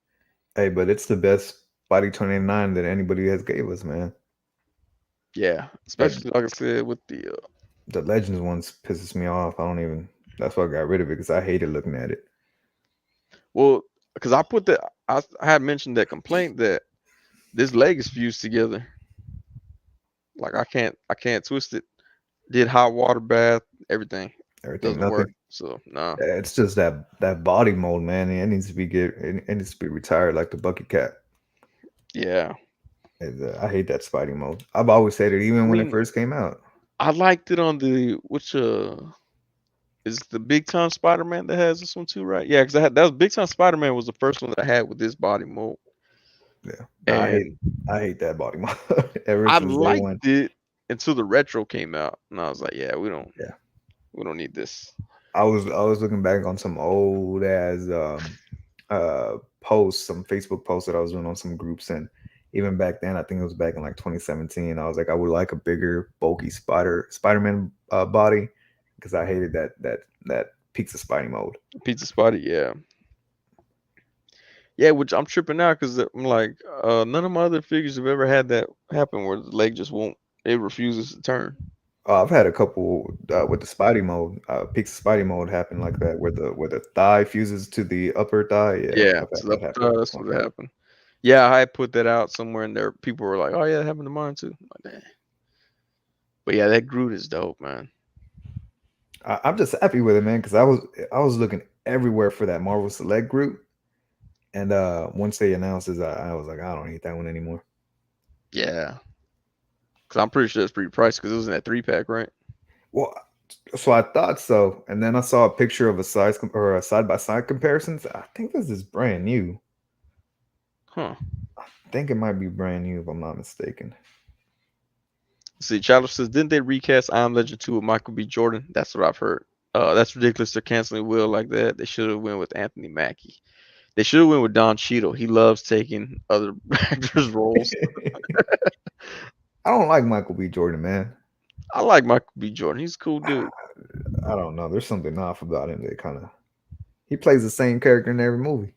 Hey, but it's the best Body 29 that anybody has gave us, man. Yeah, That especially like I said with the the Legends ones pisses me off. I don't even. That's why I got rid of it because I hated looking at it. well, because I had mentioned that complaint that this leg is fused together. Like I can't twist it. Did hot water bath, everything Everything, doesn't work. nothing. So no, It's just that body mold, man. It needs to be it needs to be retired like the bucket cat. yeah. I hate that Spidey mode. I've always said it, I even when it mean, first came out. I liked it on the which is the Big Time Spider Man that has this one too, right? Yeah, because I had that was Big Time Spider Man was the first one that I had with this body mold, Yeah, no, and I hate that body mode ever I since day liked one. it until the retro came out, and I was like, yeah, Yeah, we don't need this. I was looking back on some old as posts, some Facebook posts that I was doing on some groups, and even back then, I think it was back in like 2017. I was like, I would like a bigger, bulky Spider-Man body because I hated that pizza Spidey mode. Pizza Spotty, yeah. Yeah, which I'm tripping out because I'm like, none of my other figures have ever had that happen where the leg just won't, it refuses to turn. I've had a couple with the Spidey mode, pizza Spidey mode happen like that, where the thigh fuses to the upper thigh. Yeah, Yeah, I've had so that happen a that's couple what times. happened. Yeah, I put that out somewhere in there. People were like, "Oh yeah, that happened to mine too." I'm like, "Dang." But yeah, that Groot is dope, man. I'm just happy with it, man, because I was looking everywhere for that Marvel Select group, and once they announced it, I was like, I don't need that one anymore. Yeah, because I'm pretty sure it's pretty pricey because it was in that 3-pack, right? Well, so I thought so, and then I saw a picture of or a side by side comparisons. I think this is brand new. Huh. I think it might be brand new if I'm not mistaken. See, Childish says, didn't they recast I Am Legend 2 with Michael B. Jordan? That's what I've heard. That's ridiculous. They're canceling Will like that. They should have went with Anthony Mackie. They should have went with Don Cheadle. He loves taking other actors' roles. I don't like Michael B. Jordan, man. I like Michael B. Jordan. He's a cool dude. I don't know. There's something off about him that kind of he plays the same character in every movie.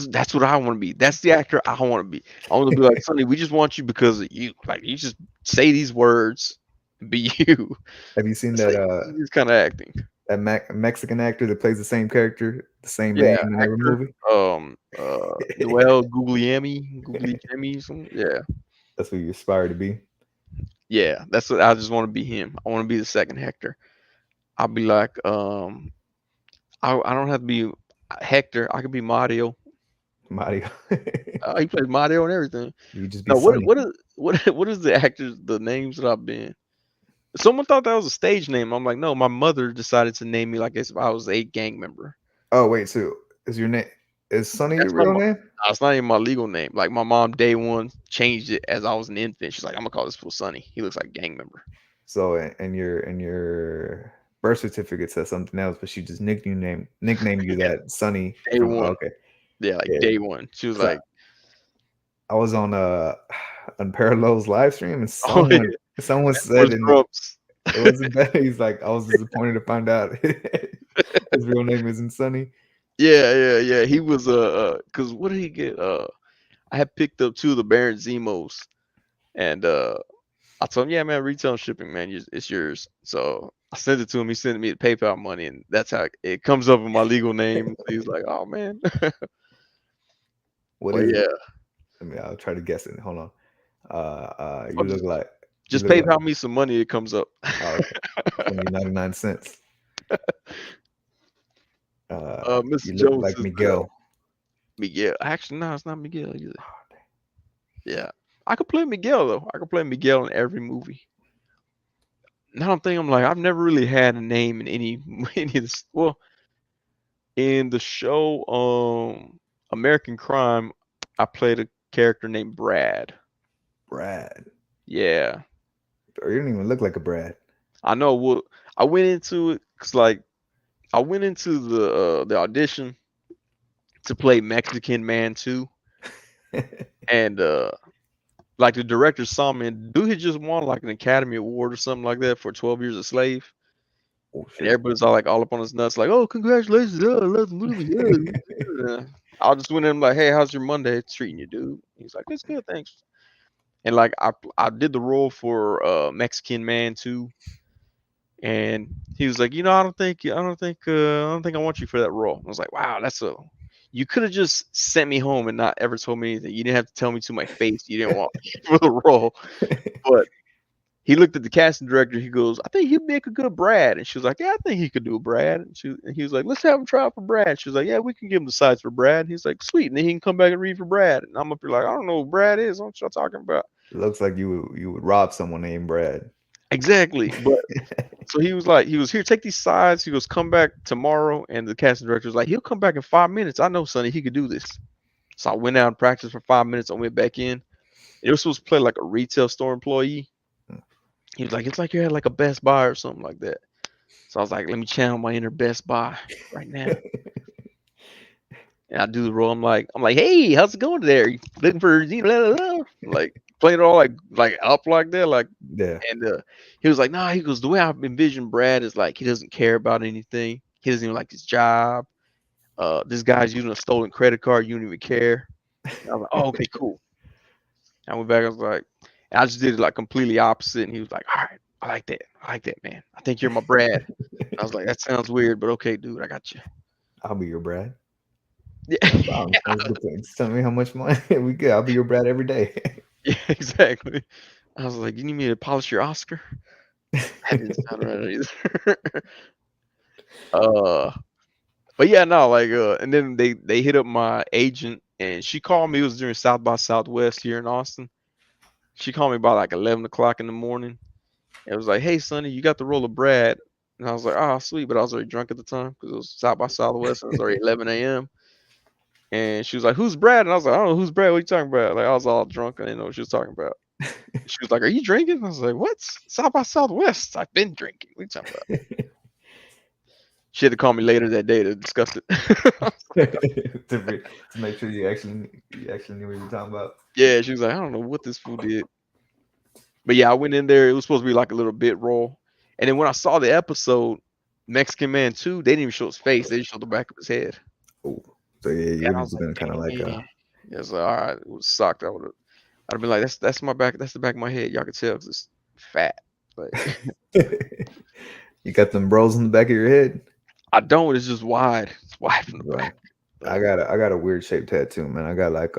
That's what I want to be. That's the actor I want to be. I want to be like Sonny. We just want you because of you. Like you just say these words, and be you. Have you seen It's that like this kind of acting. Mexican actor that plays the same character, the same Yeah, name in every actor. movie? Noel Guglielmi. Yeah, That's what you aspire to be. yeah. That's what I just want to be him. I want to be the second Hector. I'll be like, I don't have to be Hector. I could be Mario. Mario. He plays Mario and everything. You just be No, Sonny. what is the actors? The names that I've been. Someone thought that was a stage name. I'm like, no, my mother decided to name me like if I was a gang member. Oh wait, so is your name is Sonny your That's my real mom. name? It's not even my legal name. Like my mom, day one, changed it as I was an infant. She's like, I'm gonna call this fool Sonny. He looks like a gang member. So and your birth certificate says something else, but she just nickname you Yeah, that Sonny day from one. okay. Yeah, like Yeah. day one. She was 'Cause like, I was on Unparalled's live stream, and Oh yeah, someone said Forrest in Grumps. it wasn't bad. He's like, I was disappointed to find out his real name isn't Sonny. Yeah. He was cause what did he get? I had picked up two of the Baron Zemos, and I told him, yeah, man, retail and shipping, man, it's yours. So I sent it to him. He sent me the PayPal money, and that's how it comes up with my legal name. He's like, oh man, What but is it? yeah, I mean, I'll try to guess it. Hold on. I'll You look like you just look like PayPal me some money. It comes up. oh, okay. 99 cents. Mr. You look Jones like is Miguel. Miguel. Actually, no, it's not Miguel either. Yeah, I could play Miguel though. I could play Miguel in every movie. Now I'm thinking, I'm like, I've never really had a name in any any of this. Well, in the show, American Crime, I played a character named Brad. Brad. Yeah, Or you don't even look like a Brad. I know. Well, I went into it because like I went into the audition to play Mexican Man too, and like the director saw me, and dude had just won like an Academy Award or something like that for 12 Years a Slave. Oh And shit. everybody's all like all up on his nuts, like, "Oh, congratulations! Oh, I love the movie." Yeah. I just went in like, "Hey, how's your Monday treating you, dude?" He's like, "It's good, thanks." And like I did the role for Mexican Man too, and he was like, I don't think I want you for that role." I was like, "Wow, that's a you could have just sent me home and not ever told me anything. You didn't have to tell me to my face you didn't want me for the role." But he looked at the casting director. He goes, "I think he'd make a good Brad." And she was like, "Yeah, I think he could do a Brad." And he was like, "Let's have him try out for Brad." She was like, "Yeah, we can give him the sides for Brad." And he's like, "Sweet." And then he can come back and read for Brad. And I'm up here like, "I don't know who Brad is. What y'all talking about?" It looks like you would rob someone named Brad. Exactly. But so he was like, he was here, take these sides. He goes, "Come back tomorrow." And the casting director was like, "He'll come back in 5 minutes. I know, Sonny, he could do this." So I went out and practiced for 5 minutes. I went back in. It was supposed to play like a retail store employee. He was like, "It's like you're at like a Best Buy or something like that." So I was like, let me channel my inner Best Buy right now. And I do the role. I'm like, hey, how's it going there? You looking for blah, blah, blah. Like playing it all like up like that, like Yeah. and he was like, nah, he goes, the way I envision Brad is like he doesn't care about anything. He doesn't even like his job. This guy's using a stolen credit card, you don't even care. And I was like, oh, okay, cool. I went back, I was like, and I just did it like completely opposite. And he was like, all right, I like that. I like that, man. I think you're my Brad. I was like, that sounds weird, but okay, dude, I got you. I'll be your Brad. Yeah, No problem. Sounds good. Just tell me how much money we get. I'll be your Brad every day. yeah, exactly. I was like, you need me to polish your Oscar? That didn't sound right either. uh, but yeah, no, like, and then they hit up my agent, and she called me. It was during South by Southwest here in Austin. She called me about like 11 o'clock in the morning. And it was like, hey, Sonny, you got the role of Brad. And I was like, oh, sweet. But I was already drunk at the time because it was South by Southwest and it was already 11 a.m. And she was like, who's Brad? And I was like, I don't know who's Brad. What are you talking about? Like, I was all drunk. I didn't know what she was talking about. She was like, are you drinking? I was like, what? South by Southwest. I've been drinking. What are you talking about? She had to call me later that day to discuss it. To make sure you actually knew what you were talking about. Yeah, she was like, I don't know what this fool did. But yeah, I went in there. It was supposed to be like a little bit role. And then when I saw the episode, Mexican Man 2, they didn't even show his face. They just showed the back of his head. Oh, so yeah, you And would I have was like, been kind of like dang. It was like, all right, it was sucked. I'd have been like, that's my back. That's the back of my head. Y'all can tell because it's fat. But you got them bros in the back of your head, I don't. It's just wide. It's wide from the bro. back. I But got a weird shaped tattoo, man. I got like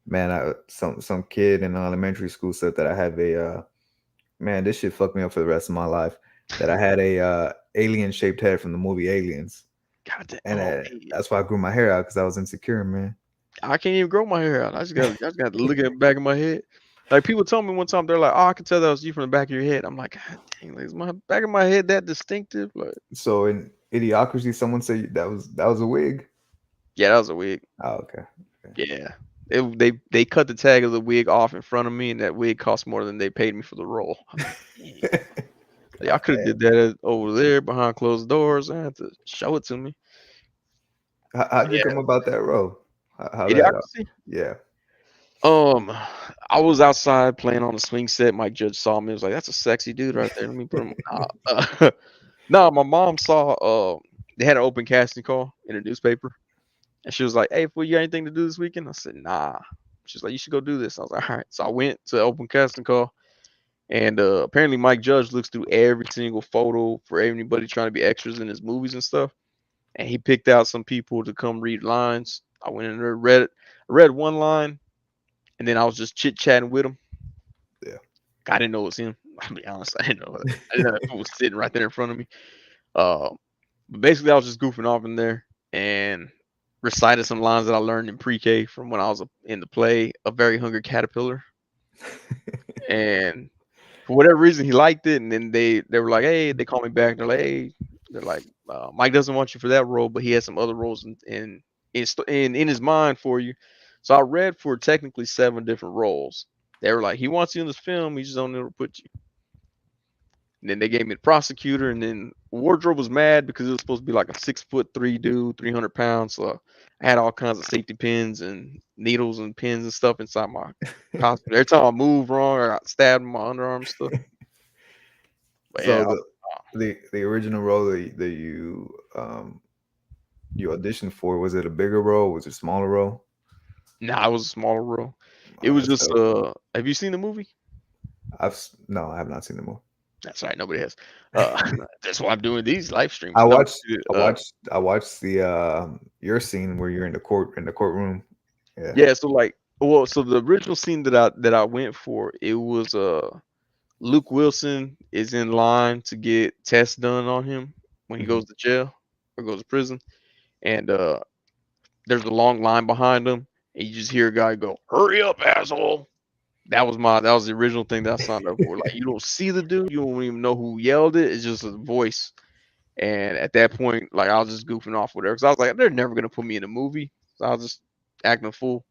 man, some kid in elementary school said that I have a man. This shit fucked me up for the rest of my life. That I had a alien shaped head from the movie Aliens, God damn. and Oh, man. that's why I grew my hair out because I was insecure, man. I can't even grow my hair out. I just got to look at the back of my head. Like people told me one time, they're like, "Oh, I can tell that was you from the back of your head." I'm like, God dang, like, is my back of my head that distinctive? Like, So in Idiocracy, someone said that was a wig. yeah, that was a wig. Oh, okay. Yeah. They cut the tag of the wig off in front of me, and that wig cost more than they paid me for the role. I was like, "Dang." Like, I God could have damn. did that over there behind closed doors. I had to show it to me. How'd you Yeah, come about that role? How that? Idiocracy. Yeah. Um, I was outside playing on the swing set. Mike Judge saw me. He was like, "That's a sexy dude right there. Let me put him." No, my mom saw. They had an open casting call in a newspaper, and she was like, "Hey, fool, you got anything to do this weekend?" I said, "Nah." She's like, "You should go do this." I was like, "All right." So I went to the open casting call, and apparently Mike Judge looks through every single photo for anybody trying to be extras in his movies and stuff, and he picked out some people to come read lines. I went in there, read one line, and then I was just chit chatting with him. Yeah. I didn't know it was him. I'll be honest, I didn't know. I didn't know that fool was sitting right there in front of me. Uh, but basically, I was just goofing off in there and recited some lines that I learned in pre-K from when I was in the play "A Very Hungry Caterpillar." And for whatever reason, he liked it. And then they were like, "Hey," they called me back. They're like, "Hey," they're like, "Mike doesn't want you for that role, but he has some other roles in his mind for you." So I read for technically 7 different roles. They were like, "He wants you in this film. He just don't know where to put you." And then they gave me the prosecutor, and then wardrobe was mad because it was supposed to be like a 6'3" dude, 300 pounds. So I had all kinds of safety pins and needles and pins and stuff inside my costume. Every time I moved wrong, I got stabbed in my underarm and stuff. But So yeah, the original role that you auditioned for, was it a bigger role? Was it a smaller role? nah, it was a smaller role. It Oh, was that's just dope. have you seen the movie? No, I have not seen the movie. That's right, nobody has. That's why I'm doing these live streams. I No, watched I watched the your scene where you're in the courtroom. Yeah. yeah, so like, well, so the original scene that I went for, it was Luke Wilson is in line to get tests done on him when he Mhm. goes to jail or goes to prison, and there's a long line behind him, and you just hear a guy go, "Hurry up, asshole!" That was the original thing that I signed up for. Like, you don't see the dude, you don't even know who yelled it. It's just a voice. And at that point, like, I was just goofing off with her because I was like, they're never gonna put me in a movie, so I was just acting a fool.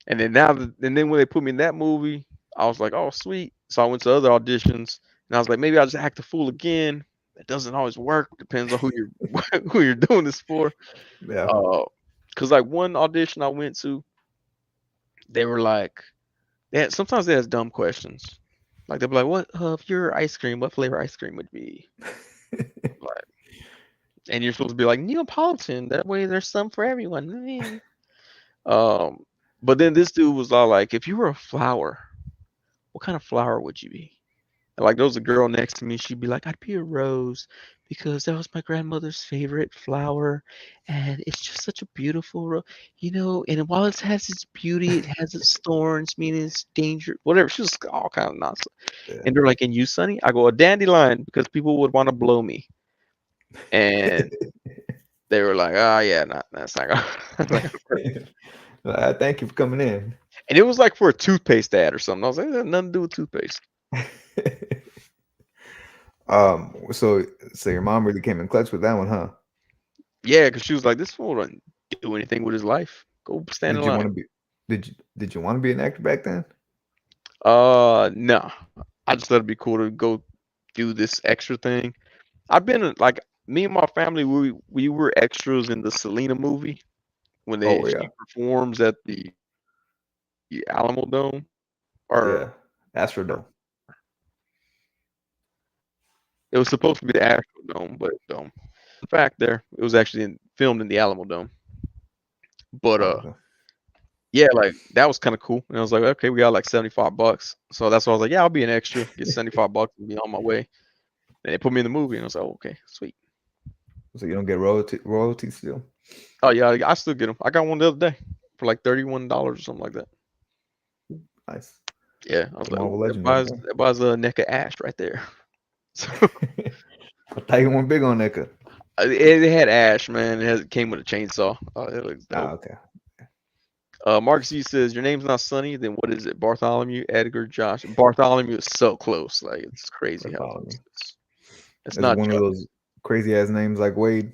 And then and then when they put me in that movie, I was like, oh sweet. So I went to other auditions, and I was like, maybe I'll just act a fool again. It doesn't always work. Depends on who you're who you're doing this for. Yeah. Uh, cause like one audition I went to, they were like, sometimes they ask dumb questions. Like they'll be like, what if your ice cream? What flavor ice cream would be? Like, and you're supposed to be like Neapolitan. That way, there's some for everyone. Um, but then this dude was all like, if you were a flower, what kind of flower would you be? And like there was a girl next to me, she'd be like, I'd be a rose because that was my grandmother's favorite flower, and it's just such a beautiful, And while it has its beauty, it has its thorns, meaning it's danger, whatever. She was all kind of nonsense. Yeah. And they're like, "And you, Sonny?" I go, "A dandelion because people would want to blow me." And they were like, "Ah, yeah, that's not gonna, that's not gonna work." Thank you for coming in. And it was like for a toothpaste ad or something. I was like, "That had nothing to do with toothpaste." So your mom really came in clutch with that one, huh? Yeah, because she was like, "This fool doesn't do anything with his life. Go stand in Did you want line." to be did you want to be an actor back then? No. I just thought it'd be cool to go do this extra thing. I've been like me and my family, we were extras in the Selena movie when Oh she yeah. performs at the Alamo Dome, or Yeah. Astrodome. it was supposed to be the Astrodome, but in fact, it was actually filmed in the Alamo Dome. But Oh, okay. yeah, like that was kind of cool. And I was like, okay, we got like $75. So that's why I was like, yeah, I'll be an extra, get $75 and be on my way. And they put me in the movie, and I was like, oh, okay, sweet. So you don't get royalty still? Oh yeah, I still get them. I got one the other day for like $31 or something like that. Nice. Yeah, I was It's a like, Marvel ooh, legend right there. that buys a neck of ash right there. So I thought you weren't big on that. it had ash, man. It came with a chainsaw. It looks Ah, dope. okay. Marcus E says your name's not Sonny. Then what is it? Bartholomew, Edgar, Josh. Bartholomew is so close. Like it's crazy how close Bartholomew. it is. It's Is it not one of Josh. those crazy ass names like Wade?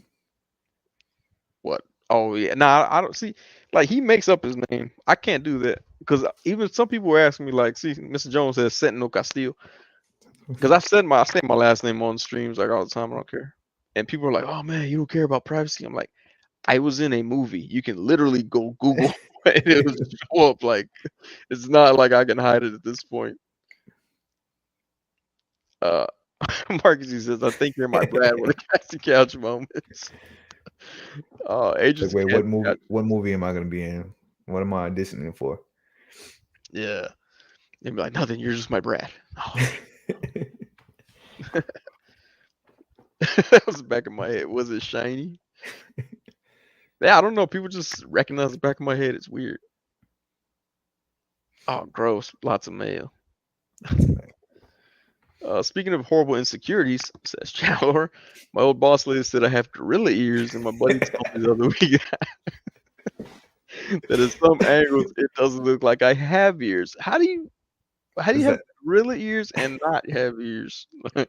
What? Oh yeah. Nah, I don't see. Like he makes up his name. I can't do that because even some people were asking me like, see, Mr. Jones says Sentinel Castillo because I say my last name on streams like all the time. I don't care. And people are like, oh man, you don't care about privacy. I'm like, I was in a movie. You can literally go Google. and it'll show up. Like it's not like I can hide it at this point. Uh, Marcus, he says, "I think you're my Brad with a casting couch moments." Like, Agents of wait, casting couch. what movie am I gonna be in? What am I auditioning for? Yeah, they'd be like, "Nothing. You're just my Brad." Oh, that was the back of my head. Was it shiny? Yeah, I don't know. People just recognize the back of my head. It's weird. Oh, gross. Lots of mail. Speaking of horrible insecurities, says Chandler, my old boss lady said I have gorilla ears, and my buddy told me the other week that in some angles it doesn't look like I have ears. How do you Is have that gorilla ears and not have ears? that's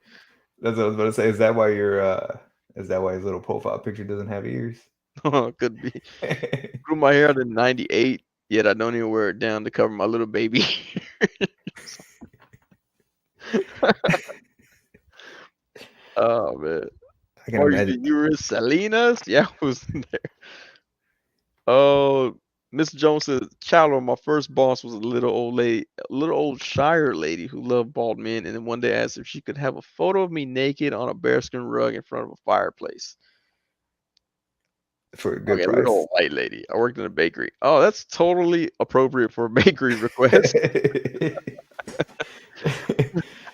what I was about to say? Is that why is that why his little profile picture doesn't have ears? Could be. Grew my hair out in '98, yet I don't even wear it down to cover my little baby. Oh man. I can Oh, imagine. you were in Salinas? Yeah, I was there. Oh, Miss Jones says, Chandler, my first boss was a little old lady, a little old Shire lady who loved bald men, and then one day asked if she could have a photo of me naked on a bearskin rug in front of a fireplace. For a good Okay, little price. old white lady. I worked in a bakery. Oh, that's totally appropriate for a bakery request. I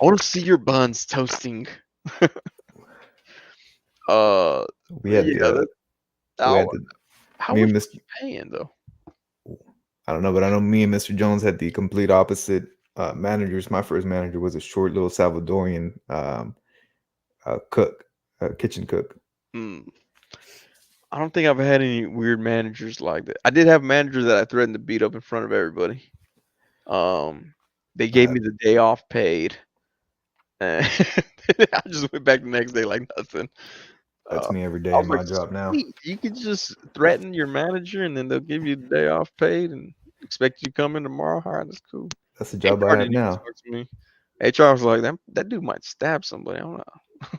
want to see your buns toasting. Uh, we had yeah, the that, we how, had the how me much and was Mr. you paying though? I don't know, but I know me and Mr. Jones had the complete opposite managers. My first manager was a short little Salvadorian cook, kitchen cook. Hmm. I don't think I've had any weird managers like that. I did have managers that I threatened to beat up in front of everybody. Um, they gave Uh, me the day off paid, and I just went back the next day like nothing. that's me every I day in was like, my job now. sweet, you could just threaten your manager, and then they'll give you the day off paid and expect you to come in tomorrow. All right, that's cool. That's the job I HR have didn't even now. talk to me. HR was like, that dude might stab somebody. I don't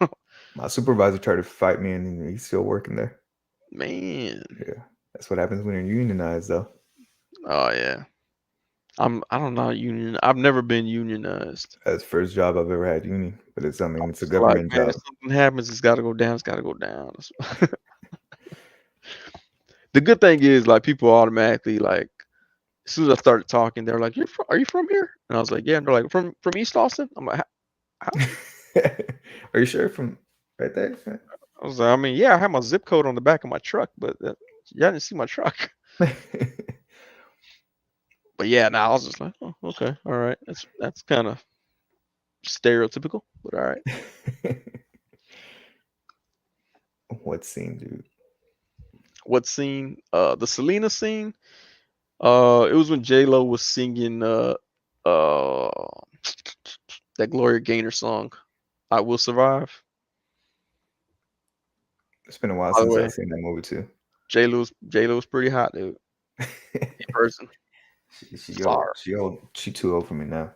know. My supervisor tried to fight me, and he's still working there. Man. Yeah, that's what happens when you're unionized, though. Oh yeah. I don't know union. I've never been unionized. That's the first job I've ever had union, but I I'm mean, it's a just like, government man, if job. something happens, it's got to go down. It's got to go down. The good thing is, like, people automatically like, as soon as I started talking, they're like, are you from here?" And I was like, "Yeah." And they're like, "From East Austin?" I'm like, "How?" Are you sure from right there? I was like, "I mean, yeah, I have my zip code on the back of my truck, but y'all didn't see my truck." But yeah, now I was just like, "Oh, okay, all right, that's kind of stereotypical, but all right." What scene, dude? What scene? The Selena scene. It was when J Lo was singing uh that Gloria Gaynor song, "I Will Survive." It's been a while By the since I've way, seen that movie too. J Lo's pretty hot, dude. In person, She old. far. She old. She too old for me now.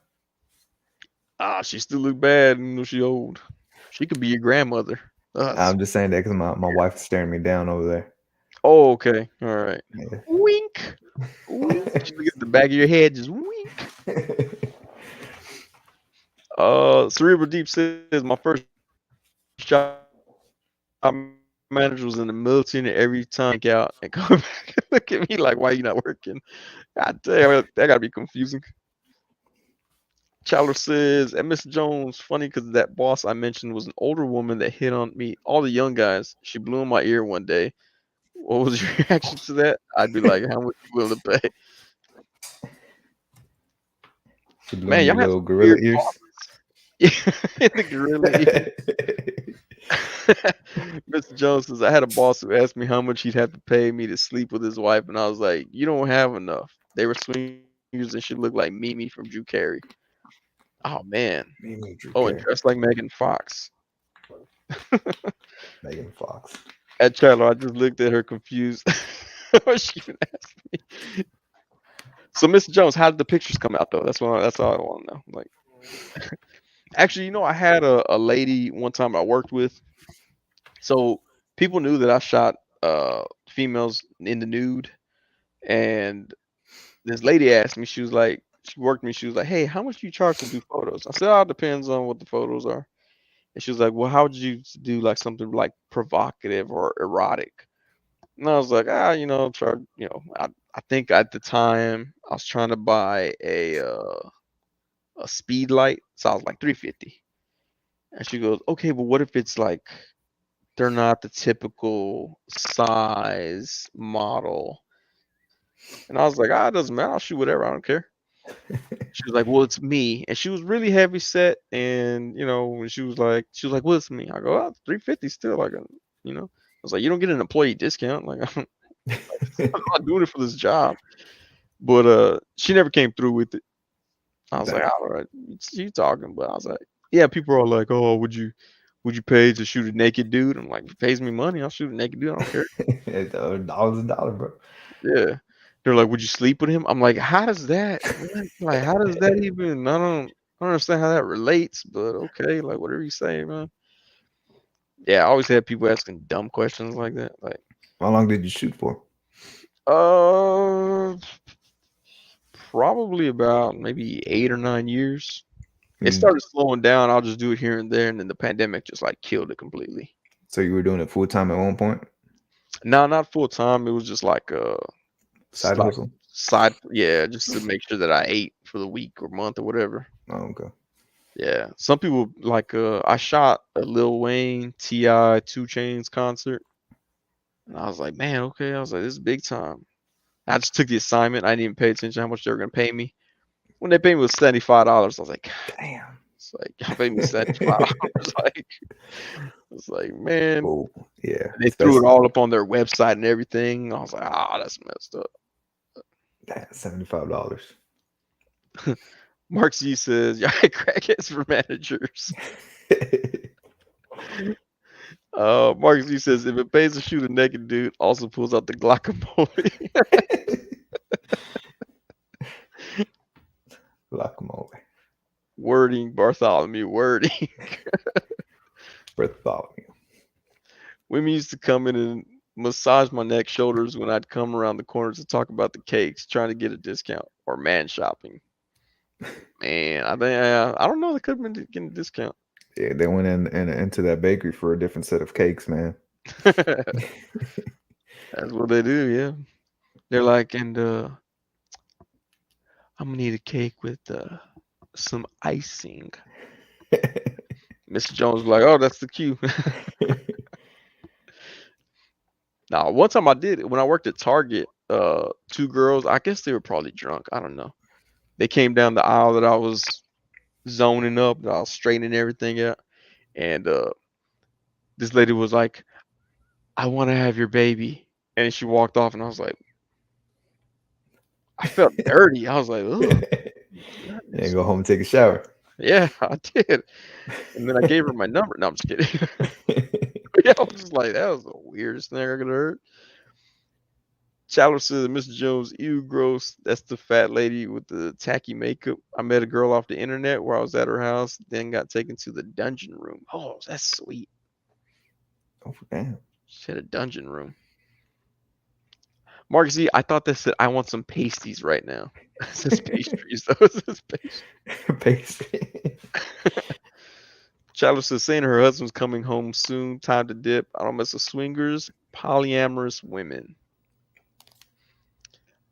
She still look bad, even though she old. She could be your grandmother. I'm just saying that because my wife is staring me down over there. Oh, okay, all right. Yeah. Wink, wink. She look at the back of your head, just wink. Cerebral Deep says my first job manager was in the military, and every time I out and come back and look at me like, "Why you not working?" God damn, that gotta be confusing. Chandler says, and Miss Jones, funny because that boss I mentioned was an older woman that hit on me, all the young guys. She blew in my ear one day. What was your reaction to that? I'd be like, how much you willing to pay? She blew in Man, your y'all have little some gorilla weird ears. bosses. Yeah, the gorilla ear. Mr. Jones says, I had a boss who asked me how much he'd have to pay me to sleep with his wife, and I was like, you don't have enough. They were swingers and she looked like Mimi from Drew Carey. Oh, man. Mimi Drew Oh, and Carey. dressed like Megan Fox. Megan Fox. At Chandler, I just looked at her confused. What she even asked me. So, Mr. Jones, how did the pictures come out though? That's all I want to know. Like, actually, I had a lady one time I worked with. So people knew that I shot females in the nude, and this lady asked me, she was like, she worked me, she was like, hey, how much do you charge to do photos? I said, oh, it depends on what the photos are. And she was like, well, how would you do like something like provocative or erotic? And I was like, try, I think at the time I was trying to buy a speed light, so I was like 350. And she goes, okay, but what if it's like they're not the typical size model? And I was like, it doesn't matter. I'll shoot whatever. I don't care. She was like, well, it's me. And she was really heavy set. And, when she was like, well, it's me. I go, 350 still like I was like, you don't get an employee discount. Like, I'm not doing it for this job. But she never came through with it. I was like, all right, you talking. But I was like, yeah, people are like, oh, would you pay to shoot a naked dude? I'm like, if it pays me money, I'll shoot a naked dude. I don't care. Dollars a dollar, bro. Yeah. They're like, would you sleep with him? I'm like, how does that like how does that even I don't understand how that relates, but okay, like whatever you say, man. Yeah, I always had people asking dumb questions like that. Like, How long did you shoot for? uh probably about maybe 8 or 9 years. It started slowing down. I'll just do it here and there, and then the pandemic just like killed it completely. So you were doing it full time at one point? No, not full time. It was just like Side hustle? side, yeah, just to make sure that I ate for the week or month or whatever. Oh, okay. Yeah, some people like I shot a Lil Wayne, T.I., 2 Chainz concert, and I was like, man, okay. I was like, this is big time. I just took the assignment. I didn't even pay attention how much they were gonna pay me. When they paid me was $75, I was like, damn. It's like y'all paid me $75. Like, it's like, man. Oh, yeah. They threw it all up on their website and everything. I was like, that's messed up. That's $75. Mark Z says, y'all crackheads for managers. Mark Z says, if it pays to shoot a naked dude, also pulls out the guacamole. Guacamole. Wording, Bartholomew, wording. Bartholomew. Women used to come in and massage my neck, shoulders when I'd come around the corner to talk about the cakes, trying to get a discount or man shopping. Man, I think I don't know. They could have been getting a discount. Yeah, they went into that bakery for a different set of cakes, man. That's what they do, yeah. They're like, and I'm gonna need a cake with some icing. Mr. Jones was like, oh, that's the cue. Now, one time I did it when I worked at Target. 2 girls, I guess they were probably drunk. I don't know. They came down the aisle that I was zoning up, that I was straightening everything out, and this lady was like, I want to have your baby. And she walked off, and I was like, I felt dirty. I was like, ugh. Yeah, go home and take a shower. Yeah, I did. And then I gave her my number. No, I'm just kidding. Yeah, I was just like, that was the weirdest thing I could have heard. Chandler says, Mr. Jones, ew, gross. That's the fat lady with the tacky makeup. I met a girl off the internet where I was at her house, then got taken to the dungeon room. Oh, that's sweet. Oh, damn. She had a dungeon room. Mark Z, I thought that said, I want some pasties right now. It says pastries, though. It says Pastry. Chandler says, saying her husband's coming home soon. Time to dip. I don't mess with swingers. Polyamorous women.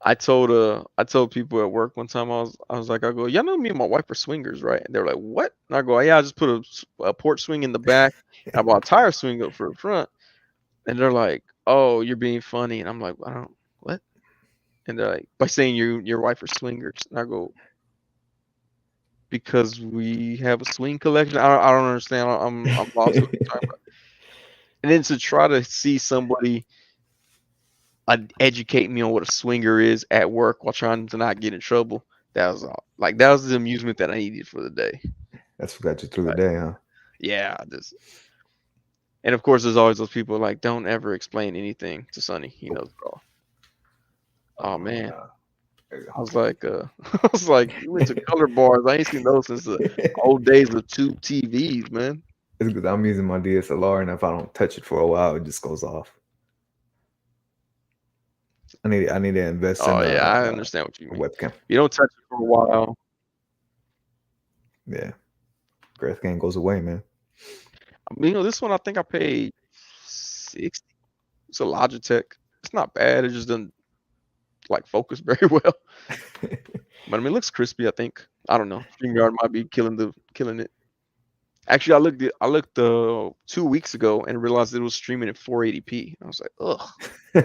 I told people at work one time, I was like, I go, y'all know me and my wife are swingers, right? And they're like, what? And I go, yeah, I just put a porch swing in the back. And I bought a tire swing up for the front. And they're like, oh, you're being funny. And I'm like, I don't, what? And they're like, by saying your wife are swingers. And I go, because we have a swing collection. I don't understand. I'm lost what you're talking about. And then to try to see somebody educate me on what a swinger is at work while trying to not get in trouble. That was all. Like, that was the amusement that I needed for the day. That's what got you through the day, huh? Yeah, and of course, there's always those people like, don't ever explain anything to Sonny. He knows it all. Oh man, I was like, you went to color bars. I ain't seen those since the old days of tube TVs, man. It's because I'm using my DSLR, and if I don't touch it for a while, it just goes off. I need to invest Oh in yeah, I understand what you a mean. webcam. You don't touch it for a while. Yeah, graphic game goes away, man. This one I think I paid 60. It's a Logitech. It's not bad. It just doesn't like focus very well. But it looks crispy. I think. I don't know. StreamYard might be killing it. Actually, I looked 2 weeks ago and realized it was streaming at 480p. I was like, ugh. I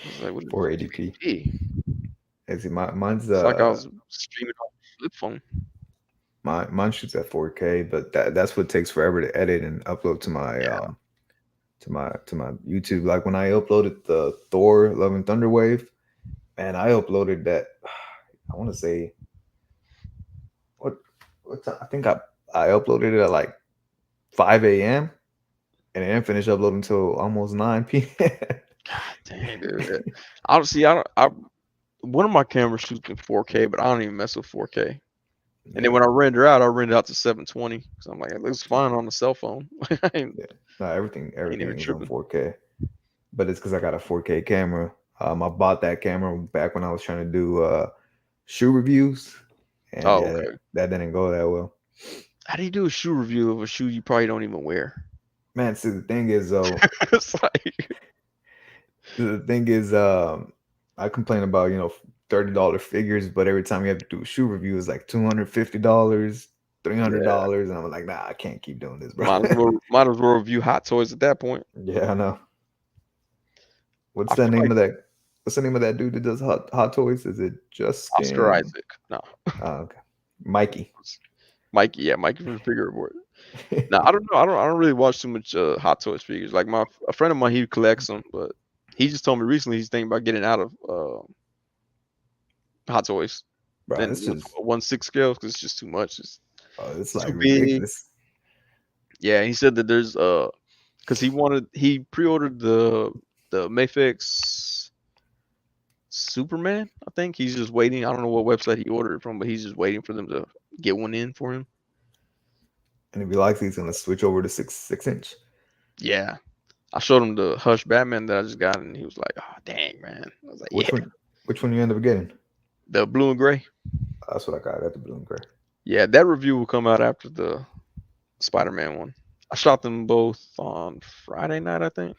was like, what is 480p. 480p? Is it mine's It's like I was streaming on a flip phone. mine shoots at 4K, but that's what takes forever to edit and upload to my Yeah. to my YouTube. Like when I uploaded the Thor Love and Thunder wave, man, I uploaded that. I want to say what time? I think I uploaded it at like 5 a.m. and I didn't finish uploading until almost 9 p.m. God dang, dude. Honestly, one of my cameras shoots in 4K, but I don't even mess with 4K. And then when I render out to 720 because I'm like, it looks fine on the cell phone. I ain't Yeah. No, everything even is on tripping. 4K, but it's because I got a 4K camera. I bought that camera back when I was trying to do shoe reviews, and Oh, yeah, okay. that didn't go that well. How do you do a shoe review of a shoe you probably don't even wear? Man, see the thing is though, It's like, I complain about $30 figures, but every time you have to do a shoe review, it's like $250, yeah, $300, and I'm like, nah, I can't keep doing this, bro. might as well review Hot Toys at that point. Yeah, I know. I What's the feel name like of that? What's the name of that dude that does hot toys? Is it Oscar Justin? Isaac. No, Oh, okay, Mikey. Mikey. Yeah, Mikey from the Figure Board. Now I don't know. I don't really watch too much Hot Toys figures. Like a friend of mine, he collects them, but he just told me recently he's thinking about getting out of Hot Toys Bro, and this is 1/6 scale because it's just too much. it's It's too like big. ridiculous. Yeah, he said that there's because he pre-ordered the Mayfix Superman. I think he's just waiting. I don't know what website he ordered it from, but he's just waiting for them to get one in for him. And if he likes, he's gonna switch over to 6 inch. Yeah, I showed him the Hush Batman that I just got, and he was like, "Oh dang, man!" I was like, "Yeah, Which one you end up getting? the blue and gray." That's what I got. I got the blue and gray. Yeah, that review will come out after the Spider-Man one. I shot them both on Friday night, I think.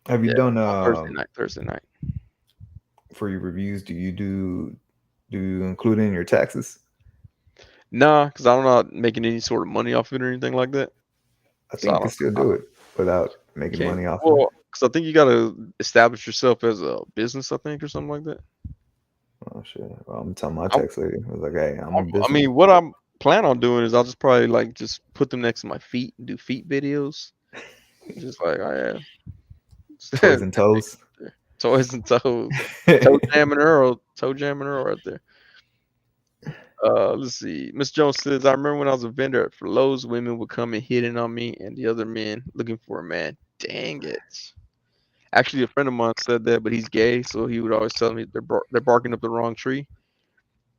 Have you Yeah, done on Thursday night. Thursday night. for your reviews? Do you include in your taxes? Nah, because I'm not making any sort of money off it or anything like that. I So think you can still I do it without making can't. money off of it. Well, because I think you got to establish yourself as a business, I think, or something like that. Oh shit! Well, I'm telling my I, tax lady. I was like, hey, I'm a I business. mean, what I'm plan on doing is I'll just probably like just put them next to my feet and do feet videos. Just like, oh yeah, Toys and toes. toys and toes, toe jamming Earl right there. Let's see. Miss Jones says, I remember when I was a vendor for Lowe's, women would come and hitting on me and the other men looking for a man. Dang it. Actually, a friend of mine said that, but he's gay, so he would always tell me they're barking up the wrong tree.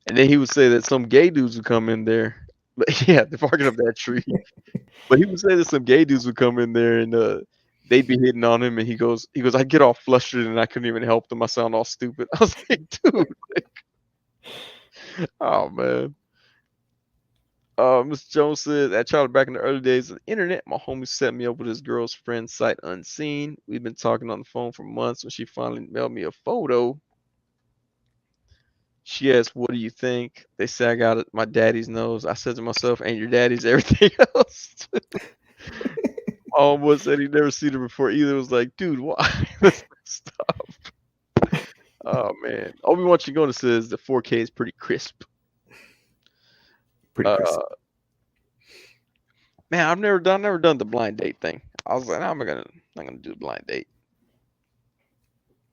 And then he would say that some gay dudes would come in there. But yeah, they're barking up that tree. But he would say that some gay dudes would come in there and they'd be hitting on him, and he goes, I get all flustered and I couldn't even help them. I sound all stupid. I was like, dude, oh man. Mr. Jones said, that child back in the early days of the internet, my homie set me up with his girl's friend sight unseen. We've been talking on the phone for months. When she finally mailed me a photo, she asked, what do you think? They say I got my daddy's nose. I said to myself, ain't your daddy's everything else? Homeboy said he'd never seen her before either. It was like, dude, why? Let's stop. Oh man. Obi-Wan Chigona says the 4K is pretty crisp. Pretty crisp. Man, I've never done the blind date thing. I was like, I'm not gonna do the blind date.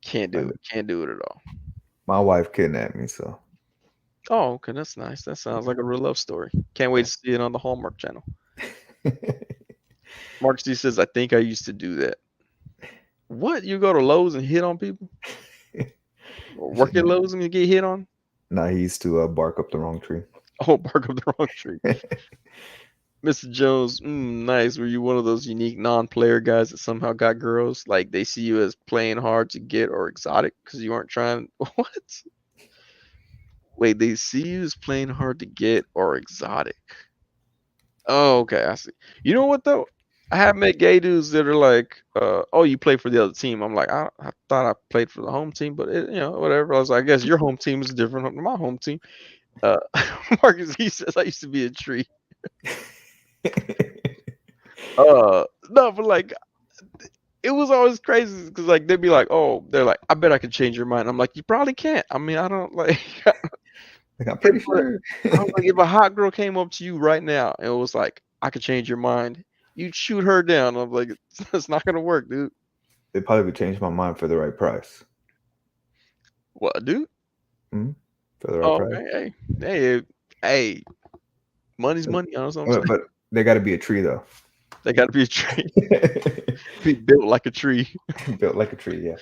Can't do it at all. My wife kidnapped me, so Oh, okay, that's nice. That sounds like a real love story. Can't wait to see it on the Hallmark Channel. Mark C says, I think I used to do that. What? You go to Lowe's and hit on people? Or work at Lowe's and you get hit on? Nah, he used to bark up the wrong tree. Oh, bark up the wrong tree. Mr. Jones, nice. Were you one of those unique non-player guys that somehow got girls? Like they see you as playing hard to get or exotic because you aren't trying. What? Wait, they see you as playing hard to get or exotic. Oh, okay, I see. You know what though? I have met gay dudes that are like, "Oh, you play for the other team." I'm like, I thought I played for the home team, but whatever. I was like, I guess your home team is different from my home team. Uh, Marcus, he says I used to be a tree. No, but like it was always crazy because like they'd be like, "Oh," they're like, "I bet I could change your mind." I'm like, "You probably can't." I mean, I don't like. Like, I'm if pretty sure I was like, if a hot girl came up to you right now and was like, "I could change your mind," you'd shoot her down. I'm like, "It's not gonna work, dude." they probably would change my mind for the right price. What, dude? Mhm. For the right Oh, price. okay. Hey, money's money. You know what I'm saying? But they got to be a tree though. They got to be a tree, be built like a tree. Built like a tree. Yeah.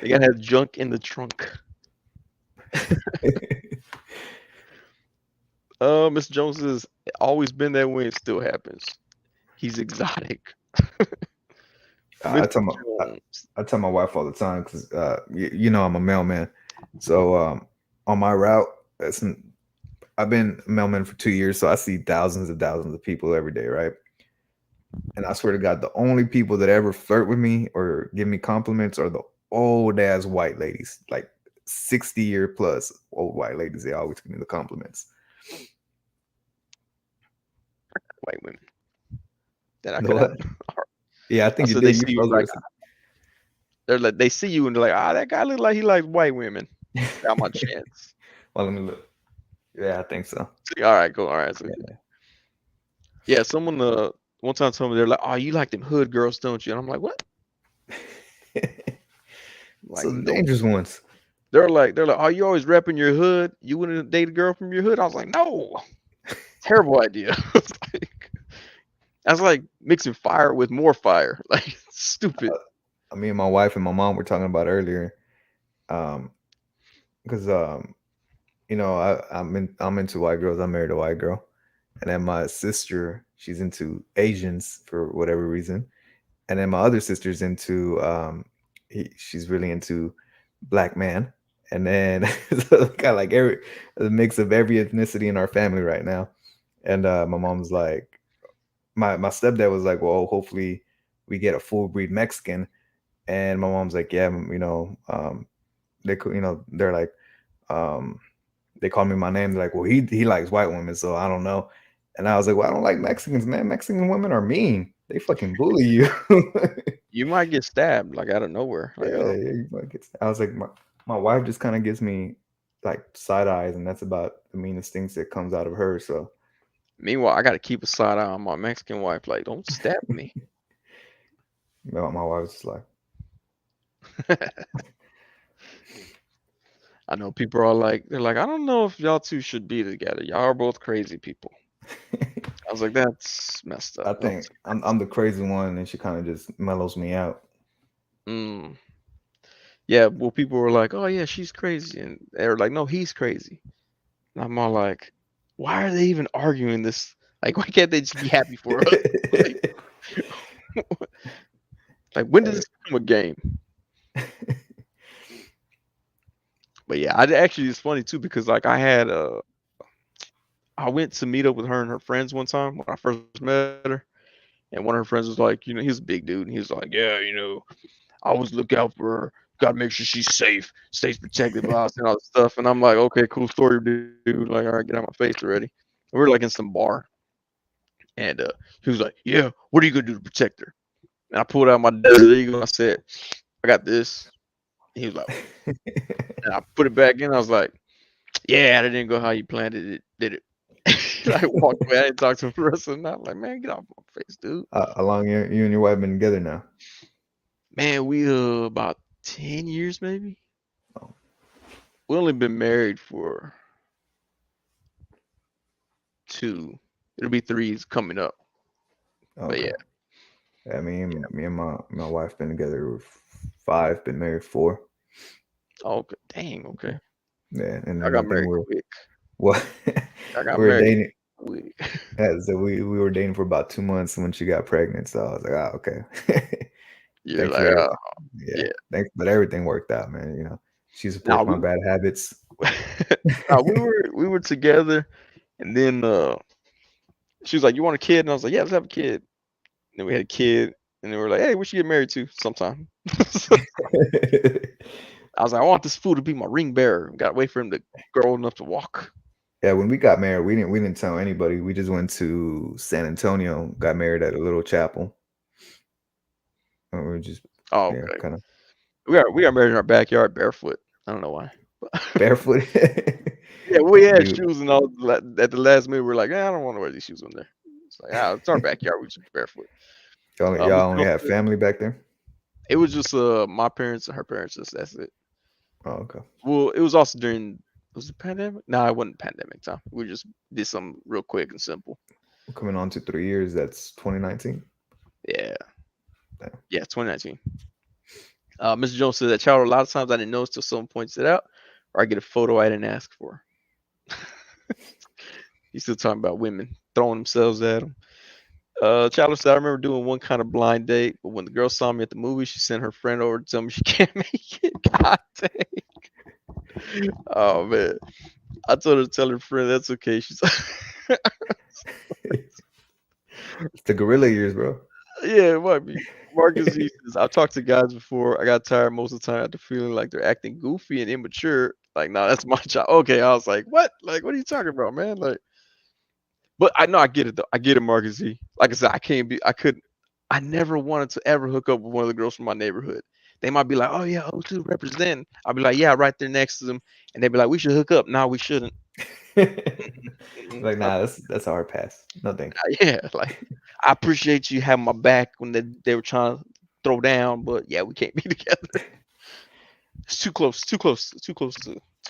They gotta have junk in the trunk. Mr. Jones has always been that way. It still happens. He's exotic. I Mr. tell my I, Jones. I tell my wife all the time because you know I'm a mailman. So on my route, I've been a mailman for 2 years, so I see thousands of people every day, right? And I swear to God, the only people that ever flirt with me or give me compliments are the old ass white ladies, like 60-year plus old white ladies. They always give me the compliments. White women that I The could have. what? Yeah, I I think you said they did. see You you froze like the they're like they see you and they're like, that guy look like he likes white women. Got my chance. Well, let me look. Yeah, I think so. See, all right, cool. All right, so Yeah. yeah, someone one time told me they're like, "Oh, you like them hood girls, don't you?" And I'm like, "What?" I'm like, So the nope. dangerous ones. They're like, "Oh, you always repping your hood? You wouldn't date a girl from your hood?" I was like, "No, terrible idea." That's like mixing fire with more fire. Like stupid. Me and my wife and my mom were talking about earlier. Um, because I'm into white girls. I married a white girl, and then my sister, she's into Asians for whatever reason, and then my other sister's into she's really into black man, and then so kind of like every the mix of every ethnicity in our family right now. And my mom's like, my stepdad was like, well, hopefully we get a full breed Mexican, and my mom's like, yeah, they're like, um, they call me my name. They're like, well, he likes white women, so I don't know. And I was like, well, I don't like Mexicans, man. Mexican women are mean. They fucking bully you. You might get stabbed like out of nowhere. Like I Yeah, don't. yeah. I was like, my wife just kind of gives me like side eyes, and that's about the meanest things that comes out of her. So Meanwhile, I got to keep a side eye on my Mexican wife. Like, don't stab me. my wife's just like, I know people are like, they're like, I don't know if y'all two should be together. Y'all are both crazy people. I was like, that's messed I up. Don't think I'm the crazy one, and she kind of just mellows me out. Mm. Yeah, well, people were like, "Oh yeah, she's crazy," and they were like, "No, he's crazy." And I'm all like, "Why are they even arguing this? Like, why can't they just be happy for us? Like, like when does this become a game?" But yeah, I actually it's funny too because like I went to meet up with her and her friends one time when I first met her, and one of her friends was like, he's a big dude, and he was like, "Yeah, I always look out for her. Got to make sure she's safe, stays protected by us, and all this stuff." And I'm like, "Okay, cool story, dude. Like, all right, get out of my face already." We were like in some bar, and he was like, "Yeah, what are you gonna do to protect her?" And I pulled out my Desert Eagle. And I said, "I got this." And he was like, and I put it back in. I was like, "Yeah, that didn't go how you planned it. It did it." I walked away. I didn't talk to him for the rest of the night. I'm like, "Man, get off my face, dude." How long you and your wife been together now? Man, we about 10 years maybe. Oh, We only been married for two. It'll be threes coming up. But okay. yeah. I mean, me and my wife been together 5, been married 4. Oh, okay. Dang. Okay. Yeah, and I then I got think married quick. what I got we're married. dating. We Yeah, so we were dating for about 2 months when she got pregnant. So I was like, oh, okay. you're Thanks for like, everything. Yeah, yeah. thanks, but everything worked out, man. She Now supports my we bad habits. now we were together, and then she was like, "You want a kid?" And I was like, "Yeah, let's have a kid." And then we had a kid, and then we were like, "Hey, we should get married too sometime." So I was like, "I want this fool to be my ring bearer. Got to wait for him to grow old enough to walk." Yeah, when we got married, we didn't tell anybody. We just went to San Antonio, got married at a little chapel. And we were just Oh, yeah, okay. kind of We got married in our backyard barefoot. I don't know why. barefoot. Yeah, we had we shoes and all. At the last minute, we are like, I don't want to wear these shoes in there. It's like, it's our backyard. We should be barefoot. Miss y'all only Jones have said family back there. it was just my parents and her parents. That's it. Oh, okay. Well, it was also during was it pandemic? No, it wasn't pandemic time. We just did something real quick and simple. We're coming on to 3 years. That's 2019. Yeah, Damn. yeah, 2019. Mr. Jones said that child a lot of times I didn't notice till someone points it out, or I get a photo I didn't ask for. He's still talking about women throwing themselves at him. Chandler said, I remember doing one kind of blind date, but when the girl saw me at the movie, she sent her friend over to tell me she can't make it. God dang. Oh, man. I told her to tell her friend that's okay. She's It's the gorilla years, bro. yeah, it might be. Marcus he says, I've talked to guys before. I got tired most of the time after feeling like they're acting goofy and immature. Like, nah, that's my job. Okay. I was like, what? Like, what are you talking about, man? Like, but I know I get it though. I get it, Marcus Z. Like I said, I never wanted to ever hook up with one of the girls from my neighborhood. They might be like, "Oh yeah, O2 represent." I'll be like, "Yeah, right there next to them," and they'd be like, "We should hook up." No, we shouldn't. Mm-mm. Like, nah, that's a hard pass. No thanks. Yeah, like I appreciate you having my back when they were trying to throw down, but yeah, we can't be together. It's too close to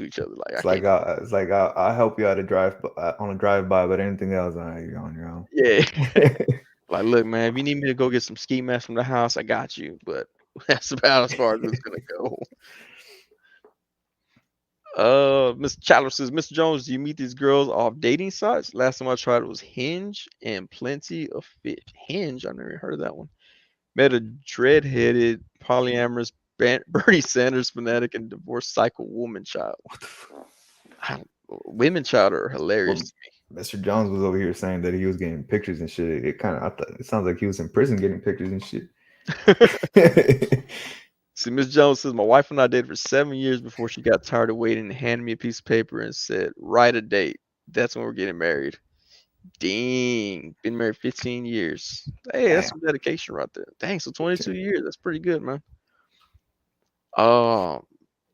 each other. Like I can't. It's like I'll help you out to drive on a drive by, but anything else, you're on your own. Yeah. Like, look, man, if you need me to go get some ski masks from the house, I got you. But that's about as far as it's gonna go. Mr. Chandler says, Mr. Jones, do you meet these girls off dating sites? Last time I tried it was Hinge and Plenty of Fish. Hinge, I've never heard of that one. Met a dread-headed, polyamorous Bernie Sanders fanatic and divorced cycle woman child. Women child are hilarious Well, to Mr. Jones was over here saying that he was getting pictures and shit. I thought it sounds like he was in prison getting pictures and shit. me. See, Miss Jones says, my wife and I dated for 7 years before she got tired of waiting and handed me a piece of paper and said, write a date. That's when we're getting married. Dang. Been married 15 years. Hey, that's Damn. some dedication right there. Dang, so 22 years. That's pretty good, man. Uh,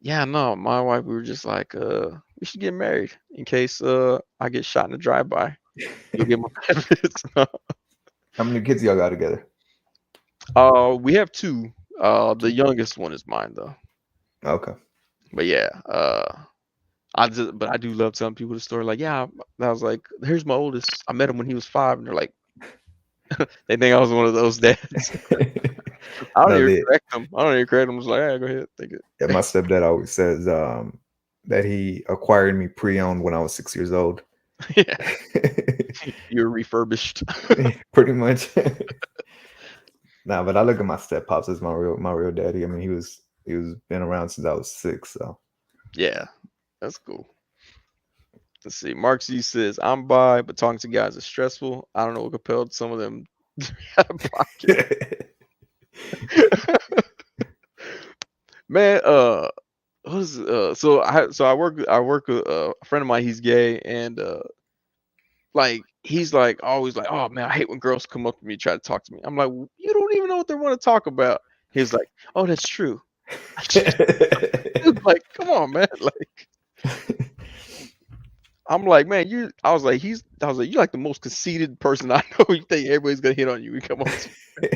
yeah, no, my wife, we were just like, we should get married in case I get shot in a drive-by. You'll get my benefits. How many kids y'all got together? We have two. The youngest one is mine though. Okay. But yeah, but I do love telling people the story. Like, yeah, I was like, here's my oldest. I met him when he was 5, and they're like, they think I was one of those dads. I don't No, even correct them. I don't even correct them. I'm just like, hey, go ahead, take it. yeah, my stepdad always says that he acquired me pre-owned when I was 6 years old. Yeah, you're refurbished. Pretty much. Nah, but I look at my step pops as my real daddy. I mean, he was been around since I was 6. So Yeah, that's cool. Let's see. Mark Z says, I'm bi, but talking to guys is stressful. I don't know what compelled some of them out of pocket. Man, what is so I work with a friend of mine, he's gay, and like he's like always like, oh man, I hate when girls come up to me and try to talk to me. I'm like, you don't even know what they want to talk about. He's like, oh, that's true. Like, come on, man. Like, I'm like, man, I was like, you're like the most conceited person I know. You think everybody's gonna hit on you and come up to you.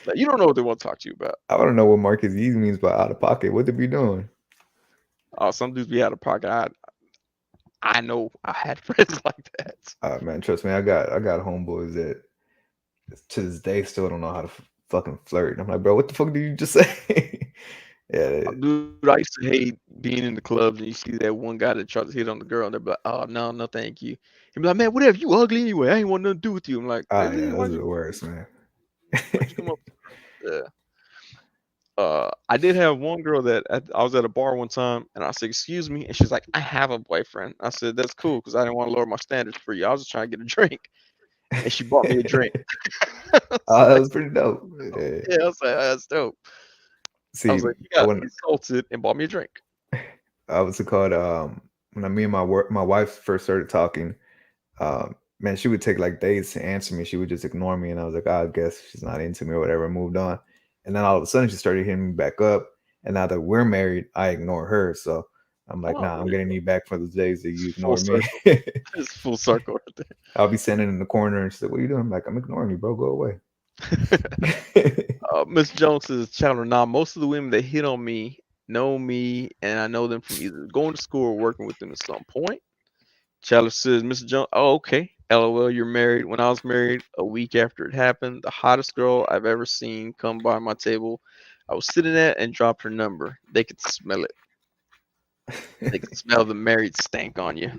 Like, you don't know what they want to talk to you about. I don't know what Marcus Yeez means by out of pocket. What they be doing? Oh, some dudes be out of pocket. I know I had friends like that. Man, trust me, I got homeboys that to this day still don't know how to fucking flirt. And I'm like, bro, what the fuck did you just say? Yeah, Dude, I used to hate being in the clubs and you see that one guy that tries to hit on the girl and they're like, "Oh no, no, thank you." He'd be like, "Man, whatever, you ugly anyway. I ain't want nothing to do with you." I'm like, yeah, "Really? those are the worst, man. Why'd you come up?" Yeah. I did have one girl that I was at a bar one time and I said, "Excuse me," and she's like, "I have a boyfriend." I said, "That's cool because I didn't want to lower my standards for you. I was just trying to get a drink," and she bought me a drink. I was Oh, that like, was pretty dope. Yeah. "Yeah," I was like, "That's dope." I was See, like, "You got when insulted and bought me a drink." I was called when me and my wife first started talking, man, she would take like days to answer me. She would just ignore me, and I was like, "Ah, I guess she's not into me or whatever." Moved on, and then all of a sudden she started hitting me back up. And now that we're married, I ignore her. So I'm like, Oh, "Nah, I'm there you getting go. you back for those days that you Full ignored me." circle. It's full circle right I'll be standing in the corner and she's like, "What are you doing?" I'm like, "I'm ignoring you, bro. Go away." there. Miss Jones says, Chandler, now most of the women that hit on me know me, and I know them from either going to school or working with them at some point. Chandler says, Mr. Jones, oh, okay. LOL, you're married. When I was married, a week after it happened, the hottest girl I've ever seen come by my table. I was sitting at and dropped her number. They could smell it. They could smell the married stank on you.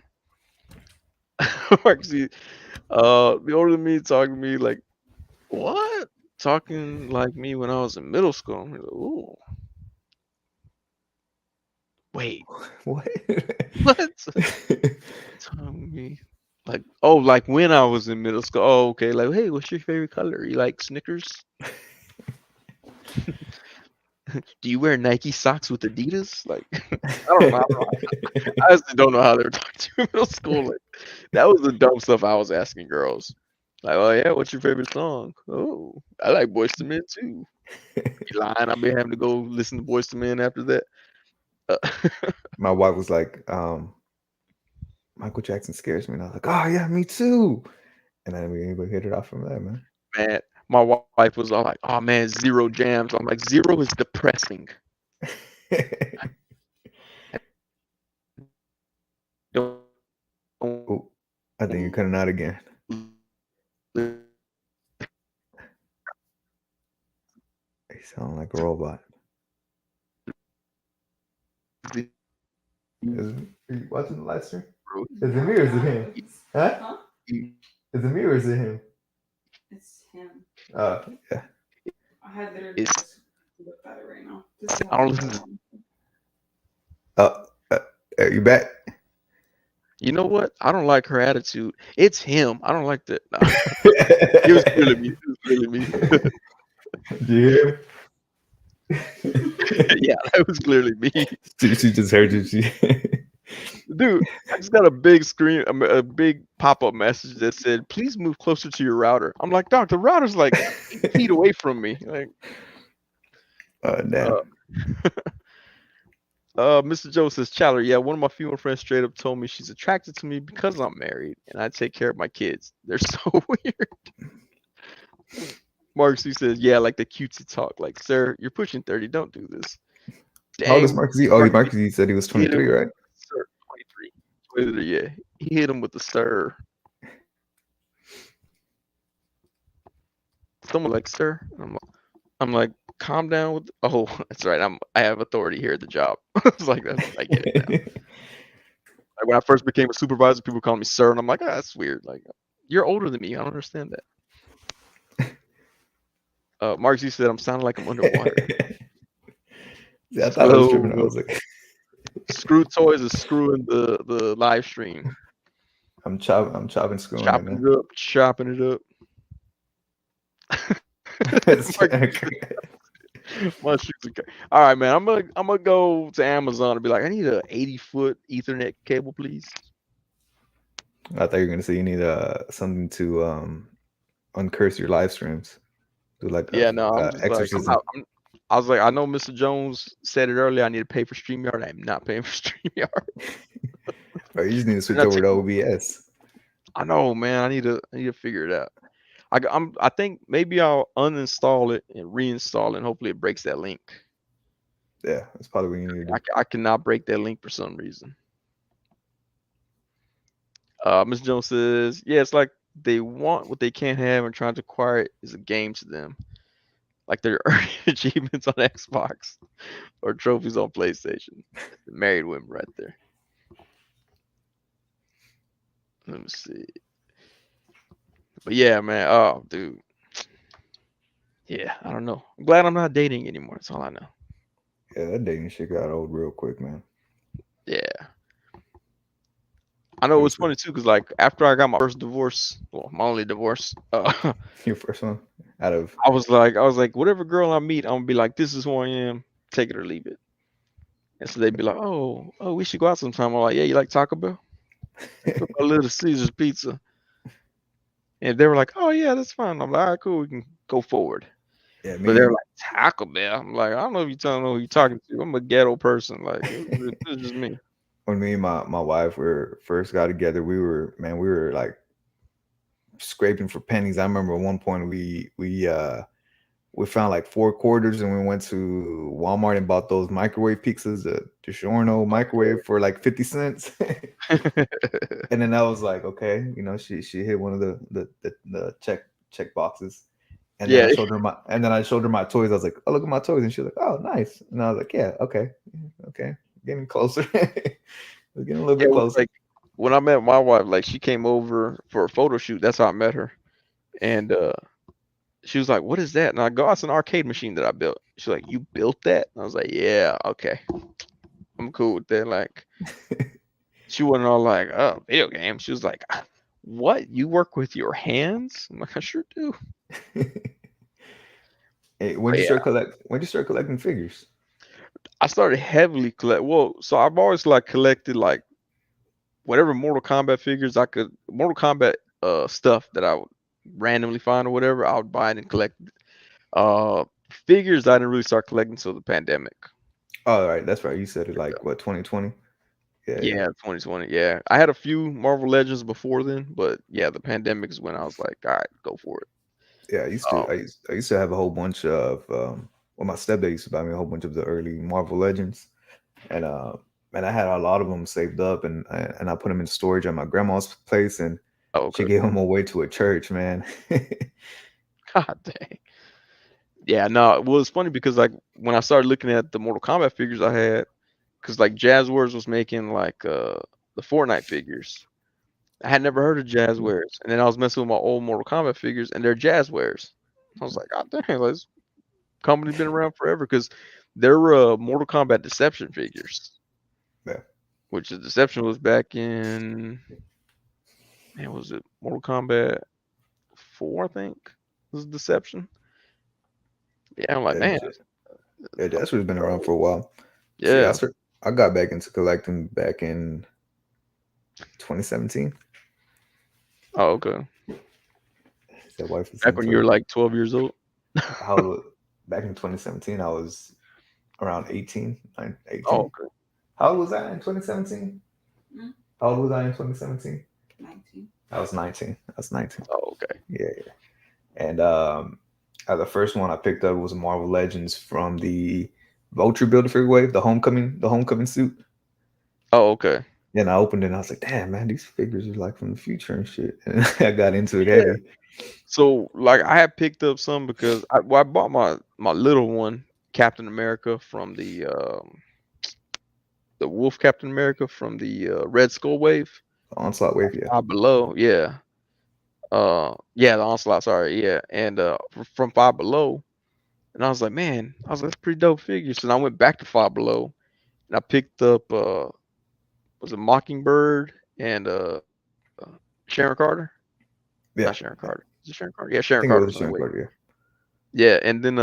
Actually, the older than me talking to me like, what? Talking like me when I was in middle school. I'm like, ooh, wait, What? what? Telling me like, oh, like when I was in middle school. Oh, okay. Like, hey, what's your favorite color? You like Snickers? Do you wear Nike socks with Adidas? Like, I don't know. I honestly don't know how they were talking to you in middle school. Like, that was the dumb stuff I was asking girls. Like, oh yeah, what's your favorite song? Oh, I like Boyz II Men too. You lying? I've been having to go listen to Boyz II Men after that. Uh, My wife was like, Michael Jackson scares me. And I was like, "Oh yeah, me too." And then we hit it off from there, man. man, my wife was all like, "Oh man, Zero jams." I'm like, Zero is depressing. Don't Oh, I think you're cutting out again. You sound like a robot. Are you watching the live stream? Is it me or is it him? Huh? Is it me or is it him? It's him. Yeah. I had literally It's, just looked at it right now to see I how don't far listen. Uh, uh, are you back? You know what? I don't like her attitude. It's him. I don't like that. Nah. It was clearly me. It was clearly me. Do you hear Yeah, that was clearly me. she just heard you. Dude, I just got a big screen, a big pop-up message that said, "Please move closer to your router." I'm like, "Doc, the router's like 8 feet away from me." Like, Damn. uh, Mr. Joe says, "Chandler, yeah, one of my female friends straight up told me she's attracted to me because I'm married and I take care of my kids. They're so weird." Mark C says, "Yeah, like the cutesy talk. Like, sir, you're pushing 30. Don't do this." How old is Dang, Marcus Z? Oh, Mark Marcus Z said he was hit him 23, with right? the sir. 23. 23, yeah, he hit him with the sir. Someone like, "Sir," I'm like, "Calm down with." Oh, that's right. I have authority here at the job. It's like I get it now. Like when I first became a supervisor, people call me sir, and I'm like, that's weird. Like you're older than me. I don't understand that. Mark Z said I'm sounding like I'm underwater. See, I thought I was tripping. I So was like, ScrewedToyz is screwing the live stream, I'm chopping, screwing it, chopping man. it up, chopping it up. Mark Z said, my shoes are all right, man. I'm gonna go to Amazon and be like, I need a 80-foot Ethernet cable, please. I thought you were gonna say you need something to uncurse your live streams. Do like Yeah, no, I'm a just like I'm exorcism. not. I was like, I know Mr. Jones said it earlier. I need to pay for StreamYard. I'm not paying for StreamYard. Or you just need to And switch I over take to OBS. I know, man. I need to figure it out. I think maybe I'll uninstall it and reinstall it, and hopefully it breaks that link. Yeah, that's probably what you need to do. I cannot break that link for some reason. Mr. Jones says, yeah, it's like they want what they can't have and trying to acquire it is a game to them. like they're earning achievements on Xbox or trophies on PlayStation. That's the married women right there. Let me see. But yeah, man. Oh, dude. Yeah, I don't know. I'm glad I'm not dating anymore. That's all I know. Yeah, that dating shit got old real quick, man. Yeah. I know it's funny too, cause like after I got my first divorce, well, my only divorce, Your first one out of I was like, whatever girl I meet, I'm gonna be like, this is who I am, take it or leave it. And so they'd be like, oh, we should go out sometime. I'm like, yeah, you like Taco Bell? Let's go to Little Caesars Pizza. And they were like, oh yeah, that's fine. I'm like, all right, cool, we can go forward. yeah, But they're me like Taco Bell. I'm like, I don't know if you don't know who you're talking to. I'm a ghetto person. Like, this is just me. when me and my wife were first got together, we were like scraping for pennies. I remember at one point we found like 4 quarters and we went to Walmart and bought those microwave pizzas, the DiGiorno microwave for like 50 cents. And then I was like, okay, she hit one of the check boxes. And then Yeah, I showed her my toys. I was like, oh, look at my toys. And she was like, oh, nice. And I was like, yeah, okay. Getting closer. We're getting a little yeah. bit It was closer. like when I met my wife, like she came over for a photo shoot. That's how I met her. And she was like, "What is that?" And I go, "Oh, it's an arcade machine that I built." She's like, "You built that?" And I was like, "Yeah, okay, I'm cool with that." Like, she wasn't all like, "Oh, video game." She was like, "What? You work with your hands?" I'm like, "I sure do." Hey, But yeah, when you start collecting figures? I started heavily collect. Well, so I've always like collected like whatever Mortal Kombat figures I could, Mortal Kombat stuff that I would randomly find or whatever. I would buy it and collect. Uh, Figures I didn't really start collecting until the pandemic. Oh, right, that's right. You said it like what 2020? Yeah, yeah. Yeah, 2020. Yeah, I had a few Marvel Legends before then, but yeah, the pandemic is when I was like, all right, go for it. Yeah, Um, I used to have a whole bunch of well, my stepdad used to buy me a whole bunch of the early Marvel Legends, and and I had a lot of them saved up, and I put them in storage at my grandma's place, and oh, she okay. gave them away to a church, man. God dang. Yeah, no. Well, it's funny because like when I started looking at the Mortal Kombat figures I had, because like Jazzwares was making like the Fortnite figures. I had never heard of Jazzwares, and then I was messing with my old Mortal Kombat figures, and they're Jazzwares. I was like, God dang, like, this company been around forever because they're Mortal Kombat Deception figures, Yeah, which the Deception was back in, man, was it Mortal Kombat 4? I think was Deception. Yeah, I'm like, that, man, yeah, that's what's been around for a while. See, yeah. I got back into collecting back in 2017. Oh, okay. That wife is Back saying when you were 20. like 12 years old. How back in 2017, I was around 18, Oh, 18. okay. How old was I in 2017? Mm, How old was I in 2017? 19. I was 19. I was 19. Oh, okay. Yeah, yeah. And the first one I picked up was Marvel Legends from the Vulture Builder figure wave, the homecoming suit. Oh, okay. And I opened it and I was like, damn, man, these figures are like from the future and shit. And I got into it Yeah. heavy. So like I had picked up some because I bought my little one Captain America from the Wolf Captain America from the Red Skull wave. Onslaught wave, yeah. Five Below, yeah. Yeah, the Onslaught, sorry, yeah. And from Five Below, and I was like, man, I was like, that's pretty dope figures. So I went back to Five Below and I picked up was it Mockingbird and Sharon Carter? Not Yeah. Sharon Carter. Is it Sharon Carter? Yeah, Sharon I think it Carter was was in a the Sharon wave. Carter, yeah. Yeah, and then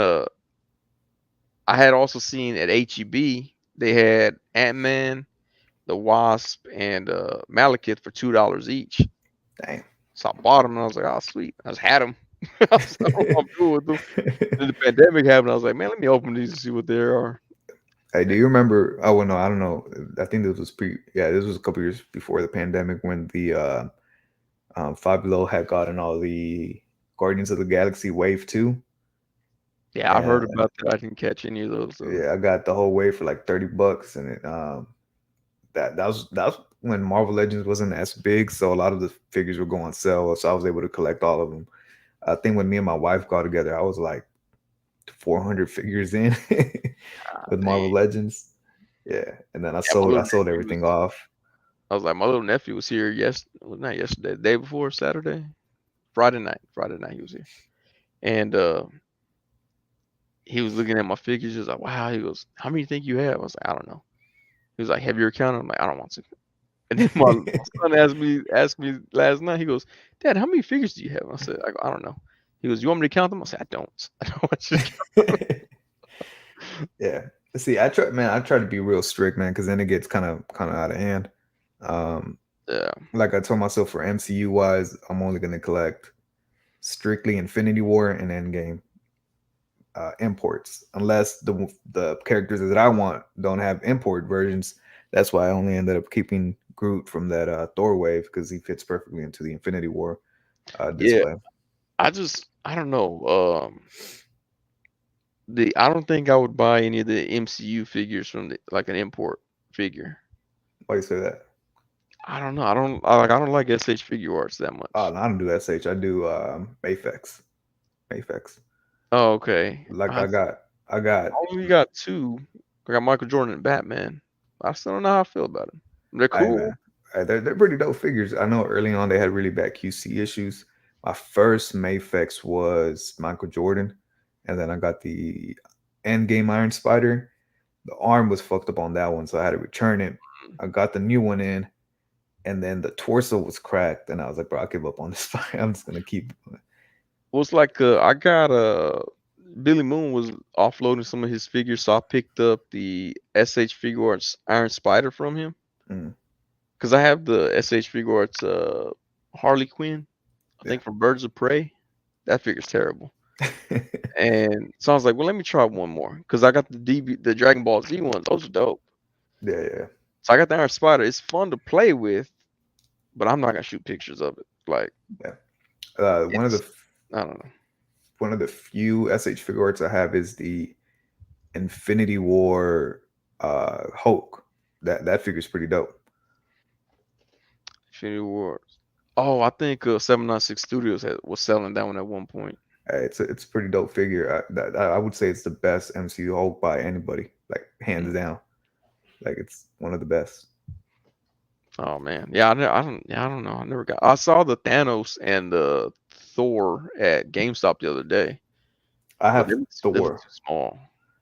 I had also seen at HEB they had Ant-Man, the Wasp, and Malekith for $2 each. Dang. So I bought them and I was like, oh sweet. I just had them. I was like, oh, I'm cool with them. Then the pandemic happened. I was like, man, let me open these and see what they are. Hey, do you remember? Oh, well, no, I don't know. I think this was yeah, this was a couple years before the pandemic when the Five Below had gotten all the Guardians of the Galaxy Wave 2. Yeah, I've And heard about that. I didn't catch any of those. So. yeah, I got the whole wave for like $30, and that was when Marvel Legends wasn't as big, so a lot of the figures would go on sale, so I was able to collect all of them. I think when me and my wife got together, I was like 400 figures in with Marvel Dang. Legends. Yeah, and then I Yeah, my sold little I sold nephew everything was. off. I was like, my little nephew was here well, not yesterday, the day before Saturday, Friday night. Friday night he was here, and he was looking at my figures. He was like, "Wow." He goes, "How many you think you have?" I was like, "I don't know." He was like, "Have you ever counted?" I'm like, "I don't want to." And then my son asked me last night. He goes, "Dad, how many figures do you have?" I said, "I don't know." He goes, "You want me to count them?" I said, "I don't. I don't want you to count." Yeah. See, I try to be real strict, man, because then it gets kind of out of hand. Um, Yeah, like I told myself for MCU wise, I'm only gonna collect strictly Infinity War and Endgame imports, unless the characters that I want don't have import versions. That's why I only ended up keeping Groot from that Thor wave because he fits perfectly into the Infinity War yeah. display. I don't know. I don't think I would buy any of the MCU figures from like an import figure. Why you say that? I don't know. I don't like SH figure arts that Oh, much. no, I don't do SH. I do Mafex. Mafex. Oh, okay. Like I got. I only got two. I got Michael Jordan and Batman. I still don't know how I feel about them. They're Hey cool. man, they're pretty dope figures. I know early on they had really bad QC issues. My first Mafex was Michael Jordan, and then I got the Endgame Iron Spider. The arm was fucked up on that one, so I had to return it. I got the new one in, and then the torso was cracked, and I was like, bro, I give up on this fight. I'm just gonna keep. Well, it's like I got Billy Moon was offloading some of his figures, so I picked up the SH Figure Arts Iron Spider from him Mm, because I have the SH Figure Arts Harley Quinn. I yeah. think from Birds of Prey. That figure's terrible. And so I was like, well, let me try one more because I got the Dragon Ball Z ones. Those are dope. Yeah, yeah, So I got the Iron Spider. It's fun to play with, but I'm not gonna shoot pictures of it. Like yeah. it's, I don't know. One of the few SH figure arts I have is the Infinity War Hulk. That figure's pretty dope. Infinity Wars. Oh, I think 796 Studios was selling that one at one point. It's a pretty dope figure. I would say it's the best MCU Hulk by anybody, like Mm. hands down. Like it's one of the best. Oh man, yeah, I don't know. I never got. I saw the Thanos and the Thor at GameStop the other day, I but have they look Thor. too small.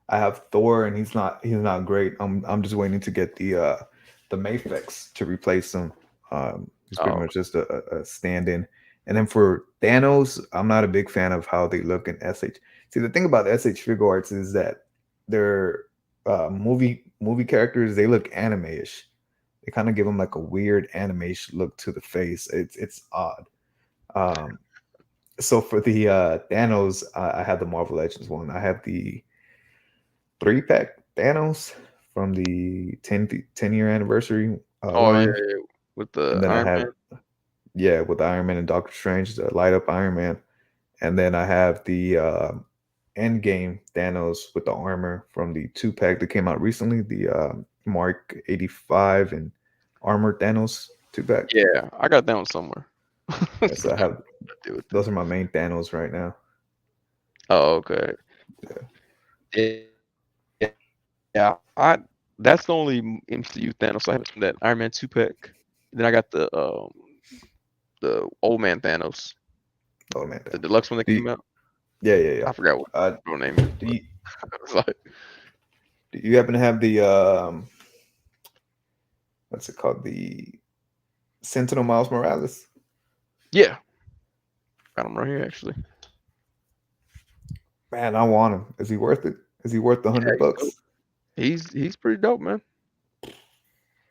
I have Thor, and he's not great. I'm just waiting to get the Mafex to replace him. He's pretty Oh, much just a stand-in. And then for Thanos, I'm not a big fan of how they look in SH. See, the thing about SH figure arts is that they're movie characters. They look anime-ish. They kind of give them like a weird animation look to the face. It's odd. Um, so for the Thanos, I have the Marvel Legends one. I have the 3-pack Thanos from the 10-year anniversary oh yeah, line. yeah, with the And then I Iron Man. have, yeah, with Iron Man and Doctor Strange, the light up Iron Man. And then I have the Endgame Thanos with the armor from the 2-pack that came out recently, the Mark 85 and Armor Thanos 2-pack. Yeah, I got that one somewhere. Yeah, so I have, Do with it. those are my main Thanos right now. Oh, okay. Yeah. Yeah, I that's the only MCU Thanos I have from that Iron Man 2-pack. Then I got the old man Thanos, Oh man, the Thanos. deluxe one that Do you, came out. yeah, yeah, yeah. I forgot what Uh, the real name is, do but you, it's like do you happen to have the what's it called? The Sentinel Miles Morales? yeah, got him right here actually. Man, I want him. Is he worth it? Is he worth the Yeah, $100 he's dope. bucks? He's pretty dope, man.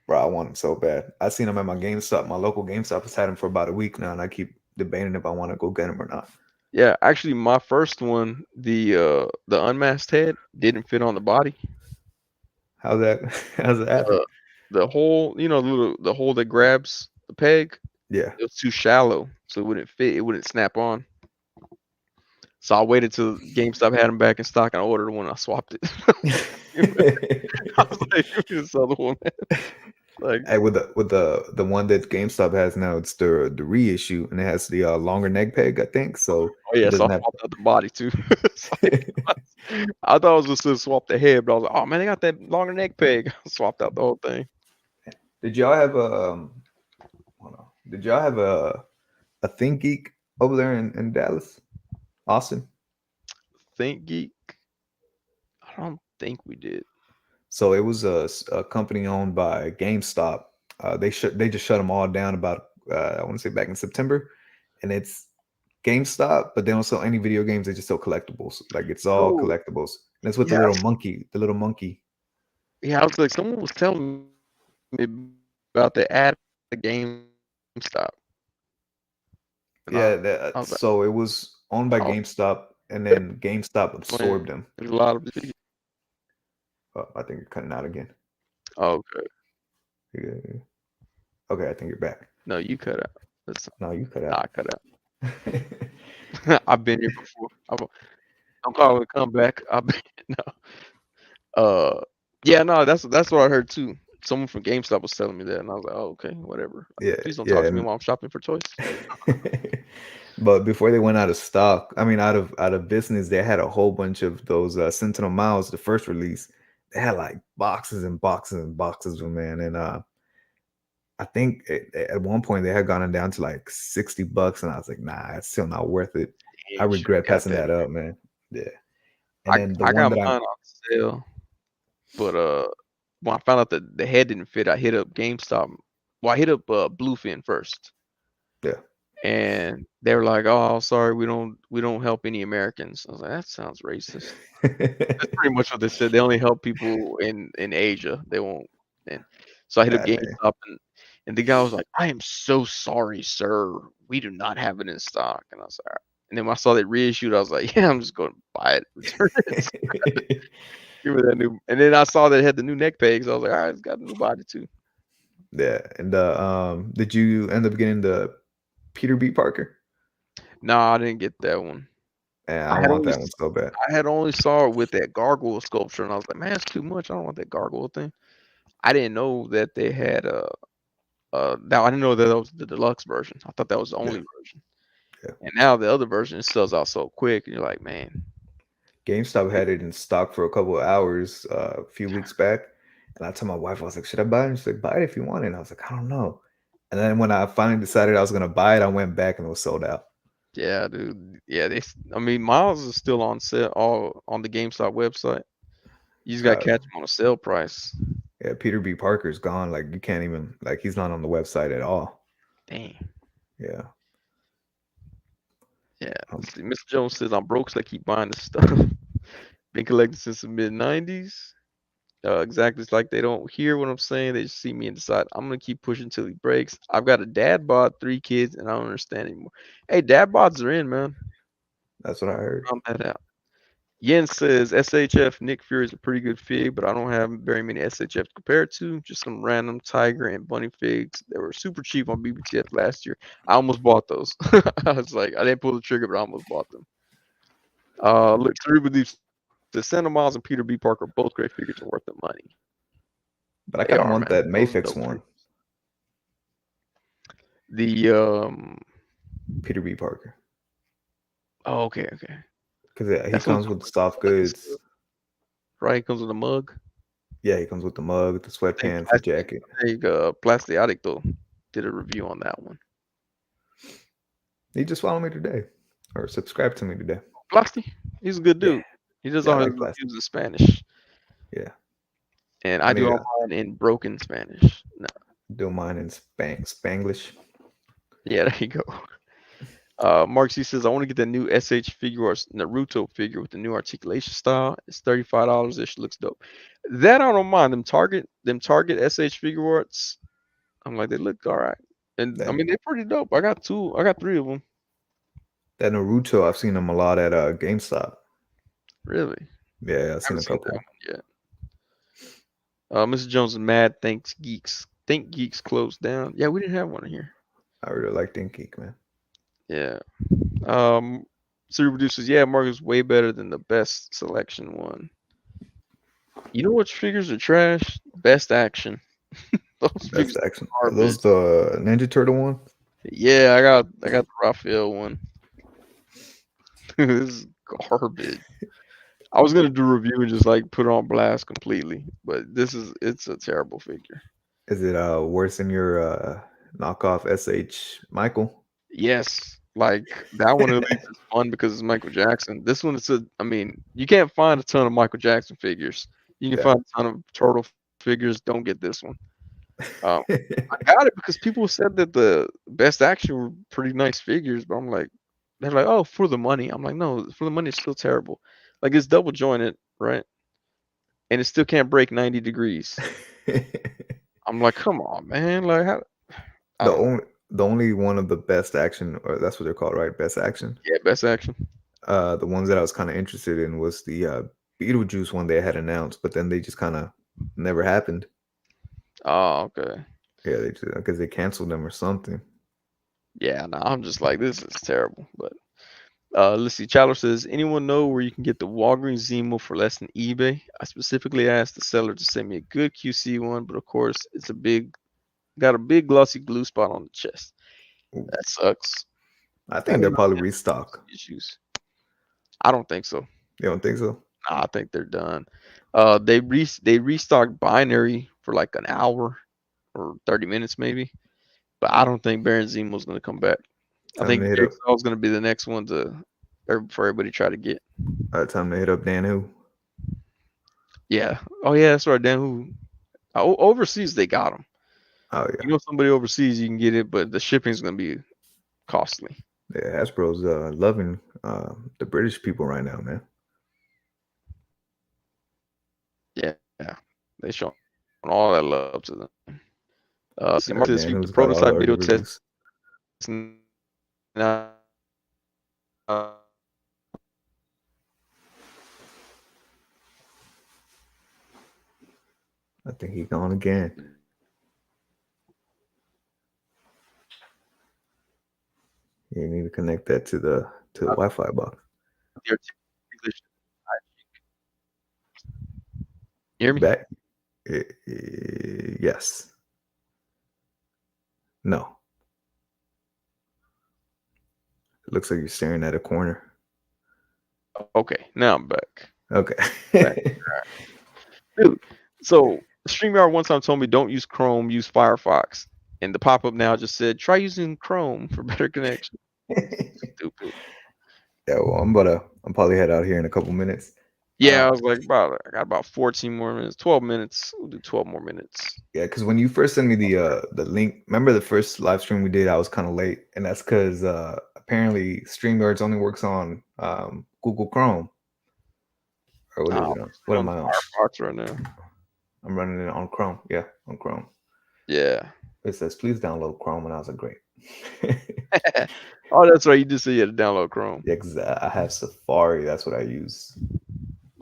Bro, I want him so bad. I seen him at my GameStop. My local GameStop has had him for about a week now, and I keep debating if I want to go get him or not. Yeah, actually, my first one, the unmasked head didn't fit on the body. How's that? How's it happen? The hole, the hole that grabs the peg, Yeah. it was too shallow, so it wouldn't fit. It wouldn't snap on. So I waited till GameStop had them back in stock, and I ordered one. I swapped it. I was like, "Give me this other one, man." Like, Hey, with the one that GameStop has now, it's the reissue, and it has the longer neck peg, I think. So oh it yeah, so I doesn't have. swapped out the body too. It's like, I thought I was just gonna swap the head, but I was like, oh man, they got that longer neck peg. I swapped out the whole thing. Did y'all have a hold on. Did y'all have a Think Geek over there in Dallas, Austin? Think Geek. I don't think we did. So it was a company owned by GameStop. They just shut them all down about I want to say back in September, and it's GameStop, but they don't sell any video games. They just sell collectibles. Like it's all Oh collectibles. And it's with the yeah, little monkey, the little monkey. yeah. I was like, someone was telling me about the ad at GameStop, and Yeah, I was like, so it was owned by oh, GameStop, and then GameStop man, absorbed them. there's a lot of. Oh, I think you're cutting out again. Oh, okay. Yeah. Okay, I think you're back. No, you cut out. Listen, No, you cut nah, I out. cut out. I've been here before. I'm calling to come back. I've been no. Yeah, no, that's what I heard too. Someone from GameStop was telling me that, and I was like, oh, okay, whatever. Yeah, Please don't yeah, talk to me and while I'm shopping for toys. but before they went out of stock, I mean, out of business, they had a whole bunch of those Sentinel Miles. The first release, they had like boxes and boxes and boxes of them, man. And I think at one point they had gone down to like $60, and I was like, nah, it's still not worth it. I Yeah, you should regret have got passing that. that up, man. Yeah. And then the I one got that mine I'm on sale, but when I found out that the head didn't fit, I hit up GameStop. Well, I hit up Bluefin first, yeah. and they were like, "Oh, sorry, we don't help any Americans." I was like, "That sounds racist." That's pretty much what they said. They only help people in Asia. They won't. And so I hit up God damn. GameStop, and the guy was like, "I am so sorry, sir. We do not have it in stock." And I was like, "All right." And then when I saw that reissued, I was like, "Yeah, I'm just going to buy it, return it, give me that new." And then I saw that it had the new neck pegs. I was like, "All right, it's got a new body too." Yeah. And did you end up getting the Peter B. Parker? No, I didn't get that one. Yeah, I I had want only that one so bad. I had only saw it with that gargoyle sculpture, and I was like, "Man, it's too much. I don't want that gargoyle thing." I didn't know that they had now I didn't know that was the deluxe version. I thought that was the Yeah, only version. yeah. And now the other version sells out so quick, and you're like, man, GameStop had it in stock for a couple of hours a few weeks back. And I told my wife, I was like, should I buy it? And she's like, buy it if you want it. And I was like, I don't know. And then when I finally decided I was gonna buy it, I went back and it was sold out. yeah, dude, yeah, I mean, Miles is still on sale all on the GameStop website. You just gotta Uh, catch him on a sale price. yeah, Peter B. Parker's gone. Like you can't even like he's not on the website at all. Dang. Yeah. Yeah. Um, Let's see. Mr. Jones says I'm broke, so I keep buying this stuff. Been collecting since the mid '90s. Exactly. It's like they don't hear what I'm saying. They just see me and decide I'm gonna keep pushing until he breaks. I've got a dad bod, 3 kids, and I don't understand anymore. Hey, dad bods are in, man. that's what I heard. Found that out. Yen says SHF Nick Fury is a pretty good fig, but I don't have very many SHFs compared to. Just some random tiger and bunny figs that were super cheap on BBTF last year. I almost bought those. I was like, I didn't pull the trigger, but I almost bought them. Look, Cerebral Deep, the Santa Miles and Peter B. Parker, both great figures and worth the money. But I They kind of are, want that man. Those are Mayfix dope one, figures. The Peter B. Parker, oh, okay. because he That's what comes with the soft goods. right. It comes with a mug. Yeah, he comes with the mug, the I think sweatpants, the jacket. Plastic though did a review on that one. He just followed me today, or subscribed to me today. Plasti, he's a good Yeah, dude. He does yeah, I all his like plastic. reviews in Spanish, Yeah, and I I do need all to mine in broken Spanish. No, do mine in Spanglish. yeah, there you go. Mark C says I want to get the new SH figure or Naruto figure with the new articulation style. It's $35 ish. Looks dope. That I don't mind. Them Target SH figure arts. I'm like they look all right, and I That mean they're pretty dope. I got 3 of them. that Naruto, I've seen him a lot at GameStop. Really, Yeah, I've I seen haven't a seen that couple. one yet. Mr. Jones is mad. Thanks Geeks. Think Geeks closed down. Yeah, we didn't have one here. I really like Think Geek, man. Yeah. Cereal Producers, yeah, Marcus way better than the best selection one. You know which figures are trash? Best action. Those Best figures action. are Are those garbage. the Ninja Turtle one? Yeah, I got the Raphael one. This is garbage. I was gonna do a review and just like put it on blast completely, but it's a terrible figure. Is it worse than your knockoff SH Michael? Yes, like that one at least is fun because it's Michael Jackson. This one is I mean, you can't find a ton of Michael Jackson figures. You can Yeah. find a ton of turtle figures. Don't get this one. Um, I got it because people said that the best action were pretty nice figures, but I'm like, they're like, oh, for the money. I'm like, no, for the money, it's still terrible. Like it's double jointed, right? And it still can't break 90 degrees. I'm like, come on, man. Like, how, I the don't know. only the only one of the best action, or that's what they're called, right? Best action. Yeah, best action. The ones that I was kind of interested in was the Beetlejuice one they had announced, but then they just kind of never happened. Oh, okay. Yeah, they just because they canceled them or something. Yeah, no, I'm just like, this is terrible. But let's see. Chandler says, anyone know where you can get the Walgreens Zemo for less than eBay? I specifically asked the seller to send me a good QC one, but of course, got a big glossy glue spot on the chest. Ooh. That sucks. I I think they'll probably restock. issues. I don't think so. You don't think so? Nah, I think they're done. They restocked binary for like an hour or 30 minutes maybe, but I don't think Baron Zemo's gonna come back. I Time think to hit up. Jigsaw is gonna be the next one for everybody to try to get. Time to hit up Dan Who. Yeah. Oh yeah, that's right. Dan, who overseas they got them. Oh You yeah, know, somebody overseas you can get it, but the shipping's gonna be costly. yeah. Hasbro's loving the British people right now, man. Yeah, they show all that love to them. See, Mark this Dan week the Who's got all prototype our video test reviews. now. I think he gone again. You need to connect that to the Wi-Fi box. English. You hear me? Back? Yes. No. It looks like you're staring at a corner. Okay, now I'm back. Okay. Dude, so StreamYard one time told me don't use Chrome, use Firefox. And the pop-up now just said try using Chrome for better connection. Stupid. Yeah, well, I'm probably head out here in a couple minutes. Yeah, I was like, I got about 14 more minutes, 12 minutes. We'll do 12 more minutes. Yeah, because when you first sent me the link, remember the first live stream we did, I was kind of late, and that's because apparently StreamYards only works on Google Chrome. Or what is it on? What am I on? Firefox right now. I'm running it on Chrome. Yeah, on Chrome. Yeah. It says please download Chrome, and I was like, great. Oh, that's right. You just said you had to download Chrome. Yeah, because I have Safari. That's what I use.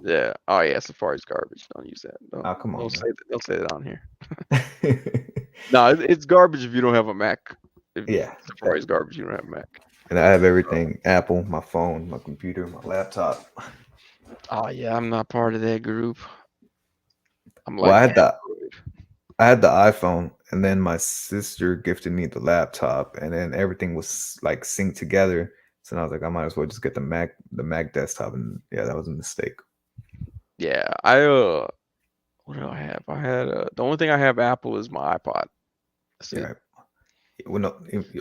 Yeah. Oh yeah, Safari's garbage. Don't use that. Oh, come on. Don't say that on here. No, it's garbage if you don't have a Mac. Yeah. Safari's garbage. You don't have a Mac. And I have everything: Apple, my phone, my computer, my laptop. Oh yeah, I'm not part of that group. I'm like, Well, I had the iPhone, and then my sister gifted me the laptop, and then everything was like synced together. So I was like, I might as well just get the Mac desktop, and yeah, that was a mistake. yeah, what do I have? I had the only thing I have Apple is my iPod. That's it. Yeah. Well, no,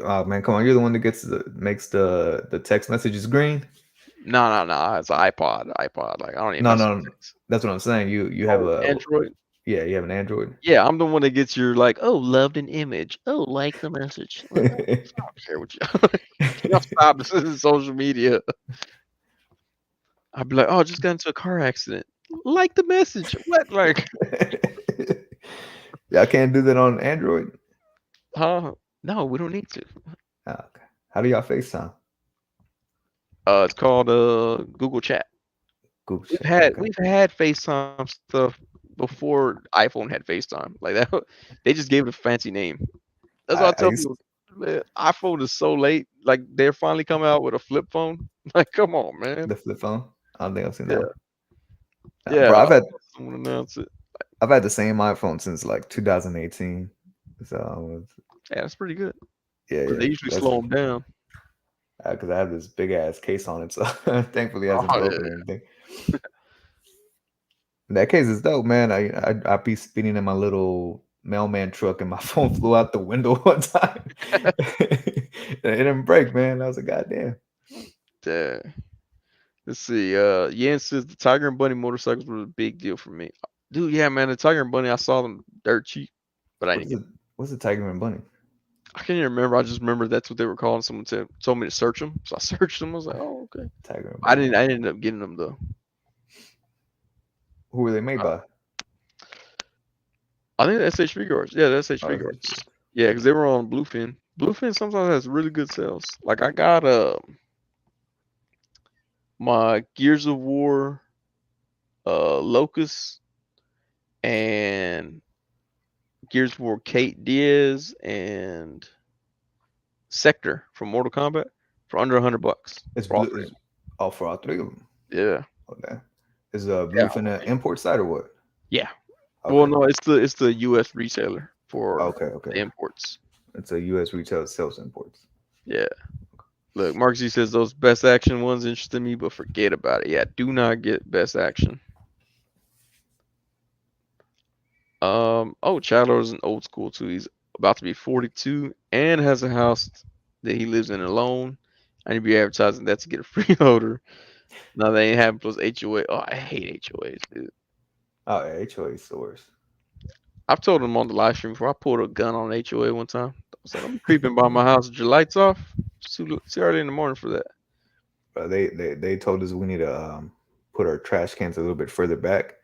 oh man, come on! You're the one that makes the text messages green. No, it's an iPod. Like I don't even. No, that's what I'm saying. You have a Android. Yeah, you have an Android. Yeah, I'm the one that gets your like, oh, loved an image. Oh, like the message. Like, I don't care what y'all stop. This is social media. I'd be like, oh, I just got into a car accident. Like the message. What? Like, yeah, I can't do that on Android. No, we don't need to. Oh, okay. How do y'all FaceTime? It's called Google Chat. Google We've Chat. had FaceTime stuff before iPhone had FaceTime. Like that, they just gave it a fancy name. That's what I tell people. Man, iPhone is so late. Like they're finally coming out with a flip phone. Like, come on, man. The flip phone. I don't think I've seen that. Yeah, bro, someone announce it. I've had the same iPhone since like 2018. So Yeah, that's pretty good. yeah, But yeah. they usually That's slow them down. because I have this big ass case on it, so thankfully it hasn't Oh broken yeah. or anything. That case is dope, man. I be speeding in my little mailman truck, and my phone flew out the window one time. It didn't break, man. I was like, God damn. Yeah. Let's see. Yen says the Tiger and Bunny motorcycles were a big deal for me. Dude, yeah, man, the Tiger and Bunny, I saw them dirt cheap, but I didn't get. What's the Tiger and Bunny? I can't even remember. I just remember that's what they were calling. Someone told me to search them, so I searched them. I was like, oh, okay. Tiger and I Bunny. didn't. I ended up getting them though. Who were they made by? I think that's SH Figuarts. Yeah, that's SH Oh, that's Figuarts. Yeah, because they were on Bluefin. Bluefin sometimes has really good sales. Like I got my Gears of War Locust and Gears of War Kate Diaz and Sector from Mortal Kombat for under $100. It's For all blue. three. It's all for all three of them. Yeah. Okay. Is blue Yeah. from the import side or what? Yeah. Okay. Well, no, it's the U.S. retailer for Okay. the imports. It's a U.S. retail sells imports. Yeah. Look, Mark Z says those best action ones interest me, but forget about it. Yeah, do not get best action. Chadler is an old school too. He's about to be 42 and has a house that he lives in alone. I need to be advertising that to get a freeloader. No, they ain't having plus HOA. Oh, I hate HOAs, dude. Oh, yeah, HOA is the worst. I've told him on the live stream before. I pulled a gun on HOA one time. I was like, I'm creeping by my house with your lights off. It's too early in the morning for that. They told us we need to put our trash cans a little bit further back.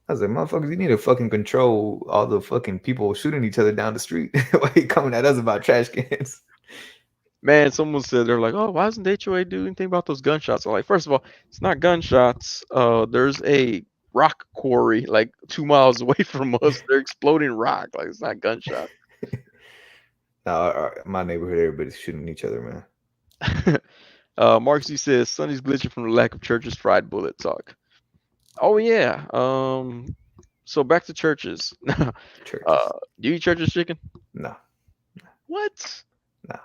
I was like, motherfuckers, you need to fucking control all the fucking people shooting each other down the street. Why are you coming at us about trash cans? Man, someone said they're like, oh, why doesn't the HOA do anything about those gunshots? I'm like, first of all, it's not gunshots. There's a rock quarry like 2 miles away from us. They're exploding rock. Like it's not gunshot. No, my neighborhood, everybody's shooting each other, man. Mark Z says Sonny's glitching from the lack of Church's fried bullet talk. Oh yeah. So back to Church's. Churches. Do you eat Church's chicken? No. What? No.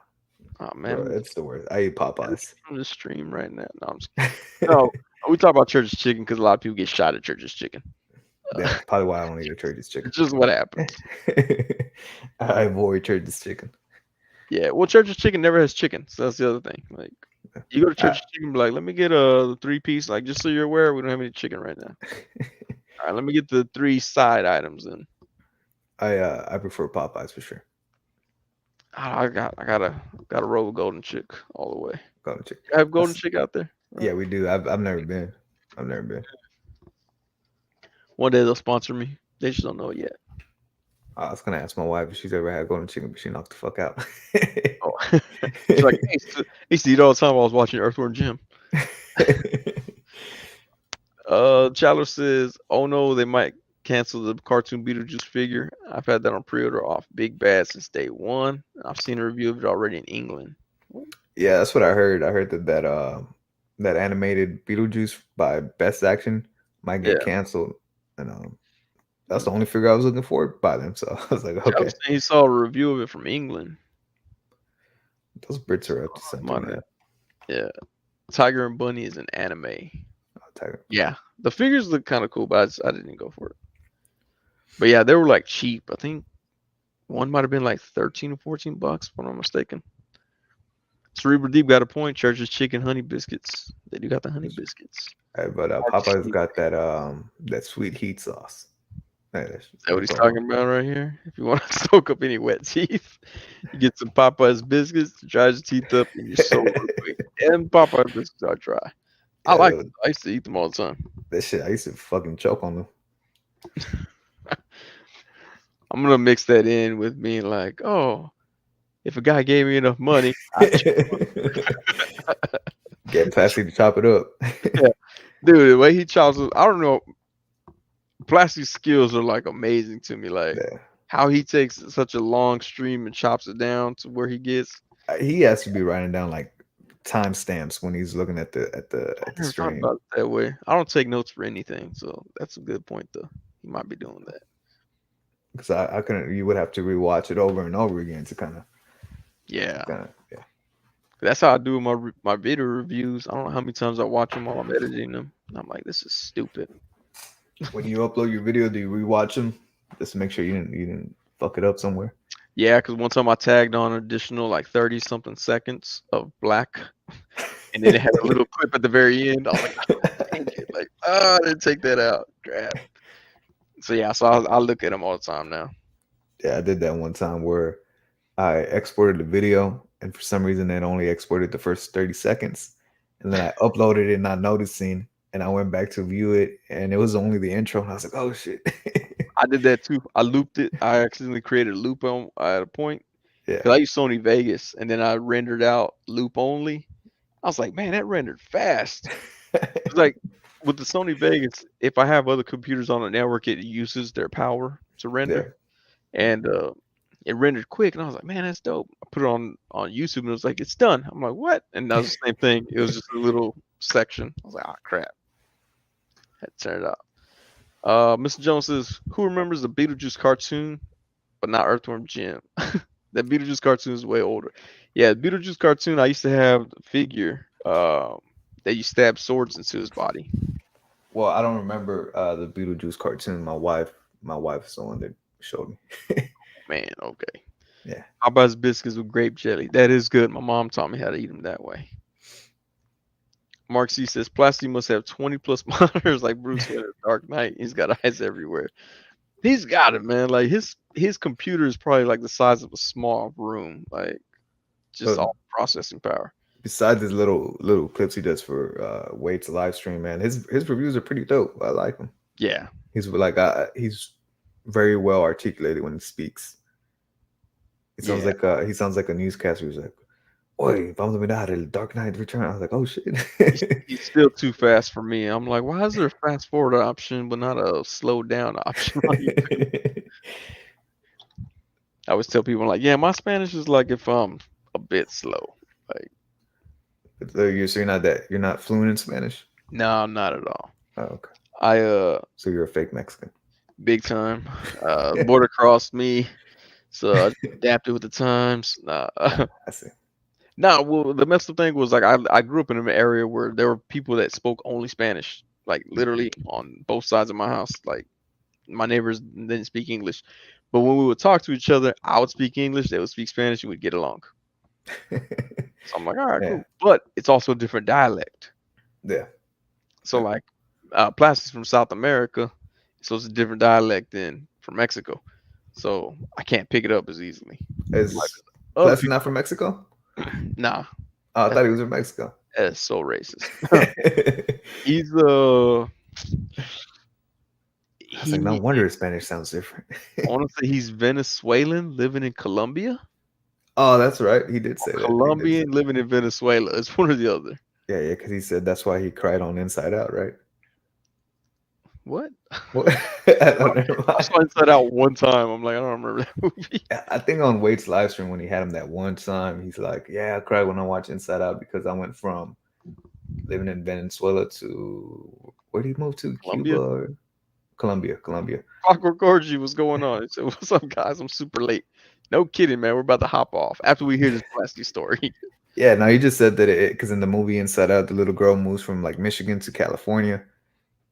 Oh man, Bro, it's the worst. I eat Popeyes. from the stream right now. No, I'm just no. We talk about Church's chicken because a lot of people get shot at Church's chicken. That's probably why I don't eat a Church's chicken. It's just what happens. I avoid Church's chicken. Yeah, well, Church's chicken never has chicken, so that's the other thing. Like, you go to Church's chicken, be like, let me get a 3-piece. Like, just so you're aware, we don't have any chicken right now. All right, let me get the 3 side items then. I prefer Popeyes for sure. I gotta roll with Golden Chick all the way. Golden Chick. I have Golden Chick out there. Yeah, we do. I've never been. One day they'll sponsor me. They just don't know it yet. I was gonna ask my wife if she's ever had golden chicken, but she knocked the fuck out. Oh. She's like, I used to eat all the time while I was watching Earthworm Gym. Chandler says, oh no, they might cancel the cartoon Beetlejuice figure. I've had that on pre-order off Big Bad since day one. I've seen a review of it already in England. Yeah, that's what I heard. I heard that animated Beetlejuice by Best Action might get canceled, and that's the only figure I was looking for by them. So I was like, okay. He saw a review of it from England. Those Brits are up to something, man. Yeah, Tiger and Bunny is an anime. Oh, Tiger. Yeah, the figures look kind of cool, but I didn't go for it. But yeah, they were like cheap. I think one might have been like $13 or $14, if I'm not mistaken. Cerebral Deep got a point. Church's chicken honey biscuits. They do got the honey biscuits. Hey, but Popeye's got that sweet heat sauce. Hey, is that what he's talking about right here? If you want to soak up any wet teeth, you get some Popeye's biscuits to dry your teeth up, and you soak quick. And Popeye's biscuits are dry. I like them. I used to eat them all the time. That shit, I used to fucking choke on them. I'm gonna mix that in with being like, oh, if a guy gave me enough money, I'd get Plastic to chop it up. Yeah. Dude, the way he chops it, I don't know. Plastic's skills are like amazing to me. Like how he takes such a long stream and chops it down to where he gets. He has to be writing down like timestamps when he's looking at the stream. About it that way. I don't take notes for anything, so that's a good point though. He might be doing that. because I couldn't. You would have to rewatch it over and over again to Yeah, yeah. that's how I do my video reviews. I don't know how many times I watch them while I'm editing them. And I'm like, this is stupid. When you upload your video, do you rewatch them just to make sure you didn't fuck it up somewhere? Yeah, because one time I tagged on an additional like 30 something seconds of black, and then it had a little clip at the very end. I was like, oh, dang it, like, oh, I didn't take that out. Crap. So yeah, so I look at them all the time now. Yeah, I did that one time where I exported the video, and for some reason it only exported the first 30 seconds, and then I uploaded it not noticing, and I went back to view it, and it was only the intro, and I was like, oh shit. I did that too. I looped it. I accidentally created a loop on at a point Yeah. because I used Sony Vegas, and then I rendered out loop only. I was like, man, that rendered fast. It's like with the Sony Vegas, if I have other computers on the network, it uses their power to render, Yeah. and it rendered quick. And I was like, man, that's dope. I put it on YouTube, and it was like, it's done. I'm like, what? And that was the same thing. It was just a little section. I was like, ah, crap. Had to turn it off. Mr. Jones says, who remembers the Beetlejuice cartoon, but not Earthworm Gym? That Beetlejuice cartoon is way older. Yeah, the Beetlejuice cartoon, I used to have the figure that you stab swords into his body. Well, I don't remember the Beetlejuice cartoon. My wife's the one that showed me. Man, okay. Yeah. Popeye's biscuits with grape jelly. That is good. My mom taught me how to eat them that way. Mark C says, Plasty must have 20 plus monitors like Bruce Wayne in Dark Knight. He's got eyes everywhere. He's got it, man. Like his computer is probably like the size of a small room. Like just But all processing power. besides his little clips he does for Wade's live stream, man, his reviews are pretty dope. I like him. Yeah. He's very well articulated when he speaks. He sounds like a newscaster who's like, "Oi, vamos a mirar el Dark Knight Return." I was like, "Oh shit." He's still too fast for me. I'm like, why is there a fast forward option but not a slow down option? I always tell people like, yeah, my Spanish is like if I'm a bit slow. Like, So you're not fluent in Spanish? no, not at all. Oh, okay. I So you're a fake Mexican. big time. Border crossed me, so I adapted with the times. I see. Nah, well, the messed up thing was like I grew up in an area where there were people that spoke only Spanish, like literally on both sides of my house. Like my neighbors didn't speak English, but when we would talk to each other, I would speak English, they would speak Spanish, and we'd get along. So I'm like, all right, Yeah. cool. But it's also a different dialect. Yeah. So like, Plastic's from South America, so it's a different dialect than from Mexico. So I can't pick it up as easily. Is Like, other Plastic not from Mexico? people, nah, Oh, I thought he was from Mexico. that's so racist. I He's was like, no he wonder his Spanish sounds different. I want to say he's Venezuelan living in Colombia. Oh, that's right. He did say that. He did say Colombian living in Venezuela. It's one or the other. Yeah, because he said that's why he cried on Inside Out, right? What? What? I don't know. I saw Inside Out one time. I'm like, I don't remember that movie. I think on Wade's live stream when he had him that one time, he's like, "Yeah, I cried when I watched Inside Out because I went from living in Venezuela to where did he move to? Colombia? Cuba or Colombia. Clockwork Orgy was going on. He said, what's up, guys? I'm super late. No kidding, man. We're about to hop off after we hear this plastic story. Yeah, no, he just said that because in the movie Inside Out, the little girl moves from like Michigan to California,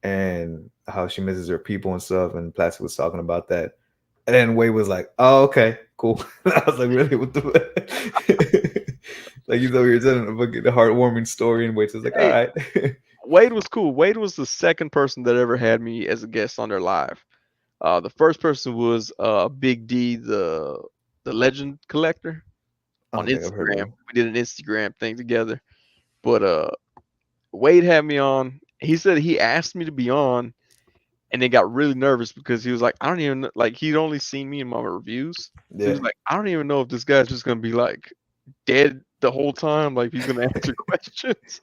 and how she misses her people and stuff. And Plastic was talking about that, and then Wade was like, "Oh, okay, cool." I was like, "Really? What the?" Like he's over here telling a fucking heartwarming story, and Wade's just like, "All right." Wade was cool. Wade was the second person that ever had me as a guest on their live. The first person was Big D, the legend collector I on don't think I've heard of Instagram. him. We did an Instagram thing together. But Wade had me on. He said he asked me to be on, and then got really nervous because he was like, I don't even like he'd only seen me in my reviews. So he was Yeah. like, I don't even know if this guy's just gonna be like dead the whole time, like he's gonna answer questions.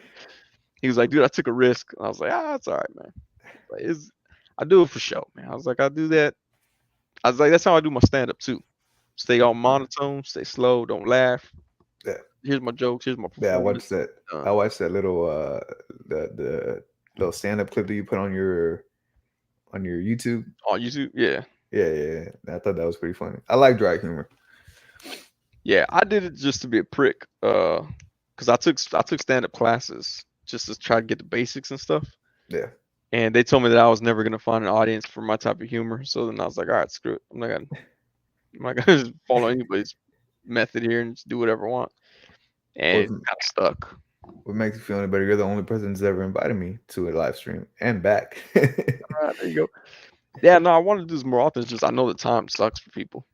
He was like, dude, I took a risk. And I was like, it's all right, man. Like, I do it for show, man. I was like, I do that. I was like, that's how I do my stand up too. Stay all monotone, stay slow, don't laugh. Yeah. Here's my jokes, here's my Yeah, I performance. watched that. I watched that little the little stand up clip that you put on your YouTube. On YouTube, yeah. Yeah. I thought that was pretty funny. I like dry humor. Yeah, I did it just to be a prick. Cause I took stand up classes just to try to get the basics and stuff. Yeah. And they told me that I was never gonna find an audience for my type of humor. So then I was like, all right, screw it. I'm not gonna just follow anybody's method here and just do whatever I want. And What, it kind of stuck. what makes you feel any better? You're the only person that's ever invited me to a live stream and back. All right, there you go. Yeah, no, I want to do this more often. It's just I know the time sucks for people.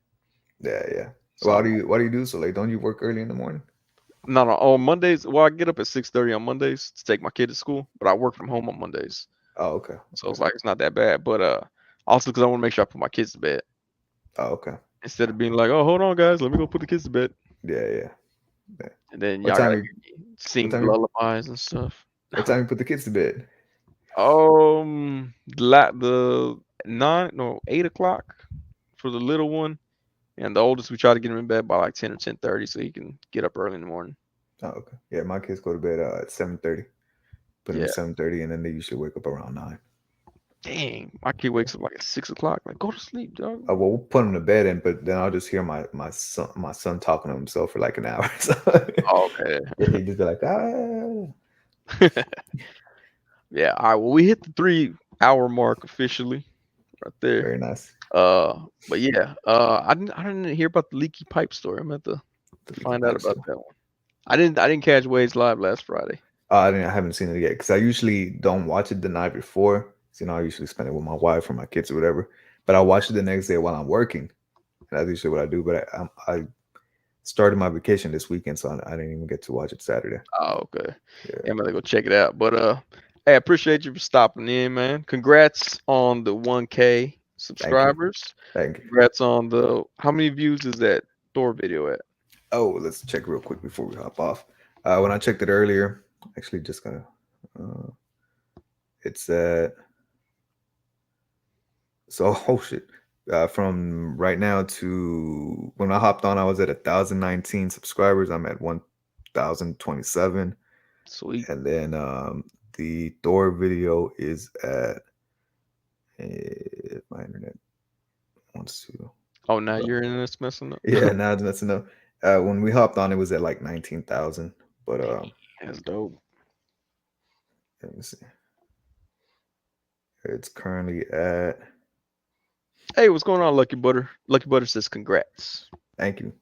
Yeah. So Why do you do so late? Don't you work early in the morning? no, no. On Mondays, well, I get up at 6:30 on Mondays to take my kid to school, but I work from home on Mondays, Oh, okay. so it's like it's not that bad. But also because I want to make sure I put my kids to bed Oh, okay. instead of being like, oh, hold on, guys, let me go put the kids to bed, Yeah. and then What y'all gotta time hear you me what sing time you lullabies and stuff. what time you put the kids to bed? The 8 o'clock for the little one, and the oldest we try to get him in bed by like 10 or 10:30 so he can get up early in the morning. Oh, okay. Yeah, my kids go to bed at 7:30. Put them Yeah. to 7:30, and then they usually wake up around 9. Dang, my kid wakes up like at 6 o'clock. Like, go to sleep, dog. Well, we'll put them to bed, but then I'll just hear my son talking to himself for like an hour. So Oh, okay. he just be like, ah. Yeah. All right. Well, we hit the 3 hour mark officially right there. Very nice. But yeah. I didn't hear about the leaky pipe story. I'm at to find out about that one. I didn't catch Wade's live last Friday. I haven't seen it yet because I usually don't watch it the night before. So, I usually spend it with my wife or my kids or whatever. But I watch it the next day while I'm working. And that's usually what I do. But I started my vacation this weekend, so I didn't even get to watch it Saturday. Oh, okay. Yeah. I'm gonna go check it out. But hey, I appreciate you for stopping in, man. Congrats on the 1K subscribers. Thank you. Congrats on the how many views is that Thor video at? Oh, let's check real quick before we hop off. When I checked it earlier, actually just gonna it's at oh shit. From right now to when I hopped on, I was at 1,019 subscribers. I'm at 1,027. Sweet. And then the Thor video is at my internet wants to. Oh, now your internet's messing up. Yeah, now it's messing up. When we hopped on, it was at like 19,000. But That's dope. let me see. It's currently at. Hey, what's going on, Lucky Butter? Lucky Butter says congrats. Thank you.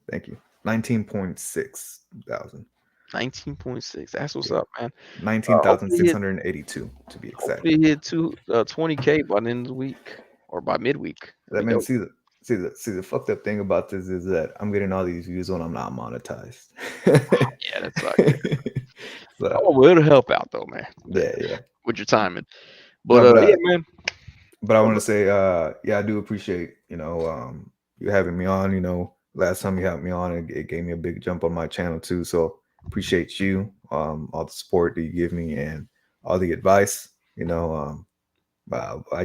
19.6 thousand. 19.6. That's what's up, man. 19,682 to be exact. Hopefully hit 20K by the end of the week or by midweek. That means see the fucked up thing about this is that I'm getting all these views when I'm not monetized. Yeah, that sucks. So, oh, well, it'll help out though, man. Yeah. With your timing. But yeah, man. But I want to say, yeah, I do appreciate, you having me on. Last time you had me on, it gave me a big jump on my channel too. So appreciate you, all the support that you give me and all the advice. I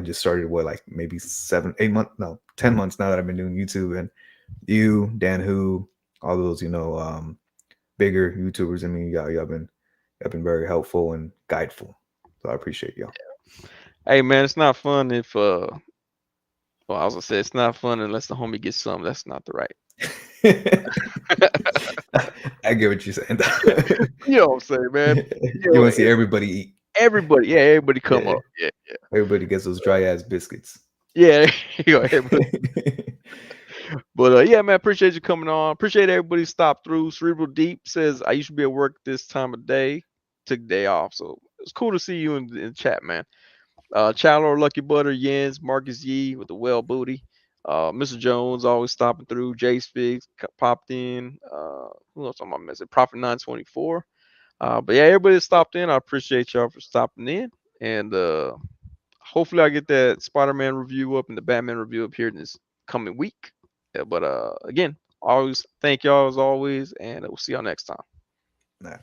just started like maybe 10 months now that I've been doing YouTube, and you, Dan Who, all those, bigger YouTubers. I mean, y'all been very helpful and guideful. So I appreciate y'all. Hey man, it's not fun if I was gonna say it's not fun unless the homie gets some. That's not the right. I get what you're saying. You know what I'm saying, man. You want to see everybody eat. Everybody come up. Yeah. Everybody gets those dry ass biscuits. Yeah, there you go. But yeah, man, appreciate you coming on. Appreciate everybody stopped through. Cerebral Deep says I used to be at work this time of day. Took the day off, so it's cool to see you in the chat, man. Chandler, Lucky Butter, Jens, Marcus Yee with the well booty. Mr. Jones always stopping through. Jay Spigs popped in. Who else am I missing? Prophet 924. But yeah, everybody that stopped in, I appreciate y'all for stopping in. And hopefully I get that Spider-Man review up and the Batman review up here this coming week. Yeah, but again, always thank y'all as always, and we'll see y'all next time. Nah.